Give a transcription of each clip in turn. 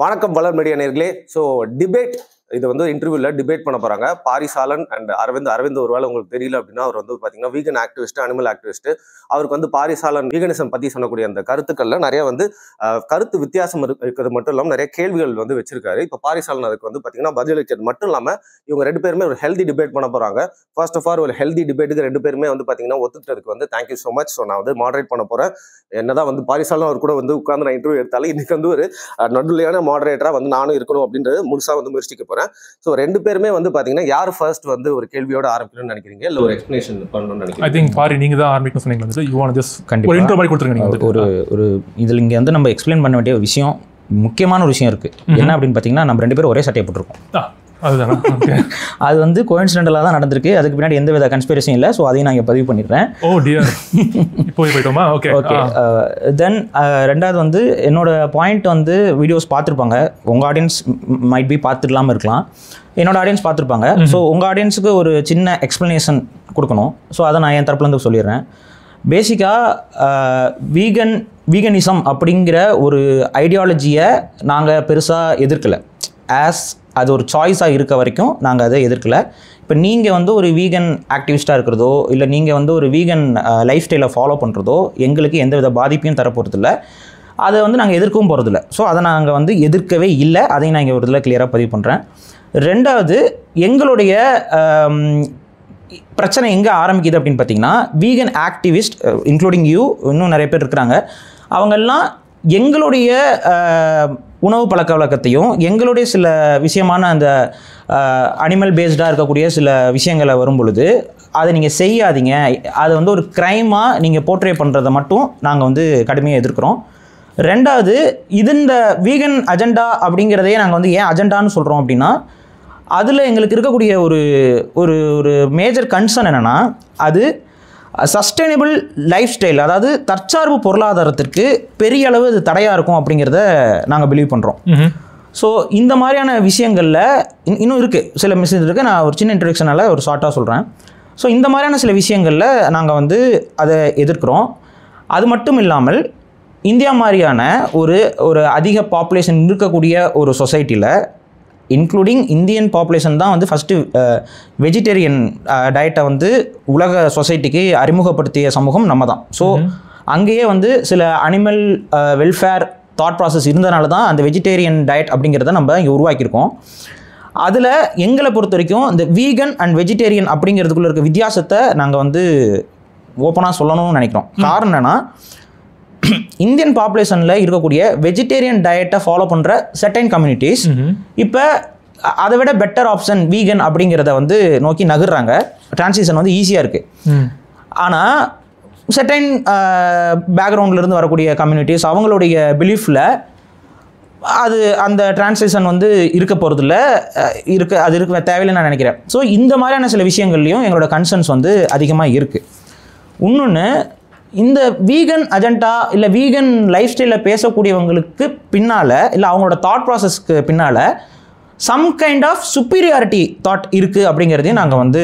வணக்கம் வளர் மீடியா நேயர்களே. ஸோ டிபேட் இது வந்து இன்டர்வியூவில் டிபேட் பண்ண போகிறாங்க. பாரிசாலன் அண்ட் அரவிந்த் ஒருவேளை உங்களுக்கு தெரியல அப்படின்னா அவர் வந்து பார்த்தீங்கன்னா வீகன் ஆக்டிவிஸ்ட், அனிமல் ஆக்டிவிஸ்ட். அவருக்கு வந்து பாரிசாலன் வீகனிசம் பற்றி சொல்லக்கூடிய அந்த கருத்துக்களில் நிறைய வந்து கருத்து வித்தியாசம் இருக்கிறது மட்டும் இல்லாமல் நிறைய கேள்விகள் வந்து வச்சிருக்காரு. இப்போ பாரிசாலன் அதுக்கு வந்து பார்த்தீங்கன்னா பதிலளிக்கிறது மட்டும் இல்லாமல் இவங்க ரெண்டு பேருமே ஒரு ஹெல்தி டிபேட் பண்ண போகிறாங்க. ஃபர்ஸ்ட் ஆஃப் ஆல் ஒரு ஹெல்தி டிபேட்டுக்கு ரெண்டு பேருமே வந்து பார்த்தீங்கன்னா ஒத்துக்கிட்டதுக்கு வந்து தேங்க்யூ ஸோ மச். ஸோ நான் வந்து மாடரேட் பண்ண போகிறேன். என்னதான் வந்து பாரிசாலன் அவர் கூட வந்து உட்கார்ந்து நான் இன்டர்வியூ எடுத்தாலும் இன்னைக்கு வந்து ஒரு நடுநிலையான மாடரேட்டராக வந்து நானும் இருக்கணும் அப்படின்றது முழுசாக வந்து முயற்சிக்க போகிறேன். ஸோ ரெண்டு பேருமே வந்து பாத்தீங்கன்னா யார் ஃபர்ஸ்ட் வந்து ஒரு கேள்வியோட ஆரம்பிக்கணும்னு நினைக்கிறீங்க, இல்ல ஒரு எக்ஸ்பிளனேஷன் பண்ணணும்னு நினைக்கிறீங்க? ஐ திங்க் பாரி நீங்க தான் ஆரம்பிக்கணும் சொன்னீங்க. யூ வாண்ட் ஜஸ்ட் கண்டிப்பா ஒரு இன்ட்ரோ மாதிரி கொடுத்துருங்க. நீங்க ஒரு இதில் இங்கே வந்து நம்ம எக்ஸ்பிளைன் பண்ண வேண்டிய விஷயம், முக்கியமான ஒரு விஷயம் இருக்கு. என்ன அப்படின்னு பார்த்தீங்கன்னா, நம்ம ரெண்டு பேரும் ஒரே சட்டையை போட்டிருக்கோம். அது வந்து கோயின்சிடென்டலாக தான் நடந்திருக்கு. அதுக்கு பின்னாடி எந்த வித கன்ஸ்பிரசியும் இல்லை. ஸோ அதையும் நான் இங்கே பதிவு பண்ணிடுறேன். ஓ டியர், இப்போ போயிட்டோமா? Okay okay. தென் ரெண்டாவது வந்து என்னோட பாயிண்ட் வந்து வீடியோஸ் பார்த்துருப்பாங்க. உங்கள் ஆடியன்ஸ் மைட் பி பார்த்துக்கலாமல் இருக்கலாம், என்னோட ஆடியன்ஸ் பார்த்துருப்பாங்க. ஸோ உங்கள் ஆடியன்ஸுக்கு ஒரு சின்ன எக்ஸ்ப்ளனேஷன் கொடுக்கணும். ஸோ அதை நான் என் தரப்புலேருந்து சொல்லிடுறேன். பேசிக்காக வீகனிசம் அப்படிங்கிற ஒரு ஐடியாலஜியை நாங்கள் பெருசாக எதிர்க்கலை. அது ஒரு சாய்ஸாக இருக்க வரைக்கும் நாங்கள் அதை எதிர்க்கலை. இப்போ நீங்கள் வந்து ஒரு வீகன் ஆக்டிவிஸ்ட்டாக இருக்கிறதோ, இல்லை நீங்கள் வந்து ஒரு வீகன் லைஃப் ஸ்டைலை ஃபாலோ பண்ணுறதோ எங்களுக்கு எந்த வித பாதிப்பையும் தரப்போகிறதில்ல. அதை வந்து நாங்கள் எதிர்க்கவும் போகிறதில்ல. ஸோ அதை நாங்கள் வந்து எதிர்க்கவே இல்லை. அதையும் நான் இங்கே ஒரு இதில் கிளியராக பதிவு பண்ணுறேன். ரெண்டாவது, எங்களுடைய பிரச்சனை எங்கே ஆரம்பிக்குது அப்படின்னு பார்த்தீங்கன்னா, வீகன் ஆக்டிவிஸ்ட் இன்க்ளூடிங் யூ, இன்னும் நிறைய பேர் இருக்கிறாங்க. அவங்கெல்லாம் எங்களுடைய உணவு பழக்க வழக்கத்தையும் எங்களுடைய சில விஷயமான அந்த அனிமல் பேஸ்டாக இருக்கக்கூடிய சில விஷயங்களை வரும் பொழுது அதை நீங்கள் செய்யாதீங்க, அதை வந்து ஒரு க்ரைமாக நீங்கள் போர்ட்ரே பண்ணுறதை மட்டும் நாங்கள் வந்து கடுமையாக எதிர்க்கிறோம். ரெண்டாவது, இந்த வீகன் அஜெண்டா அப்படிங்கிறதையே நாங்கள் வந்து ஏன் அஜெண்டான்னு சொல்கிறோம் அப்படின்னா, அதில் எங்களுக்கு இருக்கக்கூடிய ஒரு ஒரு ஒரு மேஜர் கன்சர்ன் என்னென்னா, அது சஸ்டைனபிள் லைஃப் ஸ்டைல், அதாவது தற்சார்பு பொருளாதாரத்திற்கு பெரிய அளவு அது தடையாக இருக்கும் அப்படிங்கிறத நாங்கள் பிலீவ் பண்ணுறோம். ஸோ இந்த மாதிரியான விஷயங்களில் இன்னும் இருக்குது, சில மிஷின்ஸ் இருக்குது. நான் ஒரு சின்ன இன்ட்ரடக்ஷனால் ஒரு ஷார்ட்டாக சொல்கிறேன். ஸோ இந்த மாதிரியான சில விஷயங்களில் நாங்கள் வந்து அதை எதிர்க்கிறோம். அது மட்டும் இல்லாமல் இந்தியா மாதிரியான ஒரு அதிக பாப்புலேஷன் இருக்கக்கூடிய ஒரு சொசைட்டியில், இன்க்ளூடிங் இந்தியன் பாப்புலேஷன் தான் வந்து ஃபஸ்ட்டு வெஜிடேரியன் டயட்டை வந்து உலக சொசைட்டிக்கு அறிமுகப்படுத்திய சமூகம் நம்ம தான். ஸோ அங்கேயே வந்து சில அனிமல் வெல்ஃபேர் தாட் ப்ராசஸ் இருந்தனால தான் அந்த வெஜிடேரியன் டயட் அப்படிங்கிறத நம்ம இங்கே உருவாக்கியிருக்கோம். அதில் எங்களை பொறுத்த வரைக்கும் இந்த வீகன் அண்ட் வெஜிடேரியன் அப்படிங்கிறதுக்குள்ள இருக்க வித்தியாசத்தை நாங்கள் வந்து ஓப்பனாக சொல்லணும்னு நினைக்கிறோம். காரணம் என்னென்னா, இந்தியன் பாப்புலேஷனில் இருக்கக்கூடிய வெஜிடேரியன் டயட்டை ஃபாலோ பண்ணுற செர்டைன் கம்யூனிட்டிஸ் இப்போ அதை விட பெட்டர் ஆப்ஷன் வீகன் அப்படிங்கிறத வந்து நோக்கி நகர்றாங்க. டிரான்சிஷன் வந்து ஈஸியாக இருக்குது. ஆனால் செர்டைன் பேக்ரவுண்ட்லேருந்து வரக்கூடிய கம்யூனிட்டிஸ் அவங்களுடைய பிலீஃபில் அந்த டிரான்சிஷன் வந்து இருக்க போகிறதில்ல, அது இருக்க தேவையில்லைன்னு நான் நினைக்கிறேன். ஸோ இந்த மாதிரியான சில விஷயங்கள்லையும் எங்களோட கன்சர்ன்ஸ் வந்து அதிகமாக இருக்குது. இன்னொன்று, இந்த வீகன் அஜெண்டா இல்லை வீகன் லைஃப் ஸ்டைலில் பேசக்கூடியவங்களுக்கு பின்னால், இல்லை அவங்களோட தாட் ப்ராசஸ்க்கு பின்னால் some kind of superiority thought இருக்குது அப்படிங்கிறதையும் நாங்கள் வந்து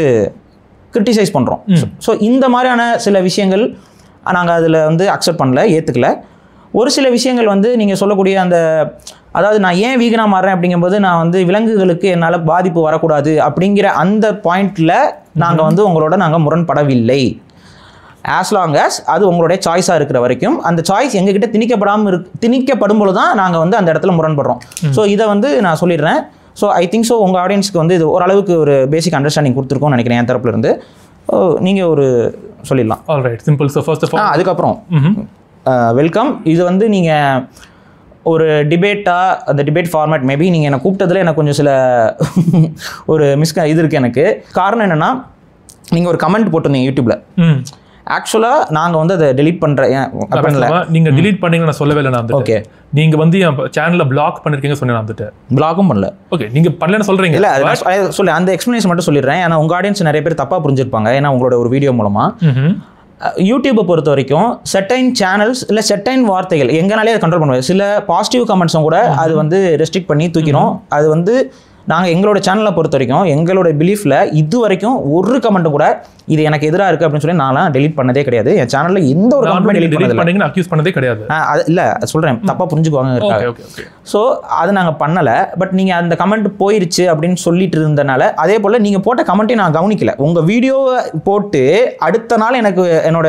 கிரிட்டிசைஸ் பண்ணுறோம். ஸோ இந்த மாதிரியான சில விஷயங்கள் நாங்கள் அதில் வந்து அக்செப்ட் பண்ணல, ஏற்றுக்கல. ஒரு சில விஷயங்கள் வந்து நீங்கள் சொல்லக்கூடிய அதாவது நான் ஏன் வீகனாக மாறுறேன் அப்படிங்கும்போது, நான் வந்து விலங்குகளுக்கு என்னால் பாதிப்பு வரக்கூடாது அப்படிங்கிற அந்த பாயிண்டில் நாங்கள் வந்து உங்களோட நாங்கள் முரண்படவில்லை. ஆஸ் லாங் ஆஸ் அது உங்களுடைய சாய்ஸாக இருக்கிற வரைக்கும், அந்த சாய்ஸ் எங்ககிட்ட திணிக்கப்படும் பொழுது தான் நாங்கள் வந்து அந்த இடத்துல முரண்படுறோம். ஸோ இதை வந்து நான் சொல்லிடுறேன். ஸோ ஐ திங்க் ஸோ உங்கள் ஆடியன்ஸ்க்கு வந்து இது ஓரளவுக்கு ஒரு பேசிக் அண்டர்ஸ்டாண்டிங் கொடுத்துருக்கோம்னு நினைக்கிறேன் என் தரப்புலேருந்து. நீங்கள் ஒரு சொல்லிடலாம். Alright, simple. So first of all அதுக்கப்புறம் வெல்கம். இது வந்து நீங்கள் ஒரு டிபேட்டாக, அந்த டிபேட் ஃபார்மேட் மேபி நீங்கள் என்னை கூப்பிட்டதில் எனக்கு கொஞ்சம் சில ஒரு இது இருக்குது எனக்கு. காரணம் என்னென்னா, நீங்கள் ஒரு கமெண்ட் போட்டிருந்தீங்க யூடியூப்பில். ஆக்சுவலாக நாங்கள் வந்து அதை டெலீட் பண்ணுறேன். நீங்கள் டெலீட் பண்ணீங்கன்னு நான் சொல்லவே இல்லை. நான் ஓகே, நீங்கள் வந்து என் சேனலில் பிளாக் பண்ணிருக்கீங்க சொன்னேன். நான் வந்துட்டு பிளாக்கும் பண்ணல. ஓகே, நீங்கள் பண்ணலன்னு சொல்கிறீங்க. இல்லை சொல்லி அந்த எக்ஸ்ப்ளனேஷன் மட்டும் சொல்லிடுறேன். ஏன்னா உங்கள் ஆடியன்ஸ் நிறைய பேர் தப்பாக புரிஞ்சிருப்பாங்க. ஏன்னா உங்களோட ஒரு வீடியோ மூலமாக யூடியூப்பை பொறுத்த வரைக்கும் செர்டைன் சேனல்ஸ் இல்லை செர்டைன் வார்த்தைகள் எங்கனாலே அதை கண்ட்ரோல் பண்ணுவாங்க. சில பாசிட்டிவ் கமெண்ட்ஸும் கூட அது வந்து ரெஸ்ட்ரிக்ட் பண்ணி தூக்கிறோம். அது வந்து நாங்கள் எங்களோட சேனலை பொறுத்த வரைக்கும் எங்களோட பிலீஃபில் இது வரைக்கும் ஒரு கமெண்ட் கூட இது எனக்கு எதிராக இருக்குது அப்படின்னு சொல்லி நான்லாம் டெலிட் பண்ணதே கிடையாது. என் சேனலில் எந்த ஒரு கமெண்ட் டெலிட் அக்யூஸ் பண்ணதே கிடையாது. அது இல்லை சொல்கிறேன், தப்பாக புரிஞ்சுக்குவாங்க. ஸோ அது நாங்கள் பண்ணலை. பட் நீங்கள் அந்த கமெண்ட் போயிருச்சு அப்படின்னு சொல்லிட்டு இருந்தனால அதே போல் நீங்கள் போட்ட கமெண்ட்டையும் நான் கவனிக்கல. உங்கள் வீடியோவை போட்டு அடுத்த நாள் எனக்கு என்னோட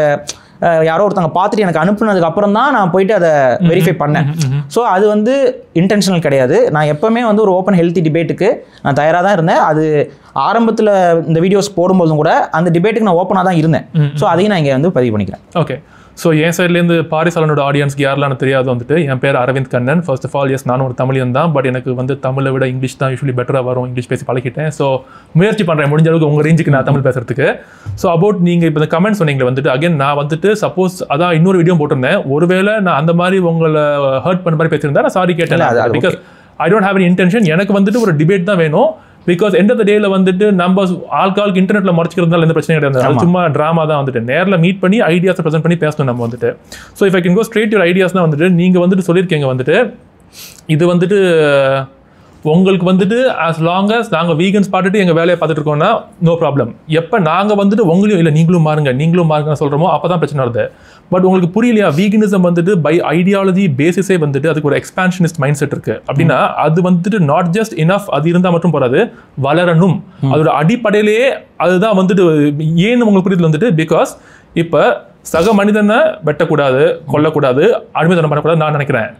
யாரோ ஒருத்தவங்க பார்த்துட்டு எனக்கு அனுப்புனதுக்கு அப்புறம் தான் நான் போயிட்டு அதை வெரிஃபை பண்ணேன். ஸோ அது வந்து இன்டென்ஷனல் கிடையாது. நான் எப்போவுமே வந்து ஒரு ஓப்பன் ஹெல்த்தி டிபேட்டுக்கு நான் தயாராக தான் இருந்தேன். அது ஆரம்பத்தில் இந்த வீடியோஸ் போடும்போதும் கூட அந்த டிபேட்டுக்கு நான் ஓப்பனாக தான் இருந்தேன். ஸோ அதையும் நான் இங்கே வந்து பதிவு பண்ணிக்கிறேன். ஓகே. ஸோ என் சைட்லேருந்து பாரிசாலனோட ஆடியன்ஸ்க்கு யாரெல்லாம் தெரியாது வந்துட்டு, என் பேர் Aravind Kannan. First of all yes நானும் ஒரு தமிழன் தான். பட் எனக்கு வந்து தமிழை விட இங்கிலீஷ் தான் யூஸ்வலி பெட்டராக வரும். இங்கிலீஷ் பேசி பழகிட்டேன். ஸோ முயற்சி பண்ணுறேன் முடிஞ்ச அளவுக்கு உங்கள் ரேஞ்சுக்கு நான் தமிழ் பேசுறதுக்கு. ஸோ அபவுட் நீங்கள் இப்போ இந்த கமெண்ட் சொன்னீங்களே வந்துட்டு, அகைன் நான் வந்துட்டு சப்போஸ் அதான் இன்னொரு வீடியோ போட்டிருந்தேன். ஒருவேளை நான் அந்த மாதிரி உங்களை ஹர்ட் பண்ண மாதிரி பேசியிருந்தேன், நான் சாரி கேட்டேன். Because I don't have N intention. எனக்கு வந்துட்டு ஒரு டிபேட் தான் வேணும். பிகாஸ் எண்ட் ஆஃப் த டேல வந்துட்டு நம்ம ஆளுக்கு இன்டர்நெட்ல மறைச்சிக்கிறதுனால எந்த பிரச்சனையும் கிடையாது. அது சும்மா ட்ராமா தான். வந்துட்டு நேரில் மீட் பண்ணி ஐடியாஸை ப்ரெசென்ட் பண்ணி பேசணும் நம்ம வந்துட்டு. So if I can go straight your ஐடியாஸ்னா வந்துட்டு, நீங்கள் வந்துட்டு சொல்லியிருக்கீங்க வந்துட்டு இது வந்துட்டு உங்களுக்கு வந்துட்டு as long as நாங்கள் வீகன்ஸ் பார்த்துட்டு எங்கள் வேலையை பார்த்துட்டு இருக்கோம்னா நோ ப்ராப்ளம். எப்போ நாங்கள் வந்துட்டு உங்களையும் இல்லை நீங்களும் மாறுங்க சொல்கிறோமோ அப்போ தான் பிரச்சனை வருது. பட் உங்களுக்கு புரியலையா, வீகனிசம் வந்துட்டு பை ஐடியாலஜி பேசிஸே வந்துட்டு அதுக்கு ஒரு எக்ஸ்பான்ஷனிஸ்ட் மைண்ட் செட் இருக்கு. அப்படின்னா அது வந்துட்டு நாட் ஜஸ்ட் இனஃப், அது இருந்தால் மட்டும் போறாது, வளரணும். அதோட அடிப்படையிலேயே அதுதான் வந்துட்டு ஏன்னு உங்களுக்கு புரியுது வந்துட்டு. பிகாஸ் இப்போ சக மனிதனை வெட்டக்கூடாது, கொல்லக்கூடாது, அடிமைத்தனம் பண்ணக்கூடாது நான் நினைக்கிறேன்.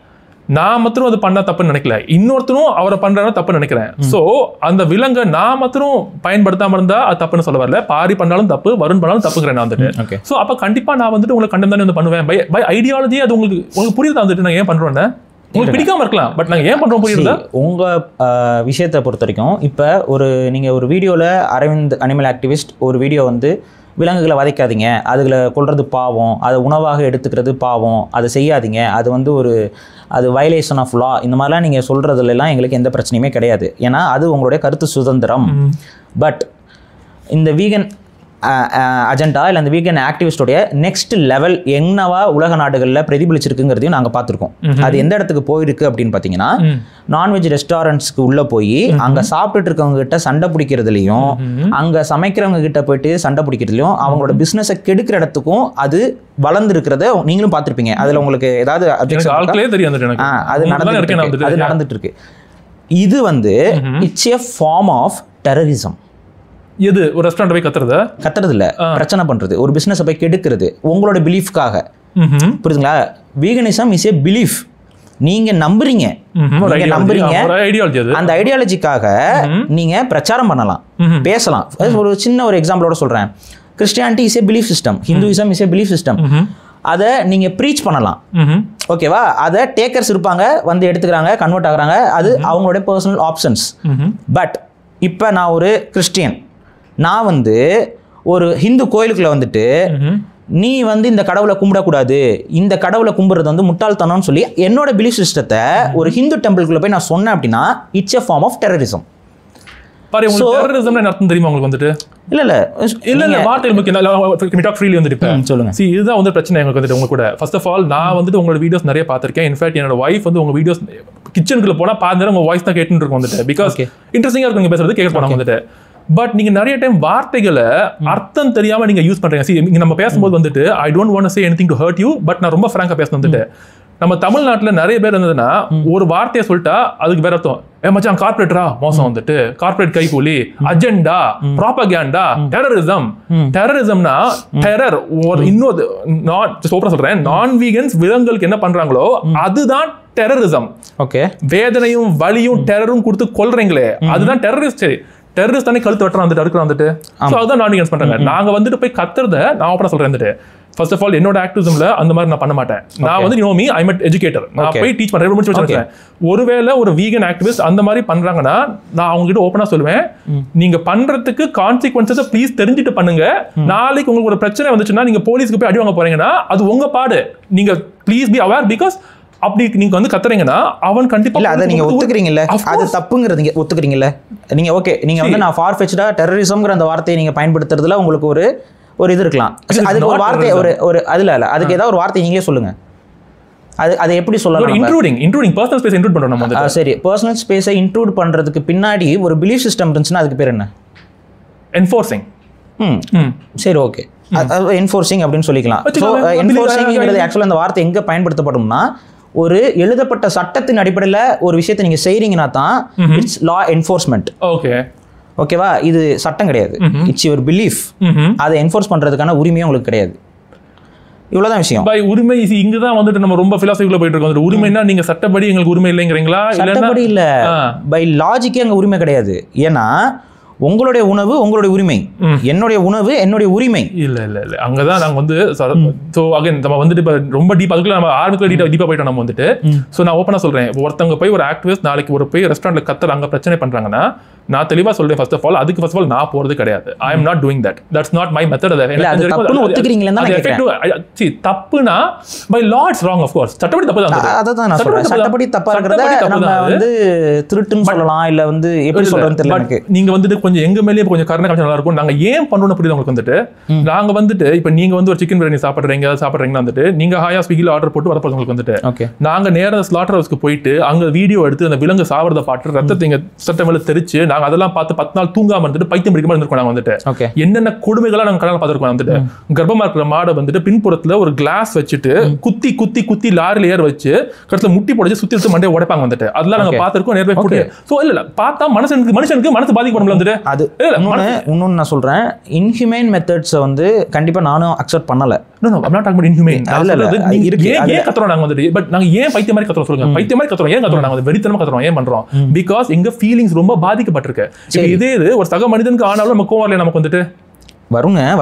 நான் மாத்திரம் அது பண்ணா தப்புன்னு நினைக்கல, இன்னொருத்தரும் அவரை பண்றாரு தப்புன்னு நினைக்கிறேன். சோ அந்த விலங்கை நான் மாத்திரம் பயன்படுத்தாம இருந்தா அது தப்புன்னு சொல்ல வரல. பாரி பண்ணாலும் தப்பு, வருண் பண்ணாலும் தப்புங்கிறேன் நான் வந்துட்டு. சோ அப்ப கண்டிப்பா நான் வந்துட்டு உங்களுக்கு கண்டம் தானே வந்து பண்ணுவேன். பை ஐடியாலஜி அது உங்களுக்கு புரியுதா வந்துட்டு நான் ஏன் பண்றேன்னு. உங்களுக்கு பிடிக்காம இருக்கலாம், பட் நாங்க ஏன் பண்றோம் புரியுதா? உங்க விஷயத்தை பொறுத்த வரைக்கும் இப்ப நீங்க ஒரு வீடியோல அரவிந்த் அனிமல் ஆக்டிவிஸ்ட் ஒரு வீடியோ வந்து விலங்குகளை வதைக்காதீங்க, அதுகளை கொல்றது பாவம், அதை உணவாக எடுத்துக்கிறது பாவம், அதை செய்யாதீங்க, அது வந்து அது வயலேஷன் ஆஃப் லா, இந்த மாதிரிலாம் நீங்கள் சொல்கிறதுலாம் எங்களுக்கு எந்த பிரச்சனையுமே கிடையாது. ஏன்னா அது உங்களுடைய கருத்து சுதந்திரம். பட் இந்த வீகன் அஜெண்டா இல்லை அந்த வீகன் ஆக்டிவிஸ்டோடைய நெக்ஸ்ட் லெவல் என்னவா உலக நாடுகளில் பிரதிபலிச்சிருக்குங்கிறதையும் நாங்கள் பார்த்துருக்கோம். அது எந்த இடத்துக்கு போயிருக்கு அப்படின்னு பார்த்தீங்கன்னா, நான்வெஜ் ரெஸ்டாரண்ட்ஸ்க்கு உள்ளே போய் அங்கே சாப்பிட்டுட்டு இருக்கவங்க கிட்ட சண்டை பிடிக்கிறதுலையும் அங்கே சமைக்கிறவங்க கிட்ட போயிட்டு சண்டை பிடிக்கிறதுலையும் அவங்களோட பிஸ்னஸை கெடுக்கிற இடத்துக்கும் அது வளர்ந்துருக்கிறத நீங்களும் பார்த்துருப்பீங்க. அதில் உங்களுக்கு ஏதாவது அது நடந்துட்டு இருக்கு. இது வந்து it's a form of terrorism. எது ஒரு ரெஸ்டாரண்ட் போய் கத்துறது இல்ல, பிரச்சனை பண்றது, ஒரு பிசினஸ் போய் கெடுக்கிறது உங்களோட பிலீஃப்காக. புரியுதுங்களா? Veganism is a belief. நீங்க நம்புறீங்க, அந்த ஐடியாலஜிக்காக நீங்க பிரச்சாரம் பண்ணலாம், பேசலாம். ஒரு சின்ன ஒரு எக்ஸாம்பிளோட சொல்றேன். Christianity is a belief system, Hinduism is a belief system. அதை நீங்க ப்ரீச் பண்ணலாம், ஓகேவா? அதை டேக்கர்ஸ் இருப்பாங்க, வந்து எடுத்துக்கிறாங்க, கன்வெர்ட் ஆகுறாங்க, அது அவங்களோட பர்சனல் ஆப்ஷன்ஸ். பட் இப்போ நான் ஒரு கிறிஸ்டியன், நான் வந்து ஒரு ஹிந்து கோயிலுக்குள்ள வந்துட்டு நீ வந்து இந்த கடவுளை கும்பிடக்கூடாது, இந்த கடவுளை கும்பிடுறது வந்து முட்டாள்தனம்னு சொல்லி என்னோட பிலீஃப் சிஸ்டத்தை ஒரு ஹிந்து டெம்பிளுக்குள்ள போய் நான் சொன்னேன் அப்படின்னா it's a form of terrorism. தெரியுமா உங்களுக்கு வந்துட்டு? இல்ல வார்த்தைகள் முக்கியம். சொல்லுங்க. இதுதான் வந்து பிரச்சனை எங்களுக்கு வந்துட்டு. உங்க கூட ஃபர்ஸ்ட் ஆஃப் ஆல் நான் வந்துட்டு உங்களோட வீடியோஸ் நிறைய பார்த்திருக்கேன். இன்ஃபேக்ட் என்னோட வைஃப் வந்து உங்க வீடியோஸ் கிச்சனுக்குள்ள போனா பாதி உங்க வாய்ஸ் தான் கேட்டுட்டு இருக்கும் வந்துட்டு. பிகாஸ் இன்ட்ரெஸ்டிங்கா இருக்கும் நீங்க பேசுறது, கேட்க போனாங்க வந்துட்டு. பட் நீங்க நிறைய டைம் வார்த்தைகளை அர்த்தம் தெரியாம நீங்க யூஸ் பண்றீங்க. நம்ம பேசும்போது வந்துட்டு I don't want to say anything to hurt you, but நான் ரொம்ப ஃப்ராங்கா பேசணும் வந்துட்டு. நம்ம தமிழ்நாட்டுல நிறைய பேர் இருந்ததுன்னா ஒரு வார்த்தையை சொல்லிட்டா அதுக்கு வேற அர்த்தம். மச்சான் கார்பரேட்டரா மோசம் வந்துட்டு, கார்பரேட் கைகூலி, அஜெண்டா, ப்ராபகேண்டா, டெரரிசம். டெரரிசம்னா டெரர். இன்னொரு சொல்றேன், நான் வீகன்ஸ் விலங்குகளுக்கு என்ன பண்றாங்களோ அதுதான் டெரரிசம். ஓகே, வேதனையும் வலியும் டெரரும் கொடுத்து கொல்றீங்களே அதுதான் டெரரிஸ்ட். சரி, டெரரிஸ்ட் தானே கழுத்து வெட்டுறான் வந்துட்டு. ஸோ அதுதான் நான் வீகன்ஸ் பண்றாங்க. நாங்க வந்துட்டு போய் கத்துறத நான் அப்புறம் சொல்றேன் வந்துட்டு. ஃபர்ஸ்ட் ஆஃப் ஆல் என்னோட ஆக்டிவிசம்ல அந்த மாதிரி நான் பண்ண மாட்டேன். நான் வந்து யூ ஐ எம் எஜுகேட்டர், நான் போய் டீச் பண்றேன். ஒருவேளை ஒரு வீகன் ஆக்டிவிஸ்ட் அந்த மாதிரி பண்றாங்கன்னா நான் அவங்க கிட்ட ஓப்பனா சொல்லுவேன், நீங்க பண்றதுக்கு கான்சிக்வன்சஸ் ப்ளீஸ் தெரிஞ்சுட்டு பண்ணுங்க. நாளைக்கு உங்களுக்கு ஒரு பிரச்சனை வந்துச்சுன்னா நீங்க போலீஸ்க்கு போய் அடி வாங்க போறீங்கன்னா அது உங்க பாடு. நீங்க ப்ளீஸ் பி அவேர். பிகாஸ் அப்படி நீங்க வந்து கத்துறீங்கன்னா அவன் கண்டிப்பா இல்ல, அதை நீங்க ஒத்துக்கிறீங்கல்ல, அது தப்புங்கிறது நீங்க ஒத்துக்கிறீங்கல்ல. நீங்க ஓகே, நீங்க வந்து நான் ஃபார் ஃபெச்டா டெரரிசம்ங்கிற அந்த வார்த்தையை நீங்க பயன்படுத்துறதுல உங்களுக்கு ஒரு இது இருக்கலாம். அதுக்கு ஒரு வார்த்தை ஒரு அதுல இல்ல, அதுக்கு ஏதாவது ஒரு வார்த்தை நீங்களே சொல்லுங்க. அதை எப்படி சொல்லலாம்? இன்க்ளூடிங் பர்சனல் ஸ்பேஸ் இன்க்ளூட் பண்றோம் நம்ம வந்து. சரி, பர்சனல் ஸ்பேஸை இன்க்ளூட் பண்றதுக்கு பின்னாடி ஒரு பிலீஃப் சிஸ்டம் இருந்துச்சுன்னா அதுக்கு பேர் என்ன? என்ஃபோர்சிங். சரி, ஓகே, என்ஃபோர்சிங் அப்படின்னு சொல்லிக்கலாம். ஸோ என்ஃபோர்சிங்கிறது ஆக்சுவலாக அந்த வார்த்தை எங்கே பயன்படுத்தப்படும்னா, ஒரு எழுதப்பட்ட சட்டத்தின் அடிப்படையில் ஒரு விஷயத்தை நீங்கள் செய்கிறீங்கன்னா தான் இட்ஸ் லா என்ஃபோர்ஸ்மெண்ட். ஓகேவா? இது சட்டம் கிடையாது, இட்ஸ் யுவர் பிலீஃப். அதை என்ஃபோர்ஸ் பண்ணுறதுக்கான உரிமையும் உங்களுக்கு கிடையாது. இவ்வளவுதான் விஷயம். பை உரிமை இங்க தான் வந்துட்டு நம்ம ரொம்ப பிலாசபிக்குள்ள போயிட்டு இருக்கோம். உரிமைனா நீங்க சட்டப்படி எங்களுக்கு உரிமை இல்லைங்கிறீங்களா? சட்டப்படி இல்ல, பை லாஜிக்கே அங்க உரிமை கிடையாது. ஏன்னா உங்களுடைய உணவு உங்களுடைய உரிமை, என்னுடைய உணவு என்னுடைய உரிமை. இல்ல இல்ல இல்ல அங்கதான் நாங்க வந்து சோ அகைன் நம்ம வந்துட்டு இப்ப ரொம்ப டீப் அதுக்குள்ள நம்ம ஆரம்பத்துல டீப்பா போயிட்டோம் நம்ம வந்துட்டு. சோ நான் ஓப்பனா சொல்றேன், ஒருத்தவங்க போய் ஒரு ஆக்டிவிஸ்ட் நாளைக்கு ஒரு போய் ரெஸ்டாரண்ட்ல கத்தர் அங்க பிரச்சனை பண்றாங்கன்னா நான் தெளிவா சொல்றேன், ஃபர்ஸ்ட் ஆஃப் ஆல் அதுக்கு ஃபர்ஸ்ட் ஆஃப் ஆல் நான் போறது கிடையாது. I am not doing that. That's not my method. அது தப்புன்னு ஒத்துக்கிறீங்களா? see தப்புனா by law it's wrong. Of course சட்டப்படி தப்பு தான். அதான் நான் சொல்றேன், சட்டப்படி தப்பா இருக்கறத நம்ம வந்து திருட்டுன்னு சொல்லலாம், இல்ல வந்து எப்படி சொல்றதுன்னு தெரியல எனக்கு. நீங்க வந்துட்டு கொஞ்சம் எங்க மேலயே கொஞ்சம் கருணை காட்சி நல்லா இருக்கும். நாங்க ஏன் பண்ணணும்னு புரியுது உங்களுக்கு வந்துட்டு. நாங்க வந்துட்டு இப்ப நீங்க வந்து ஒரு சிக்கன் பிரியாணி சாப்பிடுறீங்கன்னா வந்துட்டு நீங்க ஹாயா ஸ்விக்கில ஆர்டர் போட்டு வரப்போது உங்களுக்கு வந்துட்டு நாங்க நேரா ஸ்லாட்டர் ஹவுஸ்க்கு போயிட்டு அங்க வீடியோ எடுத்து அந்த விலங்கு சாவறத பாட்டு ரத்தத்தை இங்க சட்டை மேல தெரிச்சு நாங்க அதெல்லாம் பார்த்து 10 நாள் தூங்காம இருந்துட்டு பைத்தியம் பிடிக்காம இருந்திருக்கோம். நாங்க வந்துட்டு என்னென்ன கொடுமைகளா நாங்க கண்ணால பார்த்திருக்கோம். வந்துட்டு கர்ப்பமா இருக்கிற மாடை வந்துட்டு பின்புறத்துல ஒரு கிளாஸ் வச்சுட்டு குத்தி குத்தி குத்தி லாரில ஏற வச்சு கடைசில முட்டி போட்டு சுத்தி எடுத்து மண்டையை உடைப்பாங்க வந்துட்டு. அதெல்லாம் நாங்க பார்த்திருக்கோம் நேர்வே போட்டு. சோ இல்ல பார்த்தா மனுஷனுக்கு மனசு பாதிக்கப்படும் வந்துட்டு. அது இன்னொன்னு நான் சொல்றேன், இன்ஹியூமன் மெத்தட்ஸ் வந்து கண்டிப்பா நானும் அக்செப்ட் பண்ணல. No, I'm not talking about inhumane. ஏன் கத்துறோம் நாங்க வந்துட்டு, பட் நாங்க ஏன் பைத்தியம் மாதிரி கத்துறோம் சொல்லுங்க. பைத்தியம் மாதிரி கத்துறோம், ஏன் கத்துறோம் நாங்க வெறித்தனமா கத்துறோம், ஏன் பண்றோம்? பிகாஸ் எங்க ஃபீலிங்ஸ் ரொம்ப பாதிக்கப்பட்டிருக்கு. இதே இது ஒரு சக மனிதனுக்கு ஆனாலும் நம்ம கோவம் வரல நமக்கு வந்துட்டு வரணும்.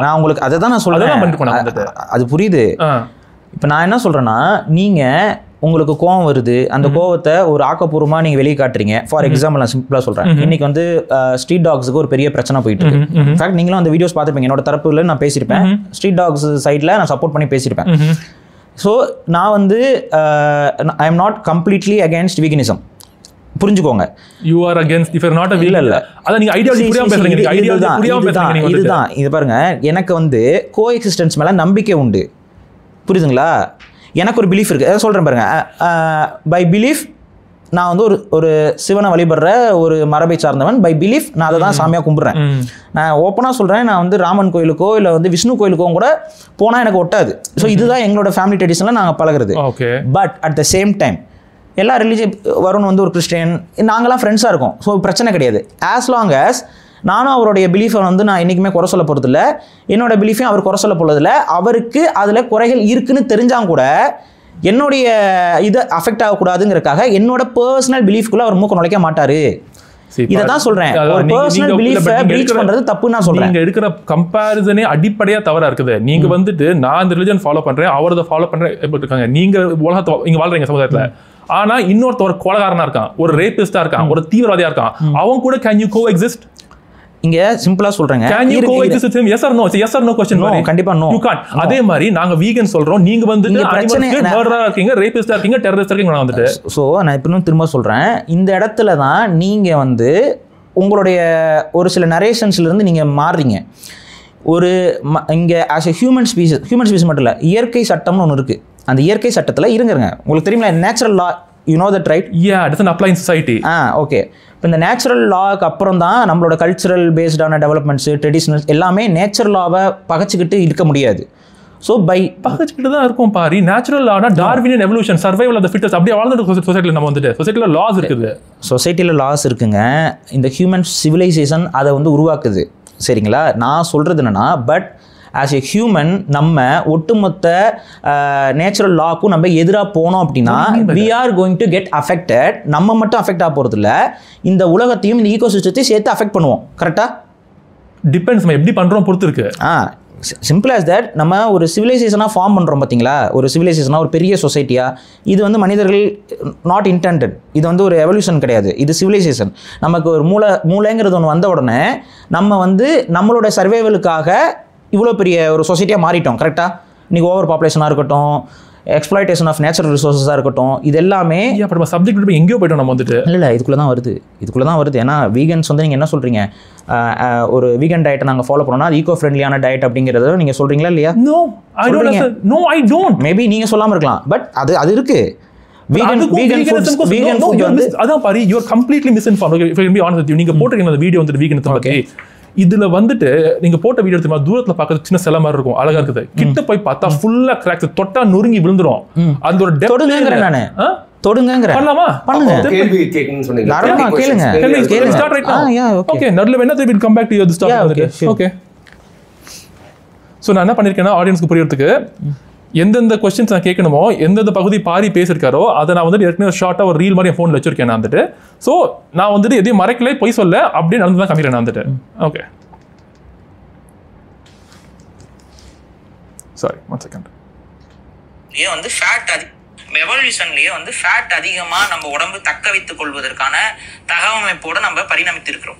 நான் உங்களுக்கு அதை தான் நான் சொல்றேன், அது புரியுது. இப்ப நான் என்ன சொல்றேன்னா, நீங்க உங்களுக்கு கோவம் வருது, அந்த கோவத்தை ஒரு ஆக்கப்பூர்வமாக நீங்கள் வெளியே காட்டுறீங்க. ஃபார் எக்ஸாம்பிள் நான் சிம்பிளாக சொல்கிறேன், இன்னைக்கு வந்து ஸ்ட்ரீட் டாக்ஸுக்கு ஒரு பெரிய பிரச்சனை போயிட்டு இருக்கு. இன்ஃபேக்ட் நீங்களும் அந்த வீடியோஸ் பார்த்துருப்பீங்க, என்னோட தரப்புல நான் பேசியிருப்பேன், ஸ்ட்ரீட் டாக்ஸ் சைடில் நான் சப்போர்ட் பண்ணி பேசியிருப்பேன். ஸோ நான் வந்து I am not completely against veganism, புரிஞ்சுக்கோங்க. You are against if you are not a இல்ல அத நீங்க ஐடியாலஜி புரியாம பேசுறீங்க. நீங்க ஐடியாலஜி புரியாம பேசுறீங்க. இதுதான் இது பாருங்க, எனக்கு வந்து கோ எக்ஸிஸ்டன்ஸ் மேல நம்பிக்கை உண்டு, புரியுதுங்களா? எனக்கு ஒரு பிலீஃப் இருக்குது, அதை சொல்கிறேன் பாருங்க. பை பிலீஃப் நான் வந்து ஒரு சிவனை வழிபடுற ஒரு மரபை சார்ந்தவன். பை பிலீஃப் நான் அதை தான் சாமியாக கும்பிட்றேன். நான் ஓப்பனாக சொல்கிறேன், நான் வந்து ராமன் கோயிலுக்கோ இல்லை வந்து விஷ்ணு கோயிலுக்கோ கூட போனால் எனக்கு ஒட்டாது. ஸோ இதுதான் எங்களோட ஃபேமிலி ட்ரெடிஷனில் நாங்கள் பழகிறது. But at the same time எல்லா ரிலீஜியன் வருண் வந்து ஒரு கிறிஸ்டியன், நாங்களாம் ஃப்ரெண்ட்ஸாக இருக்கோம். ஸோ பிரச்சனை கிடையாது. ஆஸ் லாங் ஆஸ் நானும் அவருடைய பிலீஃபை வந்து நான் என்றைக்குமே குறை சொல்ல போகிறதில்ல, என்னோட பிலீஃபையும் அவர் குறை சொல்ல போகிறதில்ல. அவருக்கு அதில் குறைகள் இருக்குன்னு தெரிஞ்சால் கூட என்னுடைய இது அஃபெக்ட் ஆகக்கூடாதுங்கிறதுக்காக என்னோட பர்சனல் பிலீஃப்குள்ளே அவர் மூக்க நுழைக்க மாட்டார். இதை தான் சொல்கிறேன், ஒரு பர்சனல் பிலீஃபை பிரீச் பண்ணுறது தப்பு நான் சொல்கிறேன். நீங்கள் எடுக்கிற கம்பேரிசனே அடிப்படையாக தவறாக இருக்குது. நீங்கள் வந்துட்டு நான் இந்த ரிலிஜன் ஃபாலோ பண்ணுறேன், அவரதை ஃபாலோ பண்ணுறேன் எப்படி இருக்காங்க. நீங்கள் உலகத்தை இங்கே வாழ்றீங்க சமுதாயத்தில், ஆனா இன்னொருத்த ஒரு கொலைகாரனா இருக்கான், ஒரு ரேபிஸ்டா இருக்கான், ஒரு தீவிரவாதியா இருக்கான், அவன் கூட கேன் யூ கோ எக்ஸிஸ்ட்? இங்க சிம்பிளா சொல்றேங்க, can you coexist with him? yes or no? it's a yes or no question. No, கண்டிப்பா no. you can't. அதே மாதிரி நாங்க வீகன் சொல்றோம், நீங்க வந்து அனிமல்ஸ்க்கு மர்டரா இருக்கீங்க, ரேபிஸ்டா இருக்கீங்க, டெரரிஸ்டா இருக்கீங்க. நான் வந்துட்டு சோ நான் இப்ப திரும்ப சொல்றேன், இந்த இடத்துல தான் நீங்க வந்து உங்களுடைய ஒரு சில நரேஷன்ஸ்ல இருந்து நீங்க மாறுறீங்க. ஒரு இங்க ஆஸ் எ ஹியூமன் ஸ்பீசிஸ் மட்டும் இல்ல, இயற்கை சட்டம்னு ஒன்று இருக்கு. அந்த இயற்கை சட்டத்துல இருங்க, உங்களுக்கு தெரியுமா natural law, you know that right? yeah, it doesn't apply in society. Okay. இப்போ இந்த நேச்சுரல் லாக்கு அப்புறம் தான் நம்மளோட கல்ச்சுரல் பேஸ்டான டெவலப்மெண்ட்ஸு, ட்ரெடிஷ்னல்ஸ் எல்லாமே நேச்சுரல் லாவை பகச்சிக்கிட்டு இருக்க முடியாது. ஸோ பை பகச்சிக்கிட்டு தான் இருக்கும் பாரி. நேச்சுரல் லானா Darwinian evolution, survival of the fittest, அப்படியே வாழ்ந்துட்டு சொசைட்டியில் நம்ம வந்துட்டு சொசைட்டியில் லாஸ் இருக்குது. சொசைட்டியில் லாஸ் இருக்குங்க. இந்த ஹியூமன் சிவிலைசேஷன் அதை வந்து உருவாக்குது, சரிங்களா? நான் சொல்கிறது என்னென்னா, பட் ஆஸ் எ ஹியூமன் நம்ம ஒட்டுமொத்த நேச்சுரல் லாக்கும் நம்ம எதிராக போனோம் அப்படின்னா we are going to get affected. நம்ம மட்டும் அஃபெக்ட் ஆக போகிறது இல்லை, இந்த உலகத்தையும் இந்த ஈகோசிஸ்டத்தையும் சேர்த்து அஃபெக்ட் பண்ணுவோம். கரெக்டாக? டிபெண்ட்ஸ், நம்ம எப்படி பண்ணுறோம் பொறுத்து இருக்கு. Simple as that. நம்ம ஒரு சிவிலைசேஷனாக ஃபார்ம் பண்ணுறோம் பார்த்தீங்களா, ஒரு சிவிலைசேஷனாக, ஒரு பெரிய சொசைட்டியாக. இது வந்து மனிதர்கள் நாட் இன்டென்டட், இது வந்து ஒரு எவல்யூஷன் கிடையாது, இது சிவிலைசேஷன். நமக்கு ஒரு மூளைங்கிறது ஒன்று வந்த உடனே நம்ம வந்து நம்மளோட சர்வைவலுக்காக இவ்வளோ பெரிய ஒரு சொசைட்டியாக மாறிட்டோம். கரெக்டாக? இன்றைக்கி ஓவர் பாப்புலேஷனாக இருக்கட்டும், எக்ஸ்ப்ளாய்டேஷன் ஆஃப் நேச்சுரல் ரிசோர்ஸஸாக இருக்கட்டும், இது எல்லாமே சப்ஜெக்ட் எங்கேயோ போய்ட்டோம் நம்ம வந்துட்டு. இல்லை இதுக்குள்ளே தான் வருது. ஏன்னா வீகன்ஸ் வந்து நீங்கள் என்ன சொல்கிறீங்க, ஒரு வீகன் டயட்டை நாங்கள் ஃபாலோ பண்ணோம்னா அது ஈகோ ஃப்ரெண்ட்லியான டயட் அப்படிங்கிறத நீங்கள் சொல்கிறீங்களா இல்லையா? No, I don't. மேபி நீங்கள் சொல்லாமல் இருக்கலாம், பட் அது இருக்குது. அதான் பாரு, you are completely misinformed. If I can be honest with you, நீங்க போட்டிருக்கீங்க அந்த வீடியோ வந்துட்டு வீகன் பத்தி, இதுல வந்துட்டு நீங்க போட்ட வீடியோ எடுத்து தூரத்துல பார்க்கறது சின்ன சில மாதிரி இருக்கும், அழகா இருக்குது. கிட்ட போய் பார்த்தா ஃபுல்லா கிராக்ஸ், தொட்டா நொறுங்கி விழுந்துரும். அந்த ஒரு தொடுங்கங்கறேன் நானு, தொடுங்கங்கறேன். பண்ணலாமா? பண்ணுங்க. கேள்வி கேட்கணும்னு சொன்னீங்க. தாராளமா கேளுங்க. Start right now. Okay, நடுவுல வேணா we will come back to this topic. Okay. So நான் என்ன பண்ணிருக்கேன்னா, ஆடியன்ஸ்க்கு புரியறதுக்கு எந்தெந்த கொஸ்டின்ஸ் நான் கேட்கணுமோ, எந்தெந்த பகுதி பாரி பேசியிருக்காரோ அதை நான் வந்துட்டு ஏற்கனவே ஷார்ட்டாக ஒரு ரீல் மாதிரி என் ஃபோனில் வச்சிருக்கேன். நான் வந்துட்டு ஸோ நான் வந்துட்டு எதையும் மறைக்கல, பொய் சொல்ல, அப்படியே நடந்து தான் காமிக்கிறேன் நான் வந்துட்டு. Okay, sorry, 1 second. வந்து ஃபேட் எவல்யூஷன்லயே வந்து ஃபேட் அதிகமாக நம்ம உடம்பு தக்க வைத்துக் கொள்வதற்கான தகவமைப்போடு நம்ம பரிணமித்து இருக்கிறோம்.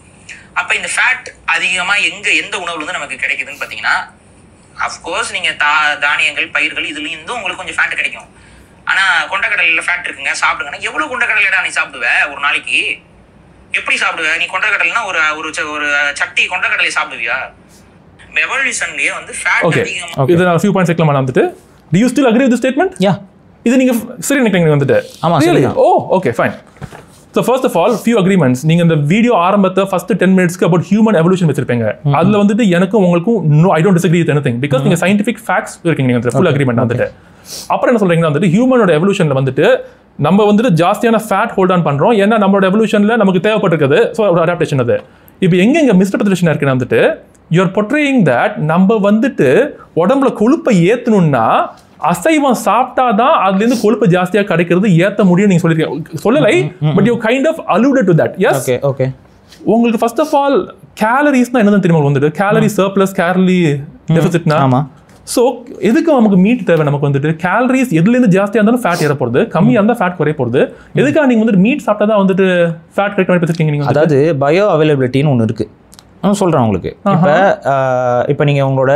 அப்போ இந்த ஃபேட் அதிகமாக எந்த உணவுல இருந்து நமக்கு கிடைக்குதுன்னு பார்த்தீங்கன்னா, அஃப்கோர்ஸ் நீங்கள் தானியங்கள், பயிர்கள், இதுலேருந்து உங்களுக்கு கொஞ்சம் ஃபேட் கிடைக்கும். ஆனால் கொண்டக்கடலையில் ஃபேட் இருக்குங்க, சாப்பிடுங்கன்னா எவ்வளோ கொண்டக்கடலைடா நீ சாப்பிடுவேன் ஒரு நாளைக்கு? எப்படி சாப்பிடுவேன் நீ? கொண்டக்கடலைன்னா ஒரு சட்டி கொண்டக்கடலை சாப்பிடுவியா? எவல்யூஷன்லயே வந்து ஃபேட் அதிகமாக. இது நான் ஃபியூ பாயிண்ட்ஸ் எக்ஸ்பிளைன் வந்துட்டு, do you still agree with the statement? இது நீங்க சரி நினைக்கிறீங்க வந்துட்டு? ஆமா, really? Oh, okay, fine. So first of all, few agreements. நீங்க இந்த வீடியோ ஆரம்பத்தை first 10 minutesக்கு about human evolution வச்சிருப்பீங்க. அதுல வந்துட்டு எனக்கும் உங்களுக்கும் no, I don't disagree with anything because நீங்க scientific facts இருக்கீங்க, நீங்க full agreement வந்துட்டு. அப்புறம் என்ன சொல்றீங்கன்னா வந்துட்டு ஹியூமனோட எவல்யூஷன்ல வந்துட்டு நம்ம வந்துட்டு ஜாஸ்தியான ஃபேட் ஹோல்ட் ஆன் பண்றோம், ஏன்னா நம்மளோட எவல்யூஷன்ல நமக்கு தேவைப்பட்டிருக்குது. ஸோ ஒரு அடாப்டேஷன் அது. இப்போ எங்க மிஸ்இன்டர்பிரேஷன் இருக்குன்னா வந்துட்டு you are portraying that நம்ம வந்துட்டு உடம்புல கொழுப்பை ஏத்தணும்னா அசைவம் சாப்பிட்டாதான் அதுல இருந்து கொழுப்பு ஜாஸ்தியா கிடைக்கிறது, ஏத்த முடியும் நீங்க சொல்லிருக்கீங்க. சொல்லலை, but you kind of alluded to that. Yes. Okay. உங்களுக்கு ஃபர்ஸ்ட் ஆஃப் ஆல் கேலரிஸ்னா என்னன்னு தெரியுமா? வந்துட்டு கேலரி சர்ப்ளஸ், கேலரி டெபிசிட்னா. ஆமா. ஸோ எதுக்கு நமக்கு மீட் தேவை? நமக்கு வந்துட்டு கேலரிஸ் எதுலேருந்து ஜாஸ்தியாக இருந்தாலும் ஃபேட் ஏற போகிறது, கம்மியாக இருந்தால் ஃபேட் குறைய போகிறது. எதுக்காக நீங்கள் வந்துட்டு மீட் சாப்பிட்டா தான் வந்துட்டு ஃபேட் கிடைக்க மாதிரி பேசிருக்கீங்க நீங்கள்? அதாவது பயோ அவைலபிலிட்டின்னு ஒன்று இருக்குது, நான் சொல்கிறேன் உங்களுக்கு. இப்போ நீங்கள் உங்களோட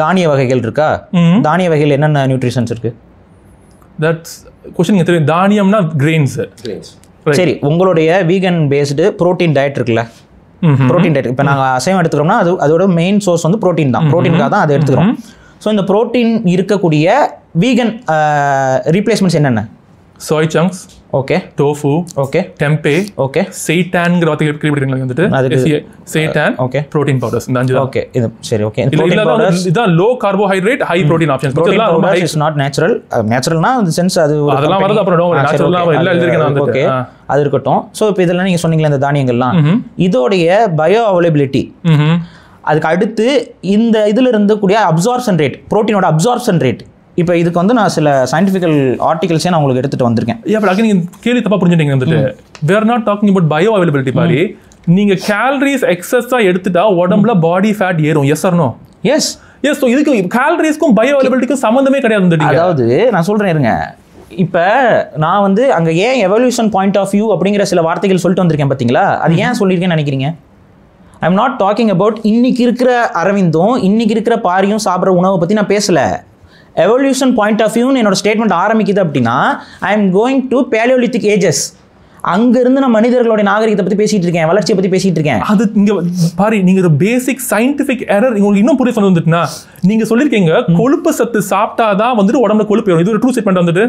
தானிய வகைகள் இருக்கா? தானிய வகைகள் என்னென்ன நியூட்ரிஷன்ஸ் இருக்குது? தட்ஸ் கொஸ்டின் நீங்கள் தெரியும். தானியம்னா கிரெயின்ஸ். சரி, உங்களுடைய வீகன் பேஸ்டு ப்ரோட்டீன் டயட் இருக்குல்ல, ப்ரோட்டீன் டயட். இப்போ நாங்கள் அசைவம் எடுத்துக்கிறோம்னா அதோட மெயின் சோர்ஸ் வந்து ப்ரோட்டீன் தான், ப்ரோட்டீனுக்காக தான் அதை எடுத்துக்கிறோம். ஸோ இந்த ப்ரோட்டீன் இருக்கக்கூடிய வீகன் ரீப்ளேஸ்மெண்ட்ஸ் என்னென்ன? Soy chunks, okay, tofu, okay, tempeh, okay, செய்டான்ங்கிற வார்த்தை கேள்விப்பட்டிருக்கீங்களா வந்துட்டு? அதுக்கு செய்டான், ஓகே, புரோட்டீன் பவுடர்ஸ், இந்த அஞ்சு. ஓகே, இது சரி, ஓகே. இதுதான் low carbohydrate high protein options. Protein powder is not natural. நேச்சுரல்னா அந்த சென்ஸ் அது அதெல்லாம் வரது அப்புறம் நேச்சுரலா எல்லாம் எழுதிருக்கேன் நான். ஓகே, அது இருக்கட்டும். ஸோ இப்போ இதெல்லாம் நீங்கள் சொன்னீங்களா இந்த தானியங்கள்லாம், இதோடைய பயோ அவைலபிலிட்டி, அதுக்கு அடுத்து இந்த இதில் இருந்தக்கூடிய அப்சார்ப்ஷன் ரேட், ப்ரோட்டீனோட அப்சார்ப்ஷன் ரேட். இப்போ இதுக்கு வந்து நான் சில சயின்டிஃபிக்கல் ஆர்டிகல்ஸே நான் உங்களுக்கு எடுத்துகிட்டு வந்திருக்கேன். அப்போ நீங்கள் கேள்வி தப்பாக புரிஞ்சுட்டீங்க வந்துட்டு. we are not talking about bioavailability Paari. நீங்கள் கேலரிஸ் எக்ஸஸாக எடுத்துட்டா உடம்புல பாடி ஃபேட் ஏறும். Yes or no? Yes. So இதுக்கு கேலரிஸ்க்கும் பயோ அவைலபிலிட்டிக்கும் சம்மந்தமே கிடையாது வந்துட்டு. அதாவது நான் சொல்கிறேன் இருங்க, இப்போ நான் வந்து அங்கே ஏன் எவல்யூஷன் பாயிண்ட் ஆஃப் வியூ அப்படிங்கிற சில வார்த்தைகள் சொல்லிட்டு வந்திருக்கேன் பார்த்தீங்களா? அது ஏன் சொல்லியிருக்கேன்னு நினைக்கிறீங்க? ஐ எம் நாட் டாக்கிங் அபவுட் இன்னைக்கு இருக்கிற அரவிந்தும் இன்னைக்கு இருக்கிற பாரியும் சாப்பிட்ற உணவை பற்றி நான் பேசலை. எவல்யூஷன் பாயிண்ட் ஆஃப் வியூன்னு என்னோட ஸ்டேட்மெண்ட் ஆரம்பிக்குது அப்படின்னா I am going to paleolithic ages. அங்கிருந்து நான் மனிதர்களுடைய நாகரிகத்தை பற்றி பேசிட்டு இருக்கேன், வளர்ச்சியை பற்றி பேசிட்டு இருக்கேன். அது இங்க பாரு, நீங்க ஒரு பேசிக் சயின்டிஃபிக் எரர் உங்களுக்கு இன்னும் புரிய சொல்ல வந்துட்டுனா, நீங்க சொல்லிருக்கீங்க கொழுப்பு சத்து சாப்பிட்டாதான் வந்துட்டு உடம்புல கொழுப்பு ஏறும். இது ஒரு ட்ரூ ஸ்டேட்மெண்ட் வந்துட்டு.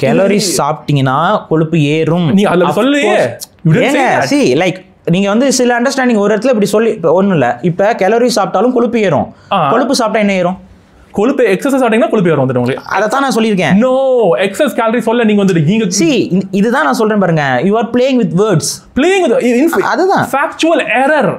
கேலரிஸ் சாப்பிட்டீங்கன்னா கொழுப்பு ஏறும். நீ அதுல சொல்லையே. see like நீங்க வந்து சில அண்டர்ஸ்டாண்டிங் ஒரு இடத்துல இப்படி சொல்லி ஒன்றும் இல்லை. இப்போ கேலரி சாப்பிட்டாலும் கொழுப்பு ஏறும், கொழுப்பு சாப்பிட்டா என்ன ஏறும்? கொழுப்பு எக்ஸஸ் சாப்பிட்டீங்கன்னா கொழுப்பு ஏறும் வந்துட்டு உங்களுக்கு. அதை தான் நான் சொல்லியிருக்கேன். நோ எக்ஸஸ் கேலரி சொல்ல நீங்க வந்துட்டு நீங்க இதுதான் நான் சொல்றேன் பாருங்க. You are playing with words. Playing with அதுதான் factual error.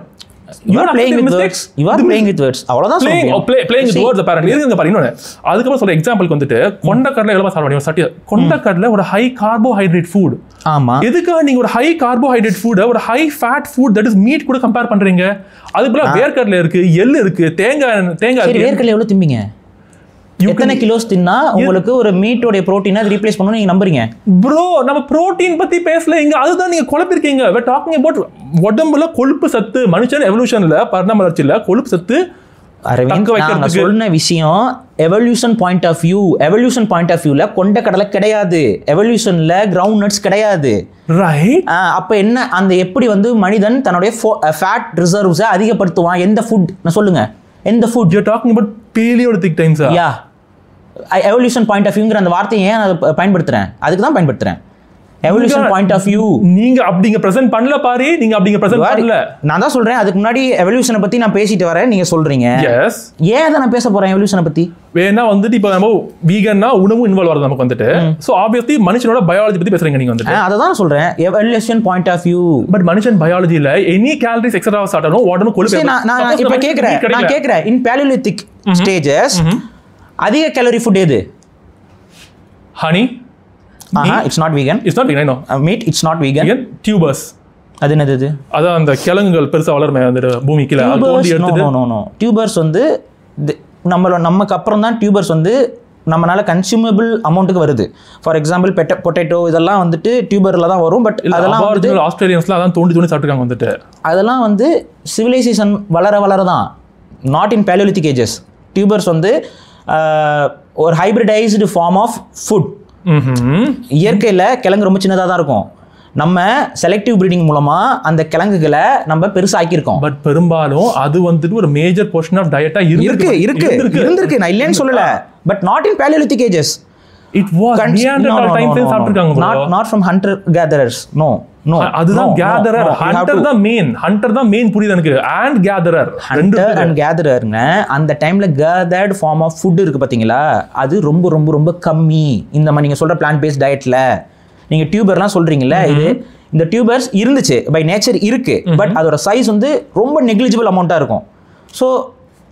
You are playing with words. You are playing with words. அவ்வளவுதான் சொல்றேன். Playing with words apparently. இதுங்க பாரு இன்னொரு. அதுக்கப்புறம் சொல்ற எக்ஸாம்பிளுக்கு வந்துட்டு கொண்டக்கடலை எவ்வளவு சாப்பிட முடியும்? சட்டியா கொண்டக்கடலை ஒரு ஹை கார்போஹைட்ரேட் ஃபுட். ஆமா. எதுக்காக நீங்க ஒரு ஹை கார்போஹைட்ரேட் ஃபுட் ஒரு high fat food that is meat கூட கம்பேர் பண்றீங்க? அதுக்குள்ள வேர்க்கடலை இருக்கு, எள்ளு இருக்கு, தேங்காய் இருக்கு. வேர்க்கடலை எவ்வளவு திம்பீங்க? எத்தனை கிலோஸ் தின்னா உங்களுக்கு ஒரு மீட்டோட புரோட்டீனை ரீப்ளேஸ் பண்ணனும் நீங்க நம்புறீங்க? ப்ரோ, நம்ம புரோட்டீன் பத்தி பேசல இங்க. அதுதான் நீங்க குழப்பிருக்கீங்க. we are talking about உடம்புல கொழுப்பு சத்து. மனுஷன் எவல்யூஷன்ல பரிணாம வளர்ச்சியில கொழுப்பு சத்து அரவிந்த், நான் சொன்ன விஷயம் எவல்யூஷன் பாயிண்ட் ஆஃப் வியூல கொண்ட கடலை கிடையாது, எவல்யூஷன்ல கிரவுண்ட் நட்ஸ் கிடையாது. ரைட். அப்ப என்ன அந்த எப்படி வந்து மனிதன் தன்னுடைய ஃபேட் ரிசர்வ்ஸை அதிகப்படுத்துவான்? எந்த ஃபுட் நான் சொல்லுங்க, எந்த food? You are talking about paleolithic times. Yeah, evolution point of வியூங்கிற அந்த வார்த்தையை ஏன் அதை பயன்படுத்துறேன்? அதுக்கு தான் பயன்படுத்துறேன். எவல்யூஷன் பாயிண்ட் ஆஃப் வியூ நீங்க அப்படிங்க பிரசன்ட் பண்ணல பாரு, நீங்க அப்படிங்க பிரசன்ட் பண்ணல. நான் தான் சொல்றேன், அதுக்கு முன்னாடி எவல்யூஷனை பத்தி நான் பேசிட்டு வரேன், நீங்க சொல்றீங்க. எஸ். ஏன் அதை நான் பேச போறேன் எவல்யூஷனை பத்தி? வேணா வந்துட்டு இப்போ நம்ம வீகன்னா உணவு இன்வால்வ் ஆகுது நமக்கு வந்துட்டு. சோ ஆப்வியஸ்லி மனுஷனோட பயாலஜி பத்தி பேசுறீங்க நீங்க வந்துட்டு. அதை தான் சொல்றேன், evolution point of view. But மனுஷன் பயாலஜில எனி கேலரிஸ் எக்ஸ்ட்ரா சாப்பிடணும், உடனே கொழுப்பு. நான் இப்ப கேக்குறேன் இன் பேலியோலிதிக் ஸ்டேஜஸ் அதிக கேலரி ஃபுட் எது? Honey. It's not vegan. It's not vegan, I know. Meat, it's not vegan. Tubers. அது என்னது? அதான் அந்த கிழங்குகள் பெருசா வளருமே அந்த பூமிக்குள்ள. அது தோண்டி எடுத்துட்டு. No. Tubers வந்து நமக்கு அப்புறம் தான் டியூபர்ஸ் வந்து நம்மளால கன்சியூமபிள் அமௌண்ட்டுக்கு வருது. ஃபார் எக்ஸாம்பிள் பொட்டேட்டோ இதெல்லாம் வந்துட்டு டியூபர்ல தான் வரும். பட் அதெல்லாம் வந்து ஆஸ்திரேலியன்ஸ்லாம் அதான் தோண்டி சாப்பிட்டுருக்காங்க வந்துட்டு. அதெல்லாம் வந்து சிவிலைசேஷன் வளர தான், not in paleolithic ages. Tubers வந்து ஒரு ஹைபிரிடைஸ்டு ஃபார்ம் ஆஃப் ஃபுட். இயற்கையில் கிழங்கு ரொம்ப சின்னதாக தான் இருக்கும். நம்ம செலக்டிவ் ப்ரீடிங் மூலமா அந்த கிழங்குகளை நம்ம பெருசாக்கியிருக்கோம். பட் பெரும்பாலும் அது வந்துட்டு ஒரு மேஜர் போர்ஷன் ஆஃப் டயட்டா இருந்திருக்கு. நான் இல்லைன்னு சொல்லல. But not in paleolithic ages. It was Neanderthal times சாப்பிட்டுருக்காங்க. Not from hunter gatherers. No. அதுதான் gatherer. Hunter தான் main புரியுது எனக்கு. And gatherer. Hunter and gathererங்க அந்த டைம்ல gathered form of food இருக்கு பாத்தீங்களா, அது ரொம்ப ரொம்ப ரொம்ப கம்மி. இந்த நீங்க சொல்ற plant based dietல நீங்க டியூபர்லாம் சொல்றீங்கல்ல, இது இந்த டியூபர்ஸ் இருந்துச்சு, பை நேச்சர் இருக்கு. பட் அதோட சைஸ் வந்து ரொம்ப நெக்லிஜிபிள் அமௌண்ட்டா இருக்கும். ஸோ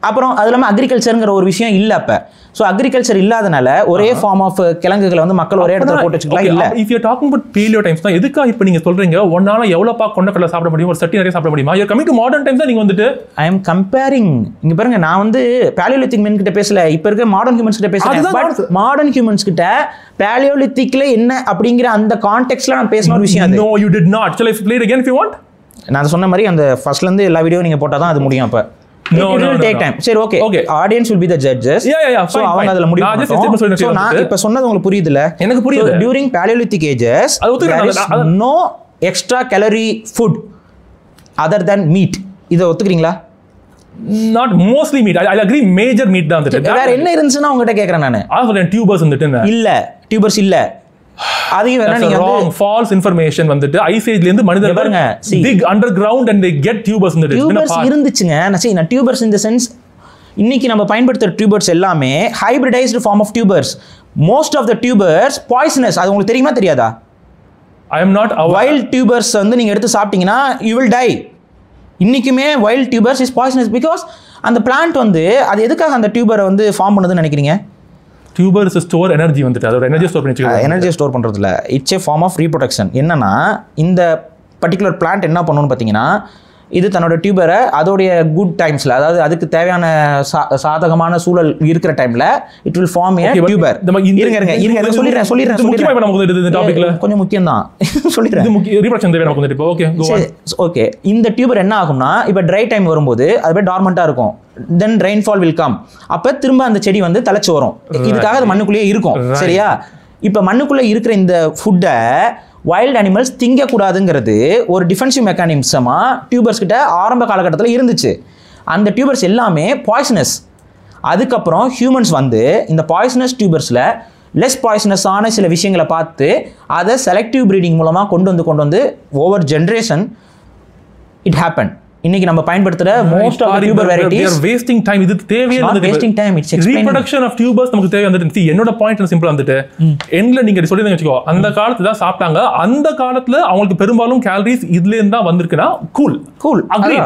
அப்புறம் அது இல்லாமல் அக்ரிகல்ச்சருங்கிற ஒரு விஷயம் இல்லை. அப்போ ஸோ அக்ரிகல்ச்சர் இல்லாதனால ஒரே ஃபார்ம் ஆஃப் கிழங்குகளை வந்து மக்கள் ஒரே இடத்துல போட்டு வச்சுக்கலாம். இல்லை, if you talking about paleo times தான் எதுக்கா இப்போ நீங்கள் சொல்றீங்க ஒன்னால எவ்வளோப்பா கொண்டக்கடலை சாப்பிட முடியும், ஒரு சட்டி நிறைய சாப்பிட முடியுமா? You coming to modern times தான் நீங்கள் வந்துட்டு ஐ எம் கம்பேரிங். இங்கே பாருங்க, நான் வந்து பேலியோலித்திக் மென் கிட்ட பேசல, இப்போ இருக்க மாடர்ன் ஹியூமன்ஸ் கிட்ட பேசுறேன். பட் மாடர்ன் ஹியூமன்ஸ் கிட்ட பேலியோலித்திக்ல என்ன அப்படிங்கிற அந்த கான்டெக்ட்ல நான் பேசின ஒரு விஷயம். No you did not. Shall I play it again if you want? நான் சொன்ன மாதிரி அந்த ஃபர்ஸ்ட்ல இருந்து எல்லா வீடியோ நீங்க போட்டா தான் அது முடியும். அப்ப No, it will take time. சரி, okay. Audience will be the judges. Yeah. So அவங்க அதல முடிவு பண்ணுவாங்க. So நான் இப்ப சொன்னது உங்களுக்கு புரியுதுல? எனக்கு புரியுது. During Paleolithic ages there is no extra calorie food other than meat. இத ஒத்துக்கிறீங்களா? Not mostly meat. I agree, major meat தான் வந்துட்டு. வேற என்ன இருந்துச்சுன்னா உங்ககிட்ட கேக்குறேன் நானு. சொல்றேன் டியூபர்ஸ் வந்துட்டு இல்ல, டியூபர்ஸ் இல்ல. அதையும் வேணா நீங்க வந்து ஃபால்ஸ் இன்ஃபர்மேஷன் வந்துட்டு ஐஸ் ஏஜ்ல இருந்து மனிதர்கள் dig underground and they get tubers in the tubers இருந்துச்சுங்க. நான் டியூபர்ஸ் in the sense இன்னைக்கு நம்ம பயன்படுத்துற டியூபர்ஸ் எல்லாமே hybridised form of tubers. Most of the tubers poisonous. அது உங்களுக்கு தெரியுமா தெரியாதா? I am not aware. Wild tubers வந்து நீங்க எடுத்து சாப்பிட்டீங்கன்னா you will die. இன்னைக்குமே wild tubers is poisonous because அந்த பிளான்ட் வந்து அது எதுக்காக அந்த டியூபரை வந்து ஃபார்ம் பண்ணுதுன்னு நினைக்கிறீங்க? டியூபர்ஸ் ஸ்டோர் எனர்ஜி வந்துட்டு அதோட எனர்ஜி ஸ்டோர் பண்ணி வச்சுக்கோங்க. எனர்ஜி ஸ்டோர் பண்ணுறதுல it's a form of reproduction. என்னன்னா இந்த பர்டிகுலர் பிளான்ட் என்ன பண்ணணும்னு பார்த்தீங்கன்னா, இது தன்னோட டியூபரை அதோடைய குட் டைம்ஸில், அதாவது அதுக்கு தேவையான சாதகமான சூழல் இருக்கிற டைமில் it will form a tuber. இருங்க சொல்லிடுறேன். கொஞ்சம் முக்கியம் தான் சொல்லிடுறேன். ஓகே, இந்த டியூபர் என்ன ஆகும்னா, இப்போ ட்ரை டைம் வரும்போது அது போய் டார்மெண்ட்டாக இருக்கும். தென் ரெயின்ஃபால் வில் கம். அப்போ திரும்ப அந்த செடி வந்து தலைச்சு வரும். இதுக்காக அது மண்ணுக்குள்ளேயே இருக்கும். சரியா? இப்போ மண்ணுக்குள்ளே இருக்கிற இந்த ஃபுட்டை வைல்ட் அனிமல்ஸ் திங்கக்கூடாதுங்கிறது ஒரு டிஃபென்சிவ் மெக்கானிசமாக டியூபர்ஸ் கிட்ட ஆரம்ப காலகட்டத்தில் இருந்துச்சு. அந்த டியூபர்ஸ் எல்லாமே பாய்சனஸ். அதுக்கப்புறம் ஹியூமன்ஸ் வந்து இந்த பாய்சனஸ் டியூபர்ஸில் லெஸ் பாய்சனஸான சில விஷயங்களை பார்த்து அதை செலக்டிவ் ப்ரீடிங் மூலமாக கொண்டு வந்து ஓவர் ஜென்ரேஷன் இட் ஹேப்பன். இன்னைக்கு நம்ம பயன்படுத்துற most of tuber varieties wasting time. இது தேவையே இல்ல. Wasting time. It's reproduction of tubers நமக்கு தேவை வந்துட்டு. என்னோட பாயிண்ட் சிம்பிளா வந்துட்டு எண்ட்ல நீங்க சொல்லிருந்தீங்க வச்சுக்கோ, அந்த காலத்துல தான் சாப்பிட்டாங்க. அந்த காலத்துல அவங்களுக்கு பெரும்பாலும் கேலரிஸ் இதுல இருந்து தான் வந்திருக்குன்னா கூல் அக்ரி.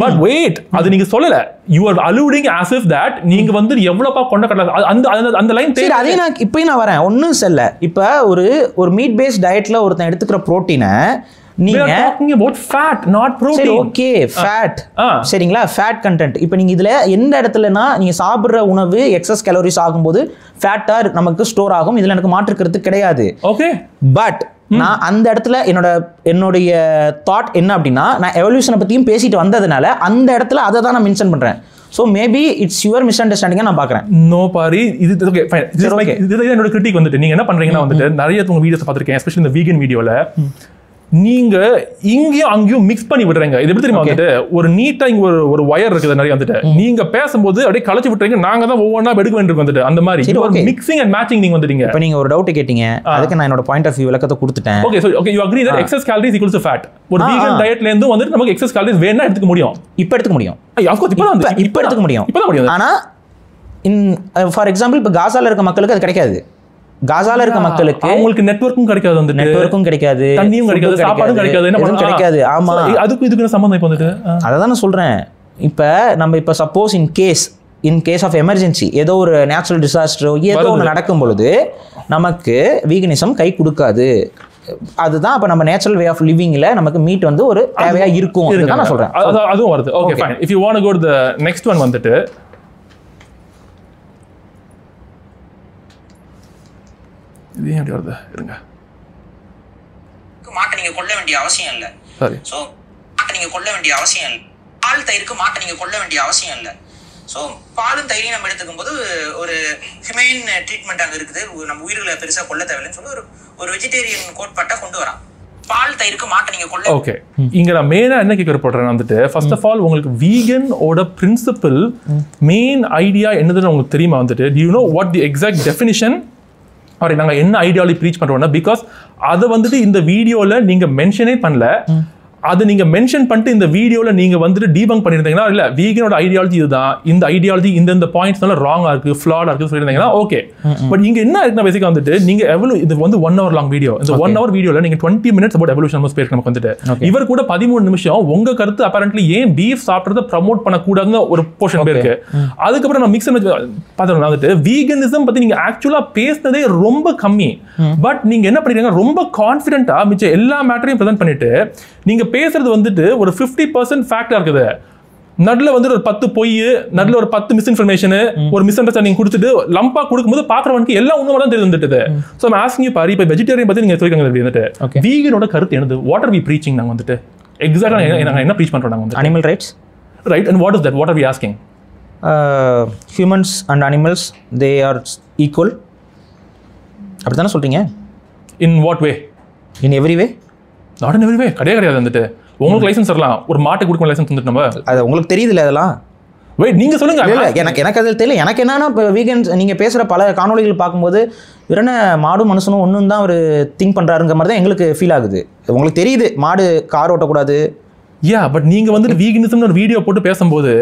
பட் வெயிட், அது நீங்க சொல்லல. You are alluding as if that நீங்க வந்து எவ்வளவுப்பா கொண்ட கடலை அந்த லைன் சரி. அதே நான் இப்பயும் நான் வரேன், ஒன்றும் சொல்ல. இப்போ ஒரு மீட் பேஸ்ட் டயட்ல ஒருத்தன் எடுத்துக்கிற புரோட்டீனை நீங்க talking about fat not protein. சரி, ஓகே, ஃபேட். சரிங்களா? Fat content. இப்போ நீங்க இதுல எந்த இடத்துலனா நீங்க சாப்பிடுற உணவு எக்ஸஸ் கேலரிஸ் ஆகும்போது ஃபேட்டா நமக்கு ஸ்டோர் ஆகும். இதுல எனக்கு மாற்றுக்கிறது கிடையாது. ஓகே, பட் நான் அந்த இடத்துல என்னுடைய தாட் என்ன அப்படின்னா, நான் எவல்யூஷனை பத்தியும் பேசிட்டு வந்ததுனால அந்த இடத்துல அதை தான் நான் மென்ஷன் பண்றேன். ஸோ மேபி இட்ஸ் யுவர் மிஸ் அண்டர்ஸ்டாண்டிங்காக நான் பார்க்குறேன். நோ பாரி, இது ஓகே ஃபைன். இது என்னோட கிரிட்டிக் வந்துட்டு நீங்க என்ன பண்றீங்கன்னா வந்துட்டு நிறைய உங்க வீடியோஸ் பார்த்திருக்கேன், எஸ்பெஷலி இந்த வீகன் வீடியோல நீங்க இங்கேயும் அங்கேயும் மிக்ஸ் பண்ணி விடுறீங்க. இது எப்படி தெரியுமா வந்துட்டு ஒரு நீட்டா இங்க ஒரு ஒயர் இருக்குது நிறைய வந்துட்டு நீங்க பேசும்போது அப்படியே கலச்சு விட்டுறீங்க, நாங்க தான் ஒவ்வொன்றா எடுக்க வேண்டியிருக்கு வந்துட்டு அந்த மாதிரி மிக்சிங் அண்ட் மேட்சிங் நீங்க வந்துட்டீங்க. இப்போ நீங்க ஒரு டவுட் கேட்டீங்க, அதுக்கு நான் என்னோட பாயிண்ட் ஆஃப் வியூ விளக்கத்தை கொடுத்துட்டேன். Okay so okay you agree that excess calories equals to fat. ஒரு வீகன் டயட்ல இருந்து வந்துட்டு நமக்கு எக்ஸஸ் கேலரிஸ் வேணா எடுத்துக்க முடியும், இப்போ எடுத்துக்க முடியும். ஆஃப் கோர்ஸ் இப்போ எடுத்துக்க முடியும், இப்போ தான் முடியும். ஆனா ஃபார் எக்ஸாம்பிள் இப்போ காசால இருக்க மக்களுக்கு அது கிடைக்காது. காசால இருக்க மக்களுக்கு அவங்களுக்கு நெட்வொர்க்கும் கிடைக்காது, வந்து நெட்வொர்க்கும் கிடைக்காது, தண்ணியும் கிடைக்காது, சாப்பாடும் கிடைக்காது, என்ன பண்ண கிடைக்காது. ஆமா, அதுக்கு இதுக்கு சம்பந்தம் இப்போ வந்துட்டு அதை தான் நான் சொல்றேன். இப்போ நம்ம இப்போ suppose in case of emergency ஏதோ ஒரு நேச்சுரல் டிசாஸ்டரோ ஏதோ ஒன்று நடக்கும் பொழுது நமக்கு வீகனிசம் கை கொடுக்காது. அதுதான் அப்போ நம்ம நேச்சுரல் வே ஆஃப் லிவிங்ல நமக்கு மீட் வந்து ஒரு தேவையா இருக்கும். அதுதான் நான் சொல்றேன். அதுவும் வருது. Okay fine. If you want to go to the next one வந்துட்டு இது ஏன் வருது இருங்க. மாட்டை நீங்க கொல்ல வேண்டிய அவசியம் இல்லை. சரி. ஸோ மாட்டை நீங்க கொல்ல வேண்டிய அவசியம் இல்லை. பால் தயிருக்கு மாட்டை நீங்க கொல்ல வேண்டிய அவசியம் இல்லை. ஸோ பாலும் தயிரையும் நம்ம எடுத்துக்கும் போது ஒரு ஹியூமன் ட்ரீட்மெண்ட் அங்கே இருக்குது. நம்ம உயிர்களை பெருசாக கொல்ல தேவையில்லைன்னு சொல்லி ஒரு வெஜிடேரியன் கோட்பாட்டை கொண்டு வரான். பால் தயிருக்கு மாட்டை நீங்க கொல்ல. ஓகே, இங்க நான் மெயினா என்ன கேட்க போறேன் வந்துட்டு ஃபர்ஸ்ட் ஆஃப் ஆல் உங்களுக்கு வீகன் ஓட பிரின்சிபல் மெயின் ஐடியா என்னதுன்னு உங்களுக்கு தெரியுமா வந்துட்டு? Do you know what the exact definition or நாங்கள் என்ன ஐடியாலஜி ப்ரீச் பண்ணுறோம்னா? பிகாஸ் அதை வந்துட்டு இந்த வீடியோவில் நீங்கள் மென்ஷனே பண்ணல. அது நீங்கள் மென்ஷன் பண்ணிட்டு இந்த வீடியோவில் நீங்கள் வந்துட்டு டீபங்க் பண்ணியிருந்தீங்கன்னா இல்லை வீகனோட ஐடியாலஜி இதுதான், இந்த ஐடியாலஜி இந்த பாயிண்ட்ஸ்னால ராங்காக இருக்குது, ஃப்ளாடாக இருக்குது சொல்லியிருந்தீங்கன்னா ஓகே. பட் இங்கே என்ன இருக்குன்னா பேசிக்காக வந்துட்டு நீங்கள் எவ்வளோ இது வந்து 1 hour லாங் வீடியோ, இந்த 1 hour வீடியோவில் நீங்கள் 20 minutes about evolution பேச நமக்கு வந்துட்டு இவர் கூட 13 நிமிஷம் உங்கள் கருத்து அப்பரண்ட்லி ஏன் பீஃப் சாப்பிட்றத ப்ரமோட் பண்ணக்கூடாதுன்னு ஒரு போர்ஷன் பேருக்கு. அதுக்கப்புறம் நான் மிக்ஸ் பார்த்தோம்னா வந்துட்டு வீகனிசம் பற்றி நீங்கள் ஆக்சுவலாக பேசினதே ரொம்ப கம்மி. பட் நீங்கள் என்ன பண்ணிக்கிறீங்க, ரொம்ப கான்ஃபிடென்ட்டாக மிச்சம் எல்லா மேட்டரையும் ப்ரெசென்ட் பண்ணிட்டு நீங்கள் பேசுறது வந்துட்டு ஒரு 50% ஃபேக்டா இருக்குது. நடுல வந்து ஒரு 10 பொய், நடுல ஒரு 10 மிஸ்இன்ஃபர்மேஷன், ஒரு மிஸ் அண்டர்ஸ்டாண்டிங் கொடுத்துட்டு லம்பா கொடுக்கும்போது பாக்குறவனுக்கு எல்லாம் உண்மை தான் தெரிஞ்சுட்டு. ஸோ நான் ஆஸ்கிங் யூ பாரு, இப்போ வெஜிடேரியன் பத்தி நீங்க சொல்லிருக்காங்க, வீகனோட கருத்து என்னது? What are we preaching? நாங்க வந்துட்டு எக்ஸாக்டா நாங்க என்ன ப்ரீச் பண்றோம்? நாங்க வந்து animal rights, right? And what is that? What are we asking? Humans and animals they are equal, அப்படித்தானே சொல்றீங்க? In what way? In every way. Not in every way. கிடையாது வந்துட்டு உங்களுக்கு லைசன்ஸ் தரலாம், ஒரு மாட்டுக்கு கொடுக்க லைசன்ஸ் வந்துட்டு நம்ம அது உங்களுக்கு தெரியுதுல்ல அதெல்லாம். வெயிட், நீங்க சொல்லுங்க. எனக்கு அது தெரியல. எனக்கு என்னன்னா இப்போ வீகன்ஸ் நீங்கள் பேசுகிற பல காணொலிகள் பார்க்கும்போது என்ன மாடும் மனுஷனும் ஒன்றும் தான் ஒரு திங்க் பண்ணுறாருங்கிற மாதிரி தான் எங்களுக்கு ஃபீல் ஆகுது. உங்களுக்கு தெரியுது மாடு கார் ஓட்டக்கூடாது. யா, பட் நீங்க வந்துட்டு வீகனிசம்னு ஒரு வீடியோ போட்டு பேசும்போது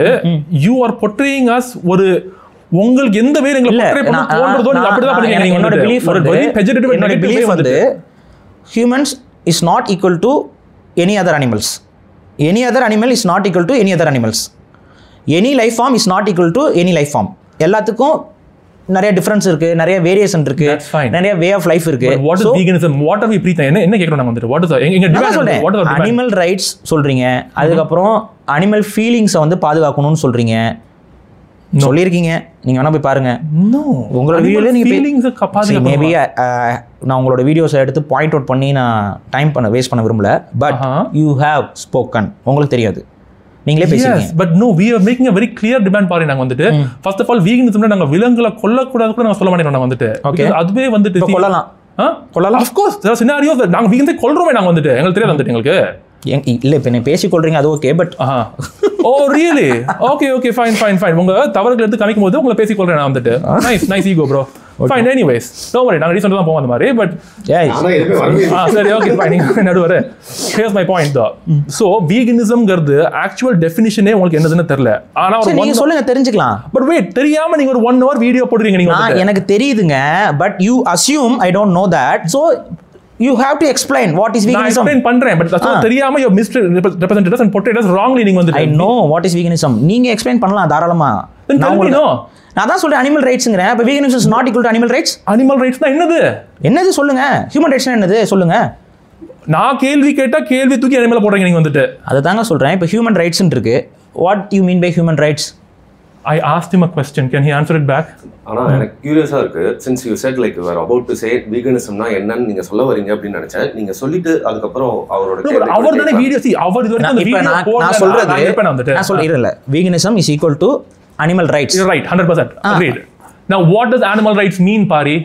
யூ ஆர் portraying us ஒரு உங்களுக்கு எந்த வேற எங்களை portray பண்ண தோன்றதோ நீங்க அப்படிதான் பண்ணுவீங்க. நீங்க என்னோட பிலீஃப் ஒரு வெரி பெஜிடேட்டிவ் என்னோட பிலீஃப் வந்து humans is not equal to any other animals. Any other animal is not equal to any other animals. Any life form is not equal to any life form. எல்லாத்துக்கும் நிறைய difference இருக்கு, நிறைய variation இருக்கு, நிறைய way of life இருக்கு. What is veganism? What are we preaching? என்ன கேக்குறோம் நாங்க வந்துட்டு? What is எங்க டிமாண்ட்? அனிமல் ரைட்ஸ் சொல்றீங்க, அதுக்கு அப்புறம் அனிமல் ஃபீலிங்ஸை வந்து பாதுகாக்கணும்னு சொல்றீங்க, சொல்லியிருக்கீங்க. நீங்க வேணா போய் பாருங்க. உங்களோட வீடியோல நீங்க மேபி நான் உங்களோட வீடியோஸை எடுத்து பாயிண்ட் அவுட் பண்ணி நான் வேஸ்ட் பண்ண விரும்பல. பட் யூ ஹேவ் ஸ்போக்கன், உங்களுக்கு தெரியாது, நீங்களே பேசுறீங்க. But no, we are making a very clear demand பாரு. நாங்க வந்துட்டு ஃபர்ஸ்ட் ஆஃப் ஆல் வீகனிசம்ல நாங்க விலங்குகளை கொல்லக்கூடாது கூட நாங்க சொல்ல மாட்டோம். நாங்க வந்துட்டு அதுவே வந்துட்டு கொல்லலாம். Of course there are scenarios நாங்க வீகன்ஸை கொல்றோமே. நாங்க வந்துட்டு எங்களுக்கு தெரியாது வந்துட்டு எங்களுக்கு இல்லை. இப்போ நீங்கள் பேசி கொள்றீங்க, அது okay. But oh really? Okay fine. உங்க தவறுகள் எடுத்து காமிக்கும் போது உங்களை பேசி கொள்றேன் நான் வந்துட்டு. Nice ego bro. Fine. Anyways don't worry, நாங்க ரீசன்ட்டா தான் போவோம் அந்த மாதிரி. பட் சரி ஓகே ஃபைன். நீங்க நடுவரே ஹியர்ஸ் மை பாயிண்ட் தோ. சோ வீகனிசம்ங்கிறது ஆக்சுவல் டெஃபினிஷனே உங்களுக்கு என்னதுன்னு தெரியல. ஆனா நீங்க சொல்லுங்க, தெரிஞ்சுக்கலாம். பட் வெயிட், தெரியாம நீங்க ஒரு 1 hour வீடியோ போடுறீங்க. நீங்க எனக்கு தெரியுதுங்க, but you assume I don't know that. So you have to explain what is veganism. நான் explain பண்றேன், but that's தெரியாம you misrepresented us and portrayed us wrongly. நீங்க வந்து I know what is veganism. நீங்க explain பண்ணலாம் தாராளமா. நான் தான் சொல்றேன் அனிமல் ரைட்ஸ்ங்கறேன். அப்ப veganism is not equal to animal rights. Animal rights னா என்னது சொல்லுங்க. Human rights னா என்னது சொல்லுங்க. நான் கேள்வி கேட்டா கேள்வி தூக்கி அனிமல்ல போடுறீங்க நீங்க வந்துட்டு. அத தாங்க சொல்றேன். இப்ப human rights ன்னு இருக்கு. What you mean by human rights? I asked him a question. Can he answer it back? ஆனா எனக்கு கியூரியஸா இருக்கு. Since you said like you were about to say veganismனா என்னன்னு நீங்க சொல்ல வரீங்க அப்படின்னு நினைச்சேன். நீங்க சொல்லிட்டு அதுக்கு அப்புறம் அவரோட அவர் தான வீடியோ அவர் இது வரைக்கும் அந்த வீடியோ நான் சொல்றது நான் சொல்லிரல veganism is equal to animal rights. You're right, 100% agreed. Now what does animal rights mean, Pari?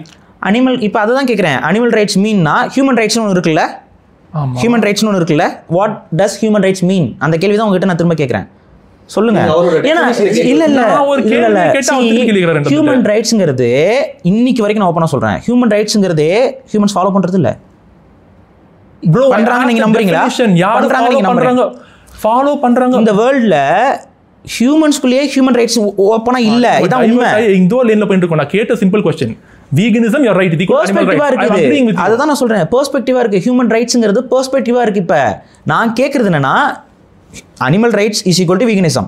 Animal இப்போ அதுதான் கேக்குறேன். Animal rights meanனா human rights னு இருக்குல்ல? human rights னு இருக்குல்ல? What does human rights mean? அந்த கேள்வி தான் உங்ககிட்ட நான் திரும்ப கேக்குறேன். சொல்லுங்க. ஏன்னா இல்ல ஒரு கேள்வி கேட்டா திருப்பி கேக்குறாரு. ஹியூமன் ரைட்ஸ்ங்கிறது இன்னைக்கு வரைக்கும் நான் ஓபனா சொல்றேன். ஹியூமன் ரைட்ஸ்ங்கிறது ஹியூமன்ஸ் ஃபாலோ பண்றது இல்ல. bro பண்றாங்க நீங்க நம்புறீங்களா? யாரு ஃபாலோ பண்றாங்க இந்த வேர்ல்ட்ல ஹியூமன்ஸ்குள்ளே ஹியூமன் ரைட்ஸ் ஓபனா இல்ல. இதான் உண்மை. இந்த லேன்ல போயிட்டு இருக்கோம். நான் கேட்ட simple question. veganism you're right. அதுதான் நான் சொல்றேன். பெர்ஸ்பெக்டிவா இருக்கு. ஹியூமன் ரைட்ஸ்ங்கிறது பெர்ஸ்பெக்டிவா இருக்கு. இப்ப நான் கேக்குறது என்னன்னா animal rights is equal to veganism.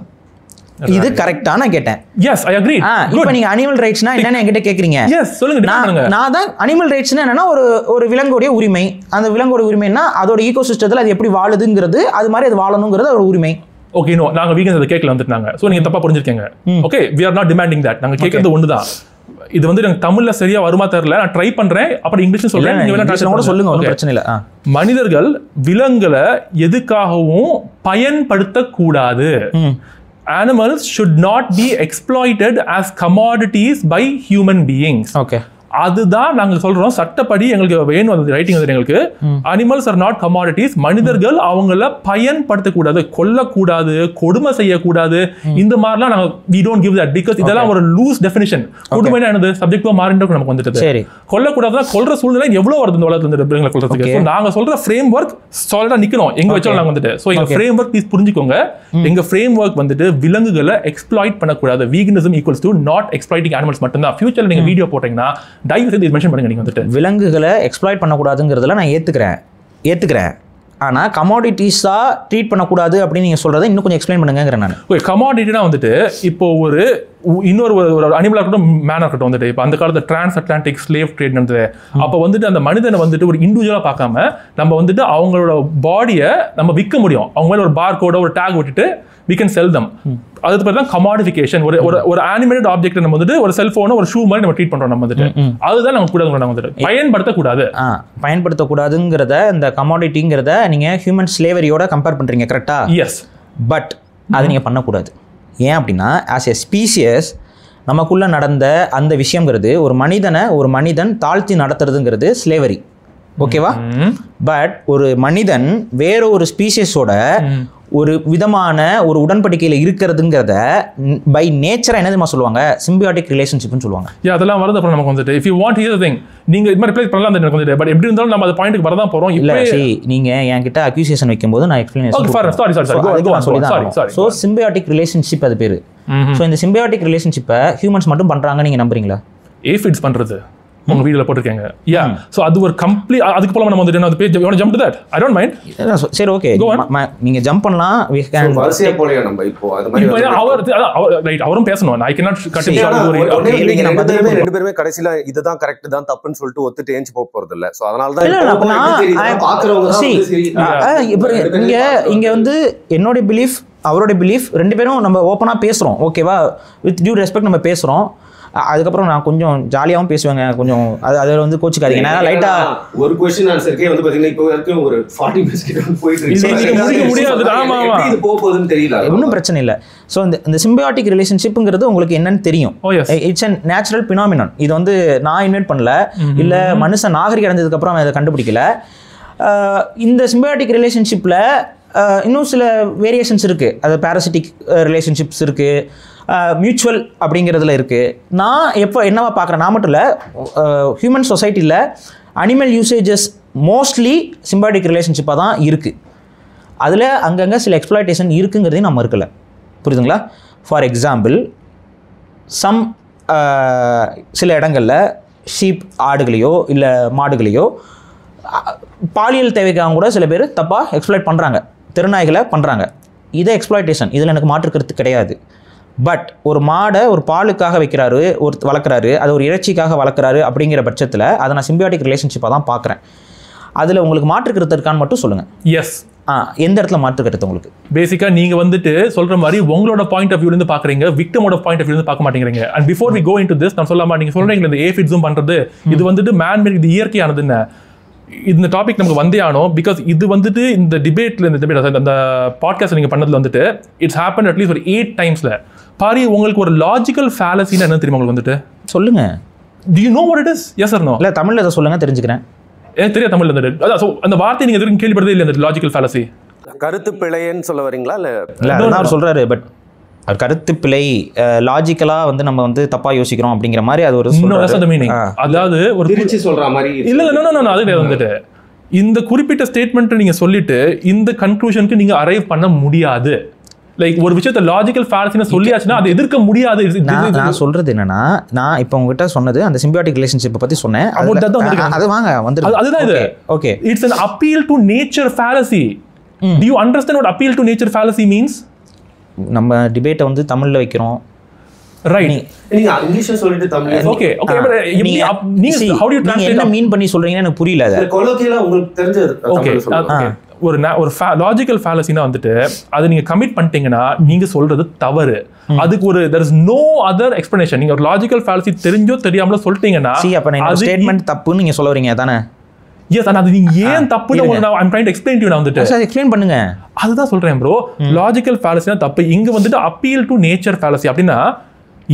இது கரெக்ட்டா நான் கேட்டேன். yes I agree. இப்போ நீங்க animal rightsனா என்னன்னு என்கிட்ட கேக்குறீங்க. yes சொல்லுங்க. நான் தான் animal rightsனா என்னன்னா ஒரு விலங்குடைய உரிமை. அந்த விலங்குடைய உரிமைனா அதோட ஈகோசிஸ்டத்துல அது எப்படி வாழுதுங்கிறது, அது மாதிரி அது வாழணும்ங்கிறது ஒரு உரிமை. ஓகே நோ நாங்க வீகன்ஸ் அதை கேட்கல வந்துட்டாங்க. ஸோ நீங்க தப்பா புரிஞ்சிருக்கீங்க. Okay we are not demanding that. நாங்க கேட்கறது ஒண்ணுதான். இது வந்து எனக்கு தமிழ்ல சரியா வருமா தெரியல. நான் ட்ரை பண்றேன். அப்புறம் இங்கிலீஷ்ல சொல்றேன். நீங்க வேணா சொல்லுங்க. ஒன்றும் பிரச்சனை இல்ல. மனிதர்கள் விலங்குகளை எதுக்காகவும் பயன்படுத்த கூடாது. Animals should not be exploited as commodities by human beings. Okay. அதுதான் நாங்க சொல்றோம். சட்டப்படி எங்களுக்கு வேணும் அந்த ரைட்டிங் வந்து எங்களுக்கு அனிமல்ஸ் ஆர் நாட் கமாடிட்டிஸ். மனிதர்கள் அவங்கள பயன்படுத்தக்கூடாது, கொல்லக்கூடாது, கொடுமை செய்யக்கூடாது. இந்த மாதிரிலாம் நாங்க we don't give that because இதெல்லாம் ஒரு லூஸ் டெஃபினிஷன். கொடுமைனா என்னது சப்ஜெக்டிவா மாறிட்டு நமக்கு வந்துட்டது. சரி கொல்லக்கூடாதுன்னா கொல்ற சூழ்நிலை எவ்வளவு வருது இந்த உலகத்துல இருந்து பிள்ளைங்களை கொல்றதுக்கு. ஸோ நாங்க சொல்ற ஃப்ரேம் ஒர்க் சாலிடா நிக்கணும் எங்க வச்சாலும் நாங்க வந்துட்டு. ஸோ எங்க ஃப்ரேம் ஒர்க் ப்ளீஸ் புரிஞ்சுக்கோங்க. எங்க ஃப்ரேம் ஒர்க் வந்துட்டு விலங்குகளை எக்ஸ்ப்ளாய்ட் பண்ணக்கூடாது. Veganism equals to not exploiting animals மட்டும்தான். ஃபியூச்சர்ல நீங்க வீடியோ போட்டீங்கன்னா தயவு செய்து இது மென்ஷன் பண்ணுங்க. நீங்க வந்துட்டு விலங்குகளை எக்ஸ்ப்ளாய்ட் பண்ணக்கூடாதுங்கிறதுல நான் ஏத்துக்கிறேன். ஆனா கமாடிட்டிஸா ட்ரீட் பண்ணக்கூடாது அப்படின்னு நீங்க சொல்றதை இன்னும் கொஞ்சம் எக்ஸ்பிளைன் பண்ணுங்கிறேன் நான். ஓகே கமாடிட்டினா வந்துட்டு இப்போ இன்னொரு அனிமலாக இருக்கட்டும் மேனாக இருக்கட்டும் வந்துட்டு இப்போ அந்த காலத்தில் டிரான்ஸ் அட்லாண்டிக் ஸ்லேவ் ட்ரேட் நடந்தது. அப்போ வந்துட்டு அந்த மனிதனை வந்துட்டு ஒரு இண்டிவிஜுவலாக பார்க்காம நம்ம வந்துட்டு அவங்களோட பாடியை நம்ம விற்க முடியும். அவங்க மேலே ஒரு பார் கோட ஒரு டேக் விட்டுட்டு we can sell them. அதுக்கு பேர் தான் கமாடிஃபிகேஷன். ஒரு அனிமேட்டட் ஆப்ஜெக்ட் நம்ம வந்துட்டு ஒரு செல்போனை ஒரு ஷூ மாதிரி நம்ம ட்ரீட் பண்றோம். நம்ம வந்துட்டு அதுதான் நம்ம கூட வந்துட்டு பயன்படுத்தக்கூடாதுங்கிறத இந்த கமாடிட்டிங்கிறத நீங்க ஹியூமன் ஸ்லேவரியோட கம்பேர் பண்றீங்க கரெக்டா? எஸ். பட் அது நீங்க பண்ணக்கூடாது. ஏன் அப்படின்னா ஆஸ் எ ஸ்பீசியஸ் நமக்குள்ள நடந்த அந்த விஷயங்கிறது ஒரு மனிதன் தாழ்த்தி நடத்துறதுங்கிறது ஸ்லேவரி. ஓகேவா? பட் ஒரு மனிதன் வேற ஒரு ஸ்பீசியஸோட ஒரு விதமான ஒரு உடன்படிக்கையில் இருக்கிறதுங்கிறத பை நேச்சரா என்னதுமா சொல்லுவாங்க? சிம்பியாட்டிக் ரிலேஷன்ஷிப்னு சொல்லுவாங்க. அதெல்லாம் வருது. அப்புறம் நமக்கு வந்துட்டு if you want here thing நீங்க இது மாதிரி ப்ளே பண்ணலாம் எனக்கு வந்துட்டு. பட் எப்படி இருந்தாலும் நம்ம அந்த பாயிண்ட்க்கு வர தான் போறோம். இல்ல சரி நீங்க என்கிட்ட அக்யூசியேஷன் வைக்கும்போது நான் explanation sorry so symbiotic relationship அது பேரு. சோ இந்த சிம்பியாட்டிக் ரிலேஷன்ஷிப்பை ஹியூமன்ஸ் மட்டும் பண்றாங்க நீங்க நம்புறீங்களா? ஏஃபிட்ஸ் பண்றது உங்க வீடியோல போட்டுருக்கீங்க. யா சோ அது ஒரு கம்ப்ளீட் அதுக்கு போல நம்ம வந்துட்டு அந்த page you want to jump to that? I don't mind. சரி ஓகே நீங்க ஜம்ப் பண்ணலாம். we can வரிசையா போலையா நம்ம இப்போ அது மாதிரி அவர் ரைட் அவரும் பேசணும். I cannot cut him short. நீங்க நம்ம ரெண்டு பேருமே கடைசில இதுதான் கரெக்ட் தான் தப்புன்னு சொல்லிட்டு ஒத்துட்டு ஏஞ்சி போறது இல்ல. சோ அதனால தான் பாக்குறவங்க இங்க வந்து என்னோட பிலீஃப் அவரோட பிலீஃப் ரெண்டு பேரும் நம்ம ஓப்பனா பேசுறோம். ஓகேவா? வித் டியூ ரெஸ்பெக்ட் நம்ம பேசுறோம். அதுக்கப்புறம் நான் கொஞ்சம் ஜாலியாகவும் பேசுவேங்க. கொஞ்சம் அதில் வந்து கோச்சுக்காதீங்க. நான் லைட்டா ஒரு क्वेश्चन ஆன்சர்க்கே வந்து பாத்தீங்கன்னா இப்போ வரைக்கும் ஒரு 40 மினிட்ஸ் கிட்ட போயிட்டு இருக்கு. இது போகுதுன்னு தெரியல. ஒன்றும் பிரச்சனை இல்லை. ஸோ இந்த சிம்பியாட்டிக் ரிலேஷன்ஷிப்புங்கிறது உங்களுக்கு என்னன்னு தெரியும். It's a natural phenomenon. இது வந்து நான் இன்வென்ட் பண்ணல, இல்லை மனுஷன் நாகரிகம் அடைஞ்சதுக்கு அப்புறம் அவன் அதை கண்டுபிடிக்கல. இந்த சிம்பியாட்டிக் ரிலேஷன்ஷிப்பில் இன்னும் சில வேரியேஷன்ஸ் இருக்குது. அது பேரசிட்டிக் ரிலேஷன்ஷிப்ஸ் இருக்குது, மியூச்சுவல் அப்படிங்கிறதுல இருக்குது. நான் எப்போ என்னவா பார்க்குறேன், நான் மட்டும் இல்லை ஹியூமன் சொசைட்டியில் அனிமல் யூசேஜஸ் மோஸ்ட்லி சிம்பியாட்டிக் ரிலேஷன்ஷிப்பாக தான் இருக்குது. அதில் அங்கங்கே சில எக்ஸ்ப்ளாய்டேஷன் இருக்குங்கிறதையும் நான் மறுக்கலை. புரியுதுங்களா? ஃபார் எக்ஸாம்பிள் சில இடங்களில் ஷீப் ஆடுகளையோ இல்லை மாடுகளையோ பாலியல் தேவைக்காக கூட சில பேர் தப்பாக எக்ஸ்ப்ளாய்ட் பண்ணுறாங்க, தெருநாய்களை பண்ணுறாங்க. இதை எக்ஸ்ப்ளாய்டேஷன், இதில் எனக்கு மாற்றுக்கிறது கிடையாது. பட் ஒரு மாடை ஒரு பாலுக்காக வைக்கிறாரு, வளர்க்குறாரு, அது ஒரு இறைச்சிக்காக வளர்க்குறாரு அப்படிங்கிற பட்சத்தில் அதை நான் சிம்பியாட்டிக் ரிலேஷன்ஷிப்பாக தான் பார்க்குறேன். அதில் உங்களுக்கு மாற்றுக்கிறது இருக்கான்னு மட்டும் சொல்லுங்கள். எஸ் எந்த இடத்துல மாற்று கருத்து உங்களுக்கு? பேசிக்கா நீங்க வந்துட்டு சொல்ற மாதிரி உங்களோட பாயிண்ட் ஆஃப் வியூல இருந்து பாக்குறீங்க, விக்டிமோட பாயிண்ட் ஆஃப் வியூல இருந்து பார்க்க மாட்டேங்கிறீங்க. And before we go into this, நான் சொல்லாமா நீங்க சொல்றீங்க இந்த ஏஃபிட்ஸும் பண்றது இது வந்துட்டு மேன் மேட், இது இயற்கையானதுன்னு. இந்த டாபிக் நமக்கு வந்தே ஆனோம். பிகாஸ் இது வந்துட்டு இந்த டிபேட்ல, இந்த டிபேட் அந்த பாட்காஸ்ட் நீங்க பண்ணதுல வந்துட்டு இட்ஸ் ஹேப்பன் அட்லீஸ்ட் ஒரு 8 டைம்ஸ்ல. பாரி உங்களுக்கு ஒரு லாஜிக்கல் ஃபேலசின்னு என்ன தெரியுமா உங்களுக்கு வந்துட்டு? சொல்லுங்க. Do you know what it is? Yes or no? இல்ல தமிழ்ல இதை சொல்லுங்க, தெரிஞ்சுக்கிறேன். எனக்கு தெரியாது தமிழ்ல இருந்துட்டு. அதான் அந்த வார்த்தை நீங்க எதுவும் கேள்விப்பட்டதே இல்லை, அந்த லாஜிக்கல் ஃபேலசி. கருத்து பிழைன்னு சொல்ல வரீங்களா? இல்ல அவர் சொல்றாரு, பட் கருத்து பிழை லாஜிக்கலா வந்து நம்ம வந்து தப்பா யோசிக்கிறோம் அப்படிங்கிற மாதிரி அது ஒரு மீனிங். அதாவது ஒரு திருச்சி சொல்ற மாதிரி இல்ல அது வந்துட்டு இந்த குறிப்பிட்ட ஸ்டேட்மெண்ட் நீங்க சொல்லிட்டு இந்த கன்க்ளூஷனுக்கு நீங்க அரைவ் பண்ண முடியாது. லைக் ஒரு விஷயத்தை லாஜிக்கல் ஃபேலசினா சொல்லியாச்சுன்னா அதை எதிர்க்க முடியாது. நான் சொல்றது என்னன்னா, நான் இப்போ உங்ககிட்ட சொன்னது அந்த சிம்பியாட்டிக் ரிலேஷன்ஷிப் பத்தி சொன்னேன். அது வாங்க வந்து அதுதான் இது. Okay, it's an appeal to nature fallacy. Do you understand what appeal to nature fallacy means? நம்ம டிபேட்டை வந்து தமிழ்ல வைக்கிறோம், ரைட்? நீங்க இங்கிலீஷ்ல சொல்லிட்டு தமிழ்ல ஓகே நீங்க how do you translate? என்ன மீன் பண்ணி சொல்றீங்கன்னு எனக்கு புரியல. அது கொலோக்கியலா உங்களுக்கு தெரிஞ்சது தமிழ்ல சொல்லுங்க. ஒரு லாஜிக்கல் ஃபேலசினா வந்துட்டு அதை நீங்க கமிட் பண்ணிட்டீங்கன்னா நீங்க சொல்றது தவறு. அதுக்கு ஒரு there is no other explanation. நீங்க ஒரு லாஜிக்கல் ஃபேலசி தெரிஞ்சோ தெரியாமலோ சொல்லிட்டீங்கன்னா அப்ப நான் ஸ்டேட்மென்ட் தப்புன்னு நீங்க சொல்ல வரீங்க தானே? எஸ், ஆனா அது நீங்க ஏன் தப்புன்னு I'm trying to explain to you நான் வந்துட்டு. சார் எக்ஸ்பிளைன் பண்ணுங்க. அதுதான் சொல்றேன் ப்ரோ. லாஜிக்கல் ஃபேலசினா தப்பு. இங்க வந்துட்டு அப்பீல் டு நேச்சர் ஃபேலசி அப்படின்னா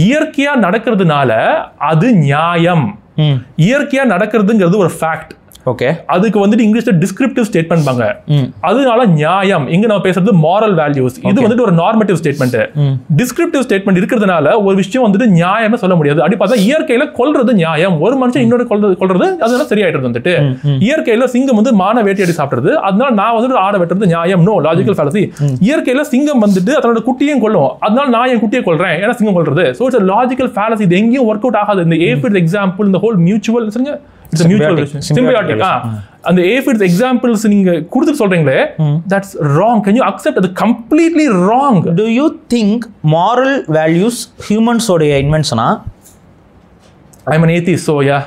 இயற்கையா நடக்கிறதுனால அது நியாயம். இயற்கையா நடக்கிறதுங்கிறது ஒரு ஃபேக்ட். ஓகே, அதுக்கு வந்துட்டு இங்கிலீஷ்ல டிஸ்கிரிப்டிவ் ஸ்டேட்மெண்ட் பாங்க. அதனால நியாயம். இங்க நம்ம பேசுறது மாரல் வேல்யூஸ். இது வந்துட்டு ஒரு நார்மேட்டிவ் ஸ்டேட்மெண்ட். டிஸ்கிரிப்டிவ் ஸ்டேட்மெண்ட் இருக்கிறதுனால ஒரு விஷயம் வந்துட்டு நியாயம்னு சொல்ல முடியாது. அப்படி பார்த்தா இயற்கையில கொல்றது நியாயம். ஒரு மனுஷன் இன்னொரு கொல்றது அதெல்லாம் சரியாயிட்டு வந்துட்டு. இயற்கையில சிங்கம் வந்து மான வேட்டையாடி சாப்பிடுறது, அதனால நான் வந்துட்டு ஆட வெட்டுறது நியாயம். No, logical fallacy. இயற்கையில சிங்கம் வந்துட்டு அதனோட குட்டியும் கொல்லும், அதனால நான் என் குட்டியை கொல்றேன் ஏன்னா சிங்கம் கொல்றது. So it's logical fallacy. இது எங்கேயும் ஒர்க் அவுட் ஆகாது. இந்த ஏஃபிட் எக்ஸாம்பிள், இந்த whole mutual it's a mutual relation, symbiotic. And the aphids examples நீங்க கொடுத்து சொல்றீங்களே, that's wrong. Can you accept அது completely wrong? Do you think moral values humans ஓட இன்வென்ஷனா? I'm an atheist, so yeah.